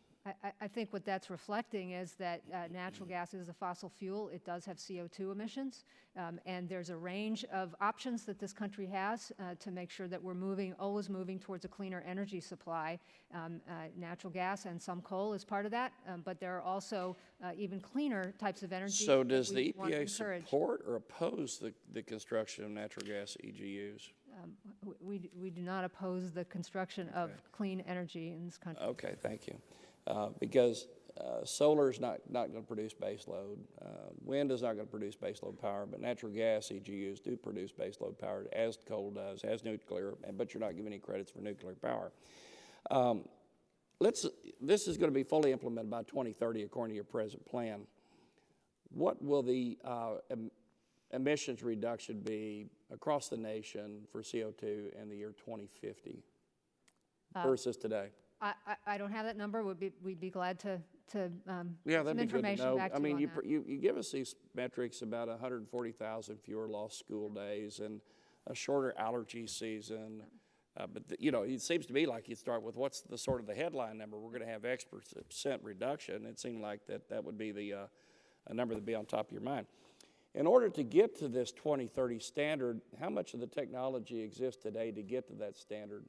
I think what that's reflecting is that natural gas is a fossil fuel. It does have CO2 emissions, and there's a range of options that this country has to make sure that we're always moving towards a cleaner energy supply. Natural gas and some coal is part of that, but there are also even cleaner types of energy. So does the want to EPA encourage. support or oppose the construction of natural gas EGUs? We do not oppose the construction of clean energy in this country. Okay, thank you. Because solar is not going to produce base load. Wind is not going to produce base load power, but natural gas EGUs do produce base load power, as coal does, as nuclear, but you're not giving any credits for nuclear power. This is going to be fully implemented by 2030 according to your present plan. What will the emissions reduction be across the nation for CO2 in the year 2050 versus today? I don't have that number. We'd be glad to Yeah, some that'd be good to information know. back to I mean, you on that. you give us these metrics about 140,000 fewer lost school days and a shorter allergy season. But it seems to me like you start with what's the sort of the headline number. We're going to have X% reduction. It seemed like that would be a number that'd be on top of your mind. In order to get to this 2030 standard, how much of the technology exists today to get to that standard?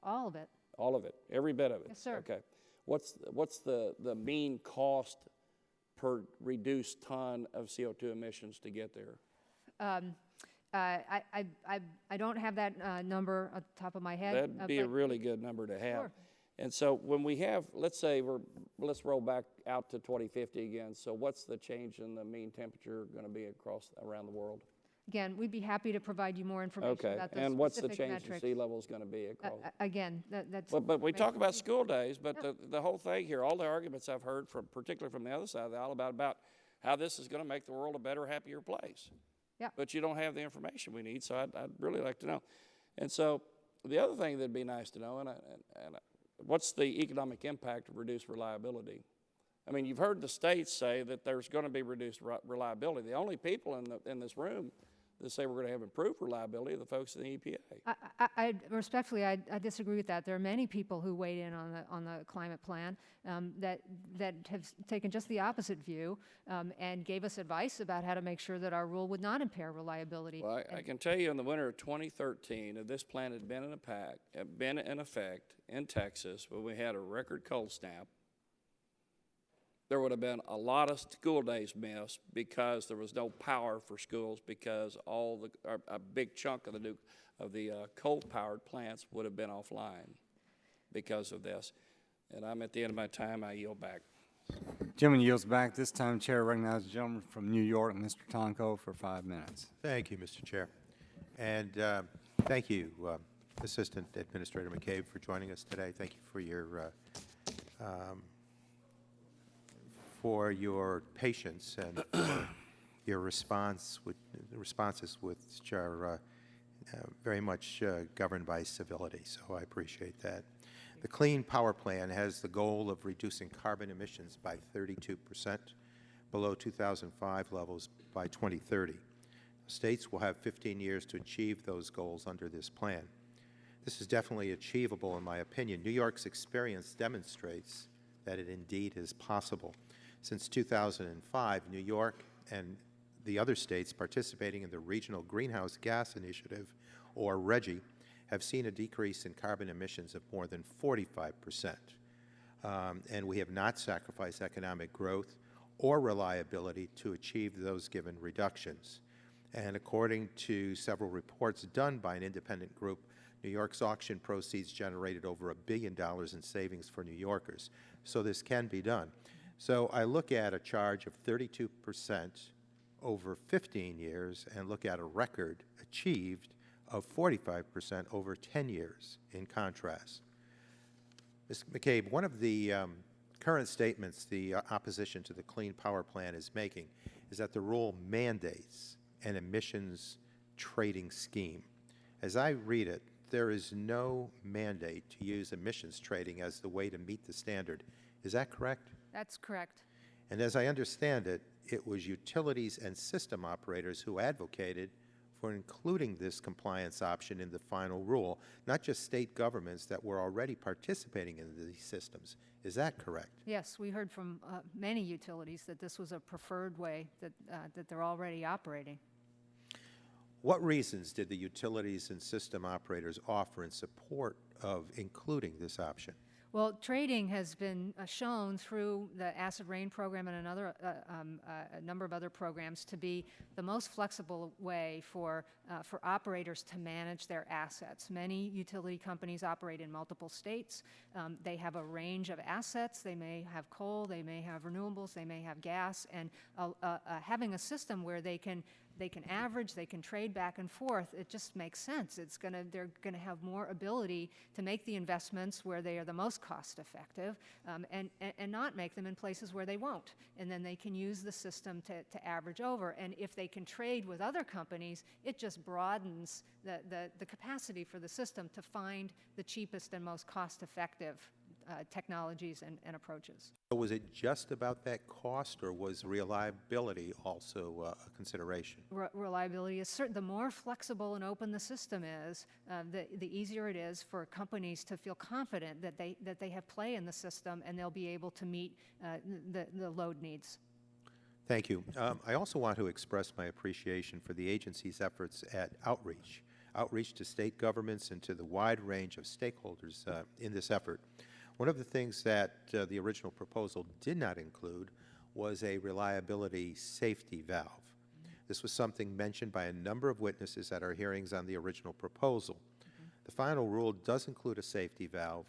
All of it. All of it, every bit of it? Yes, sir. Okay. What's the mean cost per reduced ton of CO2 emissions to get there? I don't have that number at the top of my head. That'd be a really good number to have. Sure. And so when we have, let's roll back out to 2050 again. So what's the change in the mean temperature going to be around the world? Again, we'd be happy to provide you more information Okay. about those And what's the specific change metrics. in sea level is going to be across? Again, that's. But we talk about school days, but the whole thing here, all the arguments I've heard from, particularly from the other side of the aisle, about how this is going to make the world a better, happier place. Yeah. But you don't have the information we need, so I'd really like to know. And so the other thing that'd be nice to know, and what's the economic impact of reduced reliability? I mean, you've heard the states say that there's going to be reduced reliability. The only people in this room that say we're going to have improved reliability are the folks in the EPA. I respectfully, I disagree with that. There are many people who weighed in on the climate plan that have taken just the opposite view and gave us advice about how to make sure that our rule would not impair reliability. Well, I can tell you in the winter of 2013, if this plan had been in effect in Texas, when we had a record cold snap, there would have been a lot of school days missed because there was no power for schools because a big chunk of the coal-powered plants would have been offline because of this. And I'm at the end of my time. I yield back. Gentleman yields back. This time, Chair recognizes the gentleman from New York, Mr. Tonko, for 5 minutes. Thank you, Mr. Chair. And thank you, Assistant Administrator McCabe, for joining us today. Thank you for your patience and for your responses, which are very much governed by civility. So I appreciate that. The Clean Power Plan has the goal of reducing carbon emissions by 32% below 2005 levels by 2030. States will have 15 years to achieve those goals under this plan. This is definitely achievable, in my opinion. New York's experience demonstrates that it indeed is possible. Since 2005, New York and the other states participating in the Regional Greenhouse Gas Initiative, or RGGI, have seen a decrease in carbon emissions of more than 45%. And we have not sacrificed economic growth or reliability to achieve those given reductions. And according to several reports done by an independent group, New York's auction proceeds generated over $1 billion in savings for New Yorkers. So this can be done. So I look at a charge of 32% over 15 years and look at a record achieved of 45% over 10 years in contrast. Ms. McCabe, one of the current statements the opposition to the Clean Power Plan is making is that the rule mandates an emissions trading scheme. As I read it, there is no mandate to use emissions trading as the way to meet the standard. Is that correct? That's correct. And as I understand it, it was utilities and system operators who advocated for including this compliance option in the final rule, not just state governments that were already participating in these systems. Is that correct? Yes, we heard from many utilities that this was a preferred way that they're already operating. What reasons did the utilities and system operators offer in support of including this option? Well, trading has been shown through the acid rain program and a number of other programs to be the most flexible way for operators to manage their assets. Many utility companies operate in multiple states. They have a range of assets. They may have coal, they may have renewables, they may have gas, and having a system where they can average, they can trade back and forth, it just makes sense. They're gonna have more ability to make the investments where they are the most cost effective and not make them in places where they won't. And then they can use the system to average over. And if they can trade with other companies, it just broadens the capacity for the system to find the cheapest and most cost effective technologies and approaches. So was it just about that cost, or was reliability also a consideration? Reliability is certain. The more flexible and open the system is, the easier it is for companies to feel confident that they have play in the system and they'll be able to meet the load needs. Thank you. I also want to express my appreciation for the agency's efforts at outreach to state governments and to the wide range of stakeholders in this effort. One of the things that the original proposal did not include was a reliability safety valve. This was something mentioned by a number of witnesses at our hearings on the original proposal. The final rule does include a safety valve,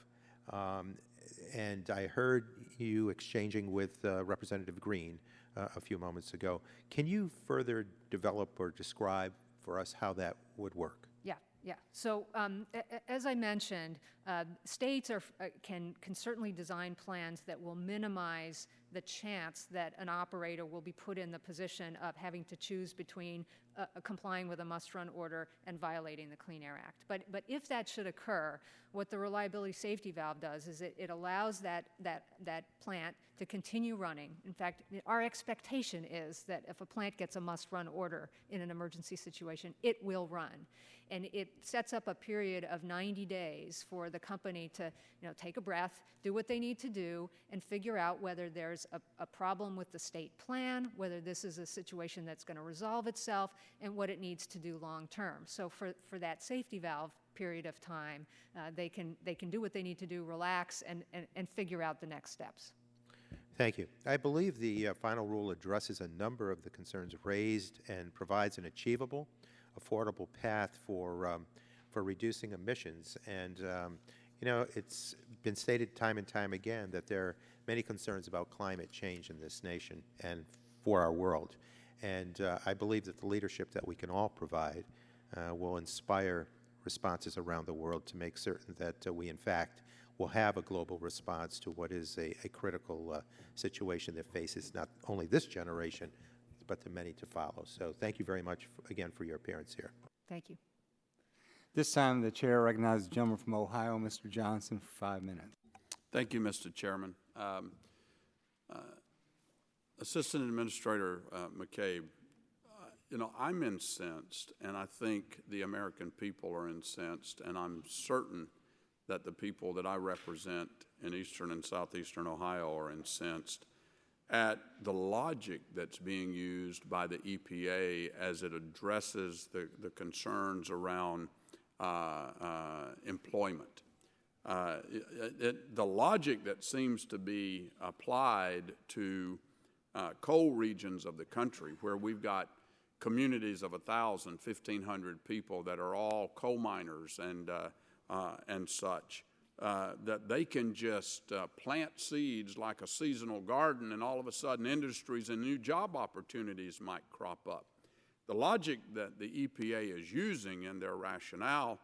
and I heard you exchanging with Representative Green a few moments ago. Can you further develop or describe for us how that would work? Yeah. So as I mentioned, states can certainly design plans that will minimize the chance that an operator will be put in the position of having to choose between complying with a must-run order and violating the Clean Air Act. But if that should occur, what the reliability safety valve does is it allows that plant to continue running. In fact, our expectation is that if a plant gets a must-run order in an emergency situation, it will run. And it sets up a period of 90 days for the company to take a breath, do what they need to do, and figure out whether there's a problem with the state plan, whether this is a situation that's going to resolve itself, and what it needs to do long term. So for that safety valve period of time, they can do what they need to do, relax, and figure out the next steps. Thank you. I believe the final rule addresses a number of the concerns raised and provides an achievable, affordable path for reducing emissions. And it's been stated time and time again that there are many concerns about climate change in this nation and for our world. And I believe that the leadership that we can all provide will inspire responses around the world to make certain that we, in fact, will have a global response to what is a critical situation that faces not only this generation, but the many to follow. So thank you very much, again, for your appearance here. Thank you. This time, the chair recognizes the gentleman from Ohio, Mr. Johnson, for 5 minutes. Thank you, Mr. Chairman. Assistant Administrator McCabe, I'm incensed, and I think the American people are incensed, and I'm certain that the people that I represent in eastern and southeastern Ohio are incensed at the logic that's being used by the EPA as it addresses the concerns around employment. The logic that seems to be applied to coal regions of the country, where we've got communities of 1,000, 1,500 people that are all coal miners and such, that they can just plant seeds like a seasonal garden, and all of a sudden industries and new job opportunities might crop up. The logic that the EPA is using in their rationale,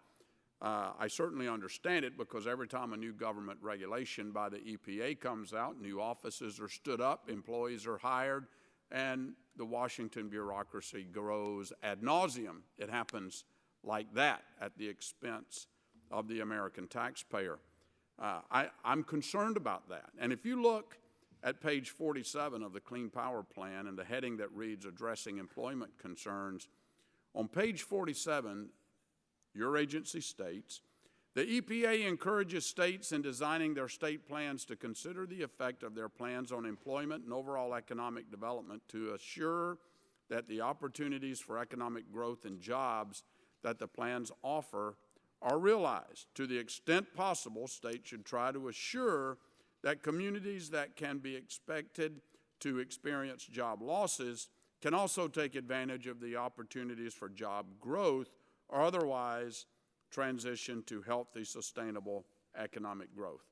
I certainly understand it, because every time a new government regulation by the EPA comes out, new offices are stood up, employees are hired, and the Washington bureaucracy grows ad nauseum. It happens like that at the expense of the American taxpayer. I'm concerned about that. And if you look at page 47 of the Clean Power Plan and the heading that reads Addressing Employment Concerns, on page 47, your agency states, the EPA encourages states in designing their state plans to consider the effect of their plans on employment and overall economic development to assure that the opportunities for economic growth and jobs that the plans offer are realized. To the extent possible, states should try to assure that communities that can be expected to experience job losses can also take advantage of the opportunities for job growth or otherwise transition to healthy, sustainable economic growth.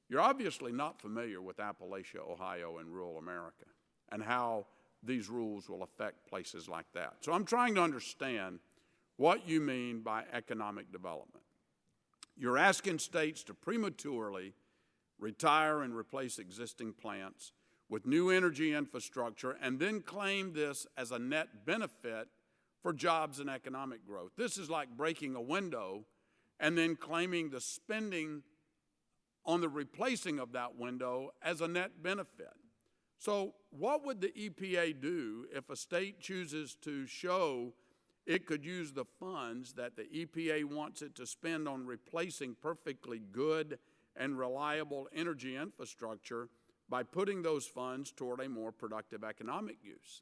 You're obviously not familiar with Appalachia, Ohio, and rural America and how these rules will affect places like that. So I'm trying to understand what you mean by economic development. You're asking states to prematurely retire and replace existing plants with new energy infrastructure and then claim this as a net benefit for jobs and economic growth. This is like breaking a window and then claiming the spending on the replacing of that window as a net benefit. So what would the EPA do if a state chooses to show it could use the funds that the EPA wants it to spend on replacing perfectly good and reliable energy infrastructure by putting those funds toward a more productive economic use?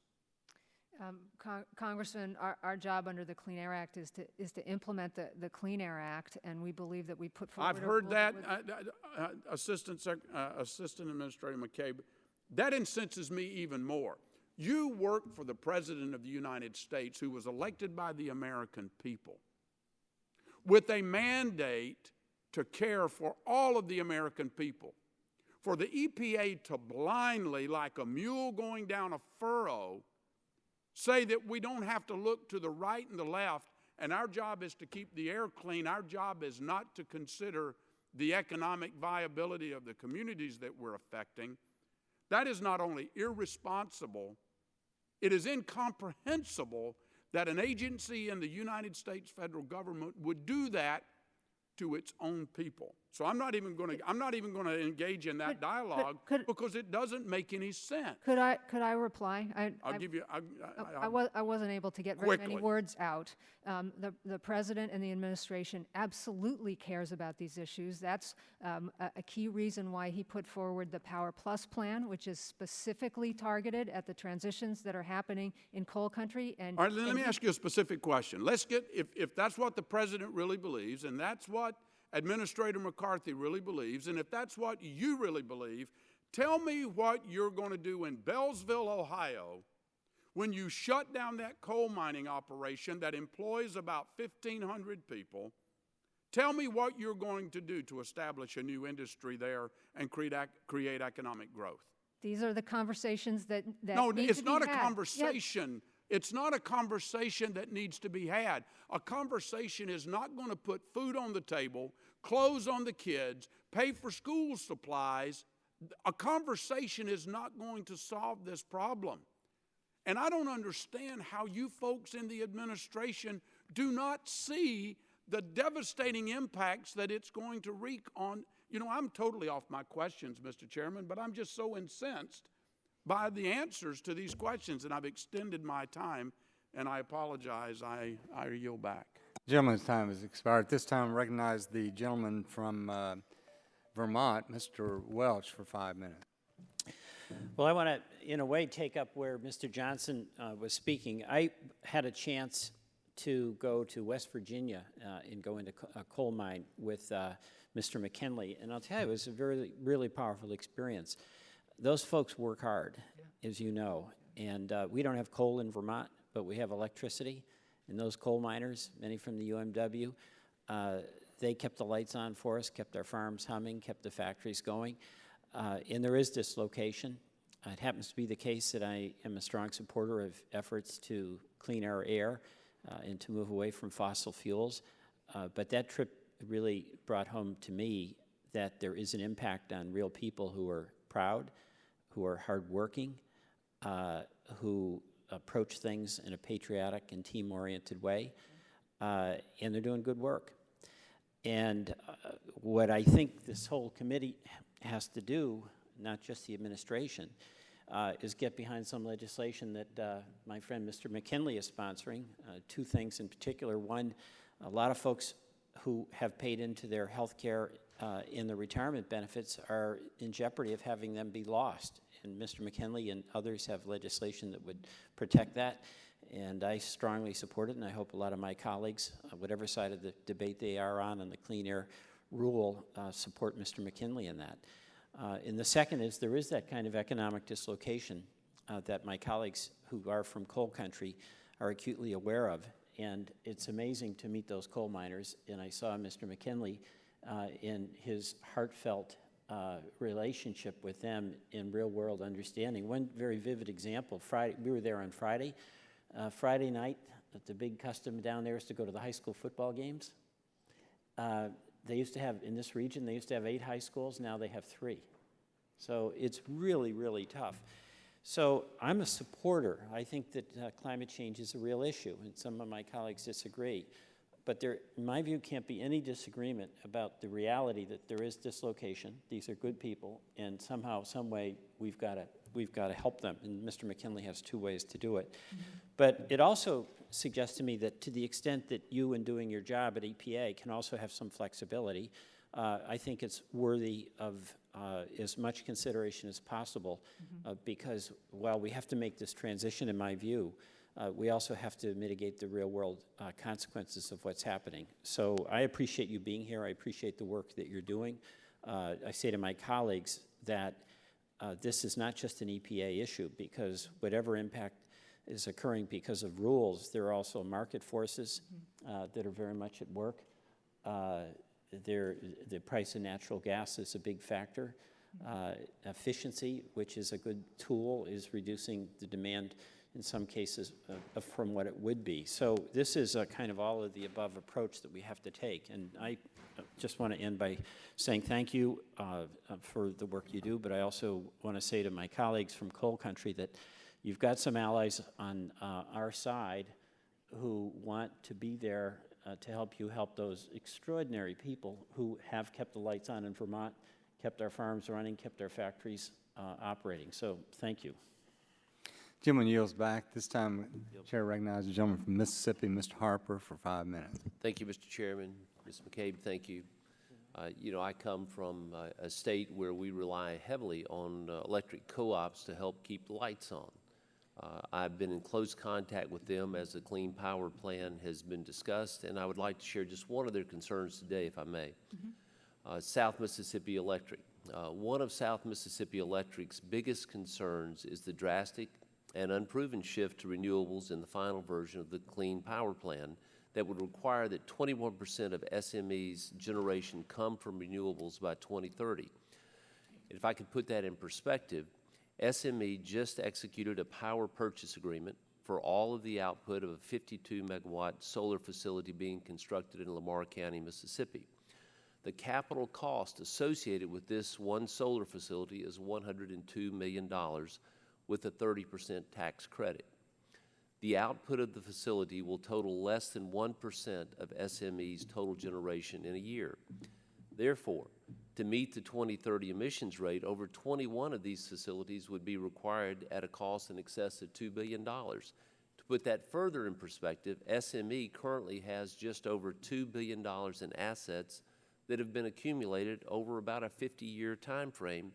Congressman, our job under the Clean Air Act is to implement the Clean Air Act, and we believe that we put forward. I've heard that, Assistant Administrator McCabe. That incenses me even more. You work for the President of the United States, who was elected by the American people, with a mandate to care for all of the American people. For the EPA to blindly, like a mule going down a furrow, say that we don't have to look to the right and the left, and our job is to keep the air clean, our job is not to consider the economic viability of the communities that we're affecting, that is not only irresponsible, it is incomprehensible that an agency in the United States federal government would do that to its own people. So I'm not even going to engage in that dialogue because it doesn't make any sense. Could I reply? I'll give you. I wasn't able to get very many words out. The President and the administration absolutely cares about these issues. That's a key reason why he put forward the Power Plus plan, which is specifically targeted at the transitions that are happening in coal country. And all right, let me ask you a specific question. Let's get, if that's what the President really believes, and that's what Administrator McCarthy really believes, and if that's what you really believe, tell me what you're going to do in Bellsville, Ohio, when you shut down that coal mining operation that employs about 1,500 people. Tell me what you're going to do to establish a new industry there and create economic growth. These are the conversations that no, need it's to be not a had. conversation. It's not a conversation that needs to be had. A conversation is not going to put food on the table, clothes on the kids, pay for school supplies. A conversation is not going to solve this problem. And I don't understand how you folks in the administration do not see the devastating impacts that it's going to wreak on. You know, I'm totally off my questions, Mr. Chairman, but I'm just so incensed by the answers to these questions, and I've extended my time, and I apologize. I yield back. The gentleman's time has expired. At this time, I recognize the gentleman from Vermont, Mr. Welch, for 5 minutes. Well, I want to, in a way, take up where Mr. Johnson was speaking. I had a chance to go to West Virginia and go into a coal mine with Mr. McKinley, and I'll tell you, it was a really powerful experience. Those folks work hard, as you know, and we don't have coal in Vermont, but we have electricity, and those coal miners, many from the UMW, They kept the lights on for us, kept our farms humming, kept the factories going. And there is dislocation. It happens to be the case that I am a strong supporter of efforts to clean our air and to move away from fossil fuels. But that trip really brought home to me that there is an impact on real people who are proud, who are hardworking, who approach things in a patriotic and team-oriented way, and they're doing good work. And what I think this whole committee has to do, not just the administration, is get behind some legislation that my friend Mr. McKinley is sponsoring. Two things in particular. One, a lot of folks who have paid into their health care in the retirement benefits are in jeopardy of having them be lost. And Mr. McKinley and others have legislation that would protect that. And I strongly support it, and I hope a lot of my colleagues, whatever side of the debate they are on the Clean Air Rule, support Mr. McKinley in that. And the second is there is that kind of economic dislocation that my colleagues who are from coal country are acutely aware of. And it's amazing to meet those coal miners. And I saw Mr. McKinley in his heartfelt relationship with them in real-world understanding. One very vivid example, Friday, we were there on Friday. Friday night, the big custom down there is to go to the high school football games. They used to have, in this region, they used to have 8 high schools. Now they have 3. So it's really, really tough. So I'm a supporter. I think that climate change is a real issue, and some of my colleagues disagree. But there, in my view, can't be any disagreement about the reality that there is dislocation. These are good people, and somehow, some way, we've got to help them. And Mr. McKinley has 2 ways to do it. But it also suggests to me that to the extent that you, in doing your job at EPA, can also have some flexibility, I think it's worthy of as much consideration as possible, because while we have to make this transition, in my view, we also have to mitigate the real-world consequences of what's happening. So I appreciate you being here. I appreciate the work that you're doing. I say to my colleagues that this is not just an EPA issue, because whatever impact is occurring because of rules, there are also market forces that are very much at work. The price of natural gas is a big factor. Efficiency, which is a good tool, is reducing the demand in some cases from what it would be. So this is a kind of all of the above approach that we have to take. And I just want to end by saying thank you for the work you do, but I also want to say to my colleagues from coal country that you've got some allies on our side who want to be there to help you help those extraordinary people who have kept the lights on in Vermont, kept our farms running, kept our factories operating. So thank you. Gentleman yields back. This time, Chair recognizes the gentleman from Mississippi, Mr. Harper, for 5 minutes. Thank you, Mr. Chairman. Ms. McCabe, thank you. You know, I come from a state where we rely heavily on electric co-ops to help keep the lights on. I've been in close contact with them as the Clean Power Plan has been discussed, and I would like to share just one of their concerns today, if I may. South Mississippi Electric. One of South Mississippi Electric's biggest concerns is the drastic and unproven shift to renewables in the final version of the Clean Power Plan that would require that 21% of SME's generation come from renewables by 2030. If I could put that in perspective, SME just executed a power purchase agreement for all of the output of a 52-megawatt solar facility being constructed in Lamar County, Mississippi. The capital cost associated with this one solar facility is $102 million with a 30% tax credit. The output of the facility will total less than 1% of SME's total generation in a year. Therefore, to meet the 2030 emissions rate, over 21 of these facilities would be required at a cost in excess of $2 billion. To put that further in perspective, SME currently has just over $2 billion in assets that have been accumulated over about a 50-year time frame,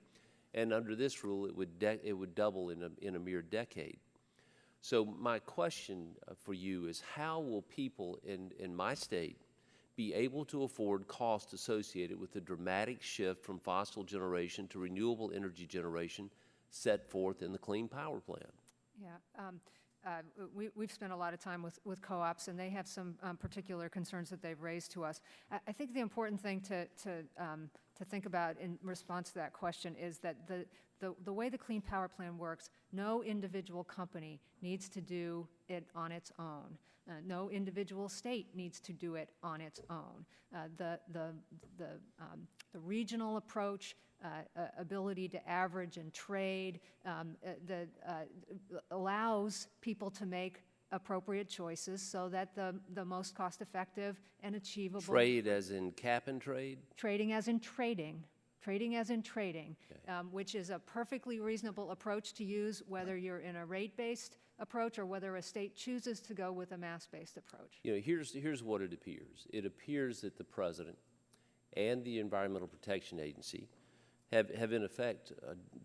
and under this rule, it would double in a mere decade. So my question for you is, how will people in my state be able to afford costs associated with the dramatic shift from fossil generation to renewable energy generation set forth in the Clean Power Plan? Yeah. we've spent a lot of time with co-ops, and they have some particular concerns that they've raised to us. I think the important thing to think about in response to that question is that the way the Clean Power Plan works, no individual company needs to do it on its own. No individual state needs to do it on its own. The regional approach, ability to average and trade, allows people to make appropriate choices so that the most cost-effective and achievable... Trade as in cap and trade? Trading as in trading. Trading as in trading, okay. Which is a perfectly reasonable approach to use whether you're in a rate-based approach or whether a state chooses to go with a mass-based approach. You know, here's what it appears. It appears that the President and the Environmental Protection Agency have in effect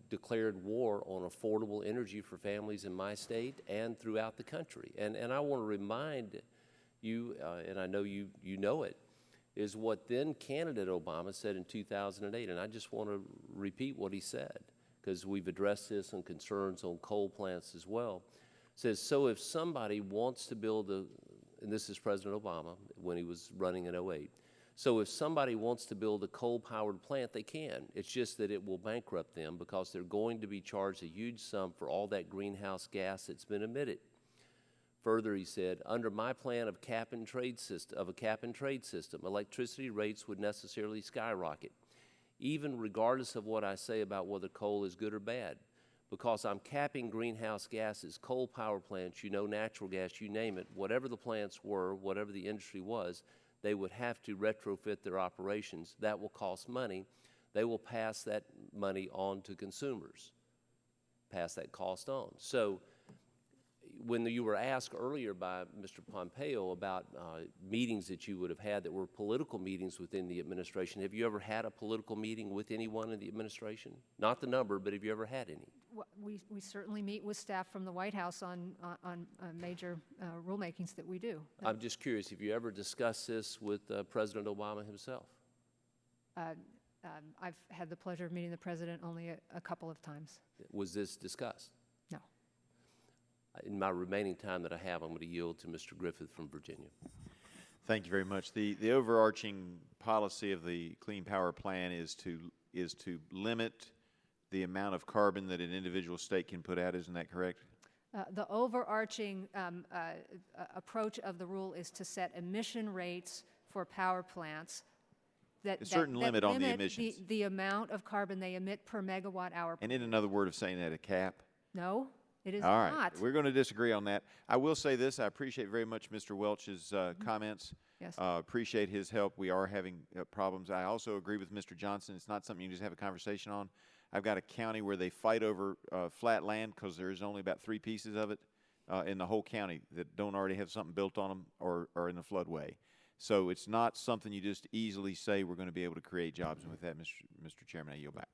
declared war on affordable energy for families in my state and throughout the country. And I want to remind you, and I know you know it, is what then candidate Obama said in 2008. And I just want to repeat what he said, because we've addressed this on concerns on coal plants as well. It says, so if somebody wants to build and this is President Obama when he was running in 2008, so if somebody wants to build a coal-powered plant, they can. It's just that it will bankrupt them because they're going to be charged a huge sum for all that greenhouse gas that's been emitted. Further, he said, under my plan of a cap and trade system, electricity rates would necessarily skyrocket, even regardless of what I say about whether coal is good or bad. Because I'm capping greenhouse gases, coal power plants, natural gas, you name it, whatever the plants were, whatever the industry was, they would have to retrofit their operations. That will cost money. They will pass that money on to consumers, pass that cost on. So when you were asked earlier by Mr. Pompeo about meetings that you would have had that were political meetings within the administration, have you ever had a political meeting with anyone in the administration? Not the number, but have you ever had any? We certainly meet with staff from the White House on major rulemakings that we do. I'm just curious, have you ever discussed this with President Obama himself? I've had the pleasure of meeting the president only a couple of times. Was this discussed? No. In my remaining time that I have, I'm going to yield to Mr. Griffith from Virginia. Thank you very much. The overarching policy of the Clean Power Plan is to limit the amount of carbon that an individual state can put out. Isn't that correct? The overarching approach of the rule is to set emission rates for power plants a certain limit on the emissions. The amount of carbon they emit per megawatt hour. And in another word of saying that, a cap? No, it is All right. not. We're going to disagree on that. I will say this. I appreciate very much Mr. Welch's comments. Yes. Appreciate his help. We are having problems. I also agree with Mr. Johnson. It's not something you can just have a conversation on. I've got a county where they fight over flat land because there's only about 3 pieces of it in the whole county that don't already have something built on them or are in the floodway. So it's not something you just easily say we're going to be able to create jobs. And with that, Mr. Chairman, I yield back.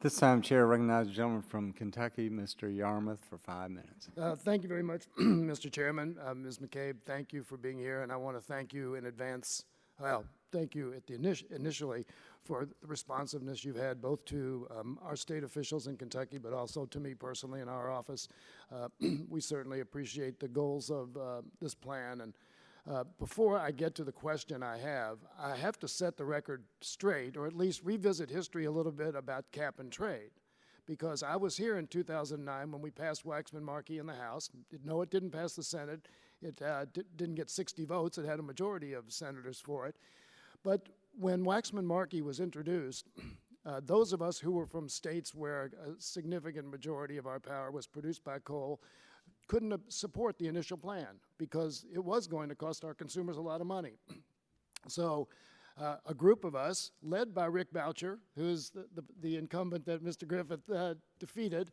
This time, Chair recognizes the gentleman from Kentucky, Mr. Yarmouth, for 5 minutes. Thank you very much, Mr. Chairman. Ms. McCabe, thank you for being here, and I want to thank you in advance. Well, thank you at the initially for the responsiveness you've had both to our state officials in Kentucky, but also to me personally in our office. We certainly appreciate the goals of this plan. And before I get to the question I have to set the record straight, or at least revisit history a little bit about cap and trade. Because I was here in 2009 when we passed Waxman-Markey in the House. No, it didn't pass the Senate. It didn't get 60 votes. It had a majority of senators for it. But when Waxman-Markey was introduced, those of us who were from states where a significant majority of our power was produced by coal couldn't support the initial plan because it was going to cost our consumers a lot of money. So a group of us, led by Rick Boucher, who's the incumbent that Mr. Griffith defeated,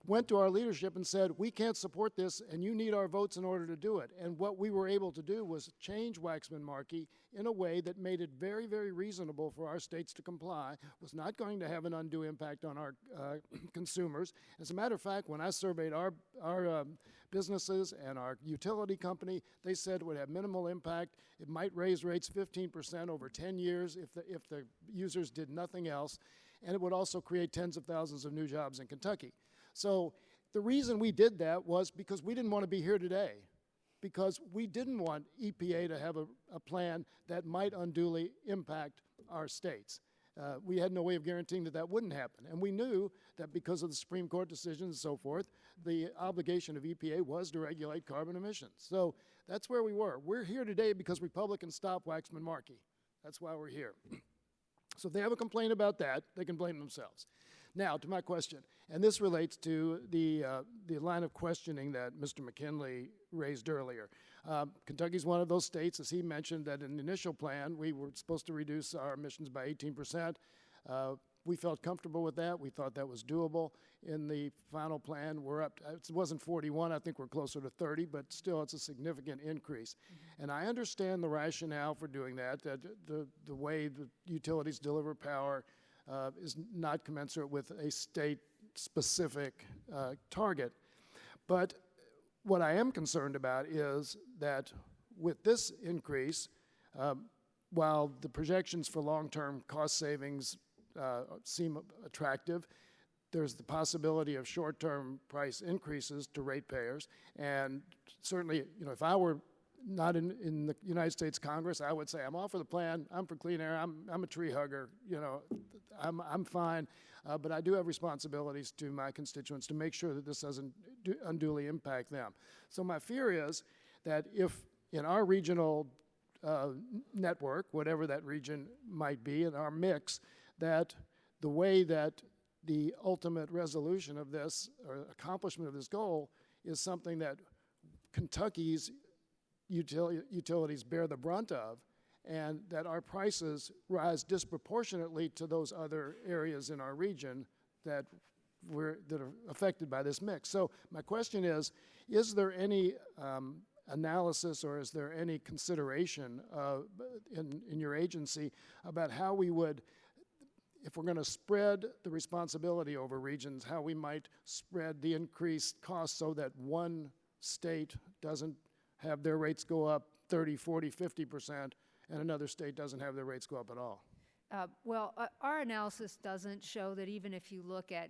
went to our leadership and said, we can't support this and you need our votes in order to do it. And what we were able to do was change Waxman-Markey in a way that made it very, very reasonable for our states to comply, was not going to have an undue impact on our consumers. As a matter of fact, when I surveyed our businesses and our utility company, they said it would have minimal impact. It might raise rates 15% over 10 years if the users did nothing else. And it would also create tens of thousands of new jobs in Kentucky. So the reason we did that was because we didn't want to be here today, because we didn't want EPA to have a plan that might unduly impact our states. We had no way of guaranteeing that that wouldn't happen. And we knew that because of the Supreme Court decisions and so forth, the obligation of EPA was to regulate carbon emissions. So that's where we were. We're here today because Republicans stopped Waxman-Markey. That's why we're here. So if they have a complaint about that, they can blame themselves. Now, to my question, and this relates to the line of questioning that Mr. McKinley raised earlier. Kentucky's one of those states, as he mentioned, that in the initial plan, we were supposed to reduce our emissions by 18%. We felt comfortable with that. We thought that was doable. In the final plan, we're up, it wasn't 41, I think we're closer to 30, but still it's a significant increase. And I understand the rationale for doing that, that the way the utilities deliver power is not commensurate with a state-specific target. But what I am concerned about is that with this increase, while the projections for long-term cost savings seem attractive, there's the possibility of short-term price increases to ratepayers. And certainly, you know, if I were not in the United States Congress, I would say I'm all for the plan. I'm for clean air. I'm a tree hugger. You know, I'm fine. But I do have responsibilities to my constituents to make sure that this doesn't unduly impact them. So my fear is that if in our regional network, whatever that region might be, in our mix, that the way that the ultimate resolution of this or accomplishment of this goal is something that Kentucky's utilities bear the brunt of, and that our prices rise disproportionately to those other areas in our region that are affected by this mix. So my question is there any analysis or is there any consideration in your agency about how we would, if we're going to spread the responsibility over regions, how we might spread the increased costs so that one state doesn't have their rates go up 30, 40, 50%, and another state doesn't have their rates go up at all? Well, our analysis doesn't show that even if you look at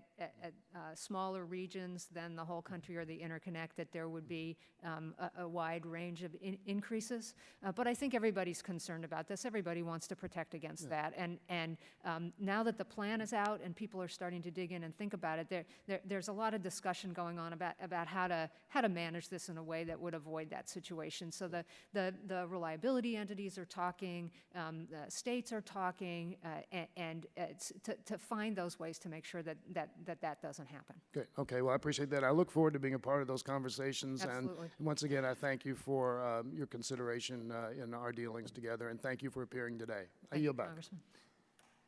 smaller regions than the whole country or the interconnect, that there would be a wide range of increases. But I think everybody's concerned about this. Everybody wants to protect against that. And now that the plan is out and people are starting to dig in and think about it, there's a lot of discussion going on about how to manage this in a way that would avoid that situation. So the reliability entities are talking, the states are talking, and to find those ways to make sure that doesn't happen. Good. Okay. Well, I appreciate that. I look forward to being a part of those conversations. Absolutely. And once again, I thank you for your consideration in our dealings together, and thank you for appearing today. I yield back. Congressman.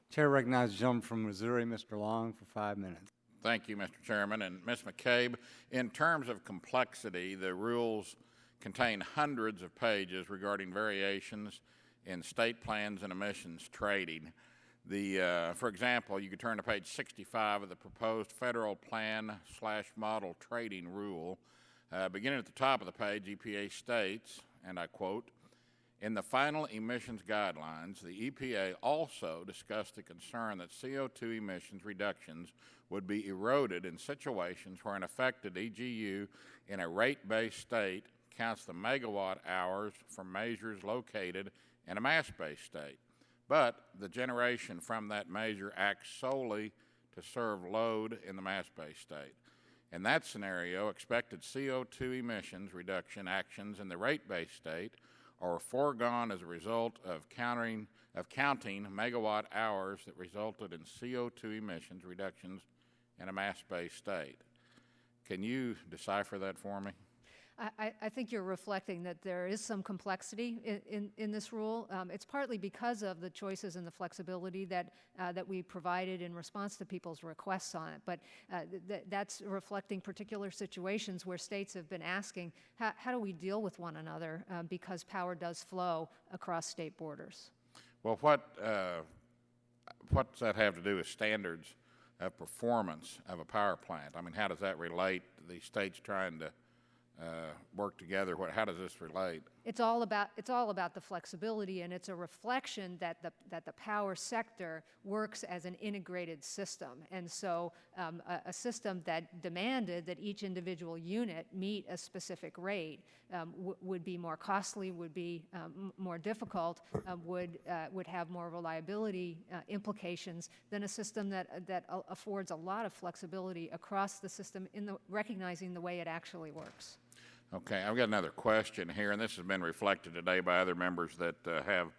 Chair recognizes the gentleman from Missouri, Mr. Long, for 5 minutes. Thank you, Mr. Chairman. And Ms. McCabe, in terms of complexity, the rules contain hundreds of pages regarding variations in state plans and emissions trading. For example, you could turn to page 65 of the proposed federal plan/model trading rule. Beginning at the top of the page, EPA states, and I quote, "In the final emissions guidelines, the EPA also discussed the concern that CO2 emissions reductions would be eroded in situations where an affected EGU in a rate-based state counts the megawatt hours from measures located in a mass-based state. But the generation from that measure acts solely to serve load in the mass-based state. In that scenario, expected CO2 emissions reduction actions in the rate-based state are foregone as a result of counting megawatt hours that resulted in CO2 emissions reductions in a mass-based state." Can you decipher that for me? I think you're reflecting that there is some complexity in this rule. It's partly because of the choices and the flexibility that we provided in response to people's requests on it. But that's reflecting particular situations where states have been asking, how do we deal with one another because power does flow across state borders? Well, what's that have to do with standards of performance of a power plant? I mean, how does that relate to the states trying to work together? How does this relate? It's all about the flexibility, and it's a reflection that the power sector works as an integrated system. And so a system that demanded that each individual unit meet a specific rate would be more costly, would be more difficult, would have more reliability implications than a system that affords a lot of flexibility across the system in recognizing the way it actually works. Okay, I've got another question here, and this has been reflected today by other members that have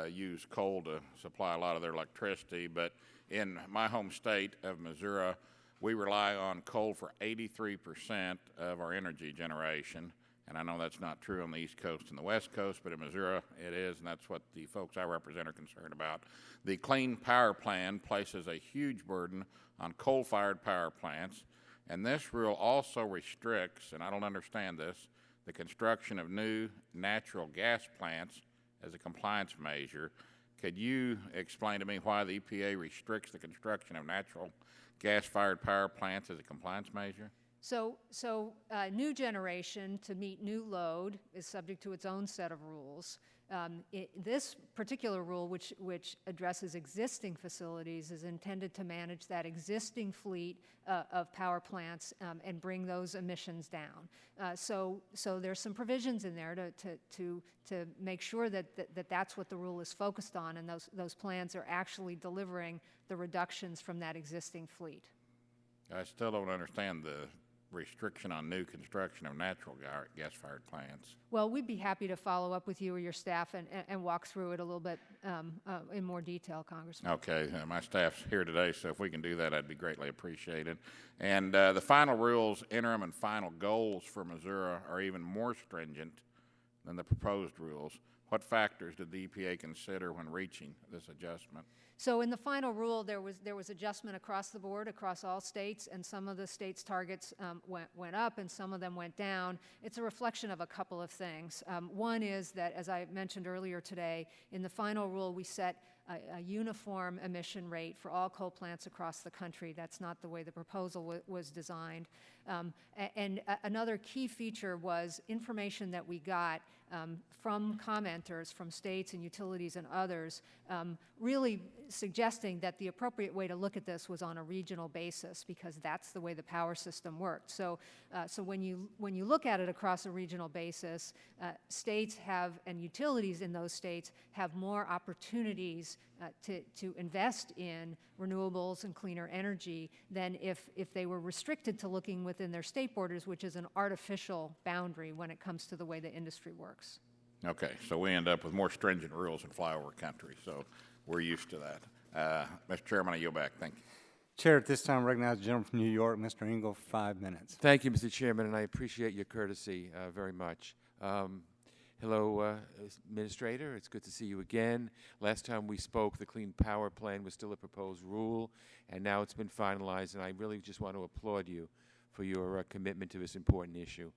used coal to supply a lot of their electricity. But in my home state of Missouri, we rely on coal for 83% of our energy generation. And I know that's not true on the East Coast and the West Coast, but in Missouri it is, and that's what the folks I represent are concerned about. The Clean Power Plan places a huge burden on coal-fired power plants. And this rule also restricts, and I don't understand this, the construction of new natural gas plants as a compliance measure. Could you explain to me why the EPA restricts the construction of natural gas-fired power plants as a compliance measure? So new generation to meet new load is subject to its own set of rules. This particular rule, which addresses existing facilities, is intended to manage that existing fleet of power plants and bring those emissions down. So there's some provisions in there to make sure that that's what the rule is focused on, and those plans are actually delivering the reductions from that existing fleet. I still don't understand the restriction on new construction of natural gas-fired plants. Well, we'd be happy to follow up with you or your staff and walk through it a little bit in more detail, Congressman. Okay, my staff's here today, so if we can do that, I'd be greatly appreciated. And the final rules, interim and final goals for Missouri are even more stringent than the proposed rules. What factors did the EPA consider when reaching this adjustment? So in the final rule, there was adjustment across the board, across all states, and some of the states' targets went up and some of them went down. It's a reflection of a couple of things. One is that, as I mentioned earlier today, in the final rule we set a uniform emission rate for all coal plants across the country. That's not the way the proposal was designed. And another key feature was information that we got from commenters, from states and utilities and others, really suggesting that the appropriate way to look at this was on a regional basis, because that's the way the power system worked. So when you look at it across a regional basis, states have, and utilities in those states have more opportunities to invest in renewables and cleaner energy than if they were restricted to looking within their state borders, which is an artificial boundary when it comes to the way the industry works. Okay, so we end up with more stringent rules in flyover country, so we're used to that. Mr. Chairman, I yield back. Thank you. Chair, at this time, I recognize the gentleman from New York, Mr. Engel, for 5 minutes. Thank you, Mr. Chairman, and I appreciate your courtesy very much. Hello, Administrator. It's good to see you again. Last time we spoke, the Clean Power Plan was still a proposed rule, and now it's been finalized, and I really just want to applaud you for your commitment to this important issue.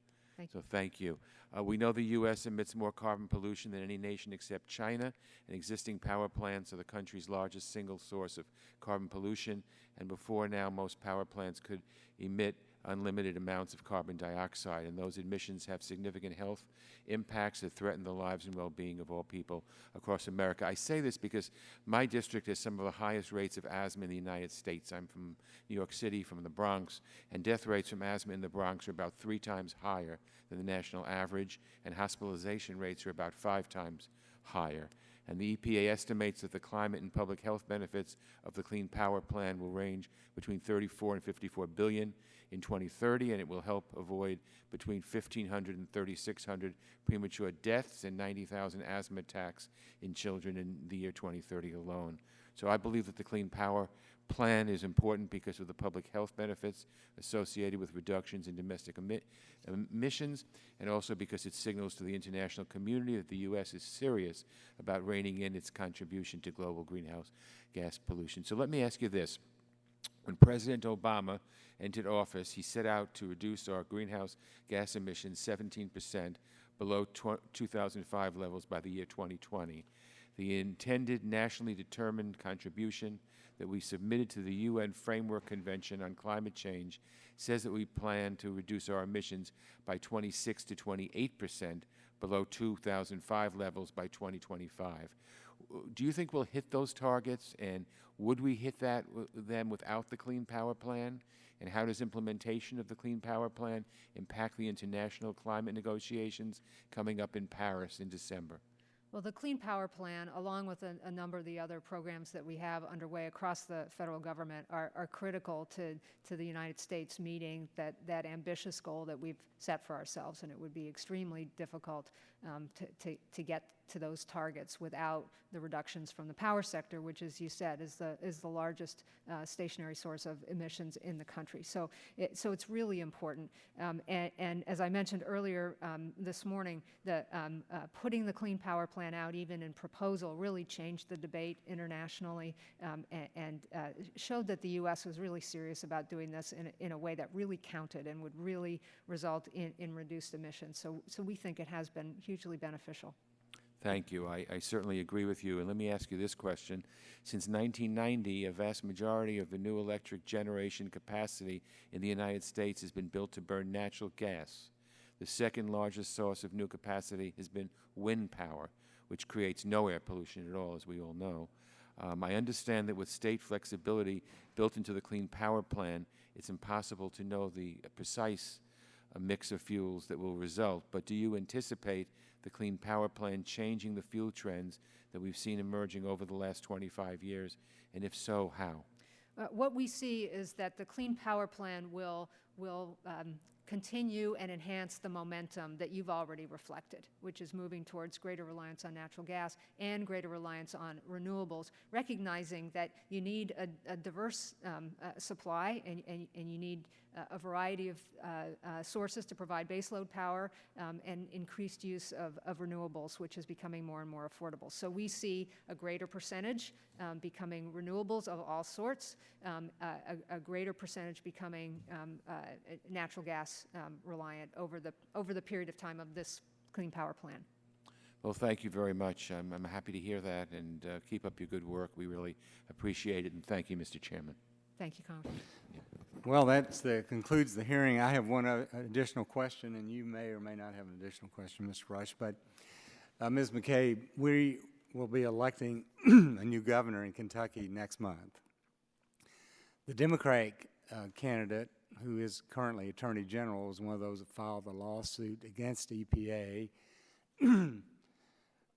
So thank you. We know the U.S. emits more carbon pollution than any nation except China, and existing power plants are the country's largest single source of carbon pollution, and before now, most power plants could emit unlimited amounts of carbon dioxide, and those emissions have significant health impacts that threaten the lives and well-being of all people across America. I say this because my district has some of the highest rates of asthma in the United States. I'm from New York City, from the Bronx, and death rates from asthma in the Bronx are about 3 times higher than the national average, and hospitalization rates are about 5 times higher. And the EPA estimates that the climate and public health benefits of the Clean Power Plan will range between $34 and $54 billion in 2030, and it will help avoid between 1,500 and 3,600 premature deaths and 90,000 asthma attacks in children in the year 2030 alone. So I believe that the Clean Power Plan is important because of the public health benefits associated with reductions in domestic emissions, and also because it signals to the international community that the U.S. is serious about reining in its contribution to global greenhouse gas pollution. So let me ask you this. When President Obama entered office, he set out to reduce our greenhouse gas emissions 17% below 2005 levels by the year 2020. The intended nationally determined contribution that we submitted to the UN Framework Convention on Climate Change says that we plan to reduce our emissions by 26 to 28% below 2005 levels by 2025. Do you think we'll hit those targets, and would we hit them without the Clean Power Plan? And how does implementation of the Clean Power Plan impact the international climate negotiations coming up in Paris in December? Well, the Clean Power Plan, along with a number of the other programs that we have underway across the federal government, are critical to the United States meeting that ambitious goal that we've set for ourselves. And it would be extremely difficult to get to those targets without the reductions from the power sector, which, as you said, is the largest stationary source of emissions in the country. So it's really important. And as I mentioned earlier this morning, putting the Clean Power Plan out, even in proposal, really changed the debate internationally and showed that the U.S. was really serious about doing this in a way that really counted and would really result in reduced emissions. So we think it has been hugely beneficial. Thank you. I certainly agree with you. And let me ask you this question. Since 1990, a vast majority of the new electric generation capacity in the United States has been built to burn natural gas. The second largest source of new capacity has been wind power, which creates no air pollution at all, as we all know. I understand that with state flexibility built into the Clean Power Plan, it's impossible to know the precise mix of fuels that will result. But do you anticipate the Clean Power Plan changing the fuel trends that we've seen emerging over the last 25 years? And if so, how? What we see is that the Clean Power Plan will continue and enhance the momentum that you've already reflected, which is moving towards greater reliance on natural gas and greater reliance on renewables, recognizing that you need a diverse supply and you need a variety of sources to provide baseload power and increased use of renewables, which is becoming more and more affordable. So we see a greater percentage becoming renewables of all sorts, a greater percentage becoming natural gas reliant over the period of time of this Clean Power Plan. Well, thank you very much. I'm happy to hear that, and keep up your good work. We really appreciate it, and thank you, Mr. Chairman. Thank you, Congressman. Well, that concludes the hearing. I have one additional question, and you may or may not have an additional question, Mr. Rush. But Ms. McCabe, we will be electing a new governor in Kentucky next month. The Democratic candidate, who is currently Attorney General, is one of those that filed the lawsuit against EPA.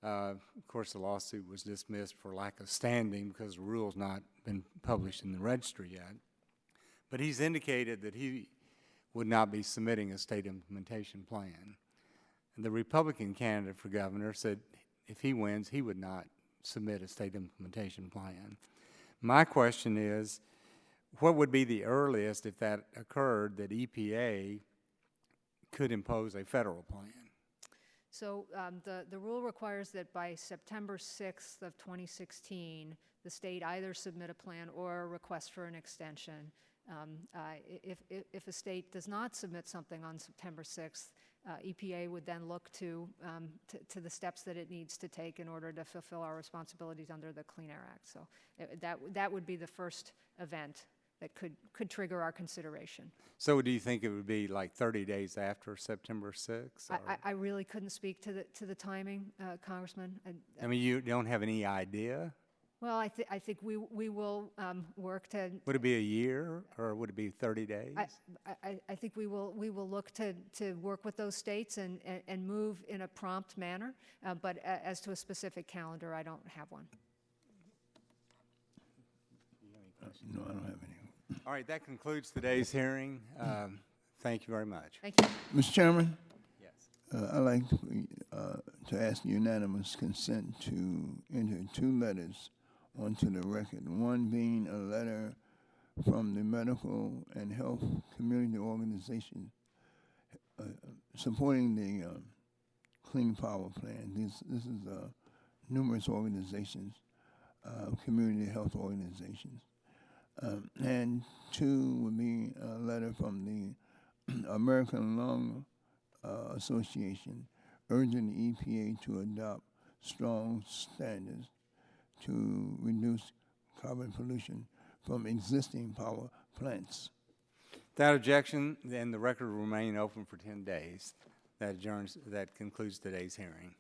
Of course, the lawsuit was dismissed for lack of standing because the rule's not been published in the registry yet. But he's indicated that he would not be submitting a state implementation plan. And the Republican candidate for governor said if he wins, he would not submit a state implementation plan. My question is, what would be the earliest, if that occurred, that EPA could impose a federal plan? So the rule requires that by September 6th of 2016, the state either submit a plan or a request for an extension. If a state does not submit something on September 6th, EPA would then look to the steps that it needs to take in order to fulfill our responsibilities under the Clean Air Act. So that would be the first event that could trigger our consideration. So do you think it would be like 30 days after September 6th? I really couldn't speak to the timing, Congressman. I mean, you don't have any idea? Well, I think we will work to. Would it be a year, or would it be 30 days? I think we will look to work with those states and move in a prompt manner. But as to a specific calendar, I don't have one. No, I don't have any. All right, that concludes today's hearing. Thank you very much. Thank you. Mr. Chairman? Yes. I'd like to ask unanimous consent to enter 2 letters onto the record. One being a letter from the medical and health community organization supporting the Clean Power Plan. This is numerous organizations, community health organizations. And 2 would be a letter from the American Lung Association urging the EPA to adopt strong standards to reduce carbon pollution from existing power plants. Without objection, then the record will remain open for 10 days. That concludes today's hearing.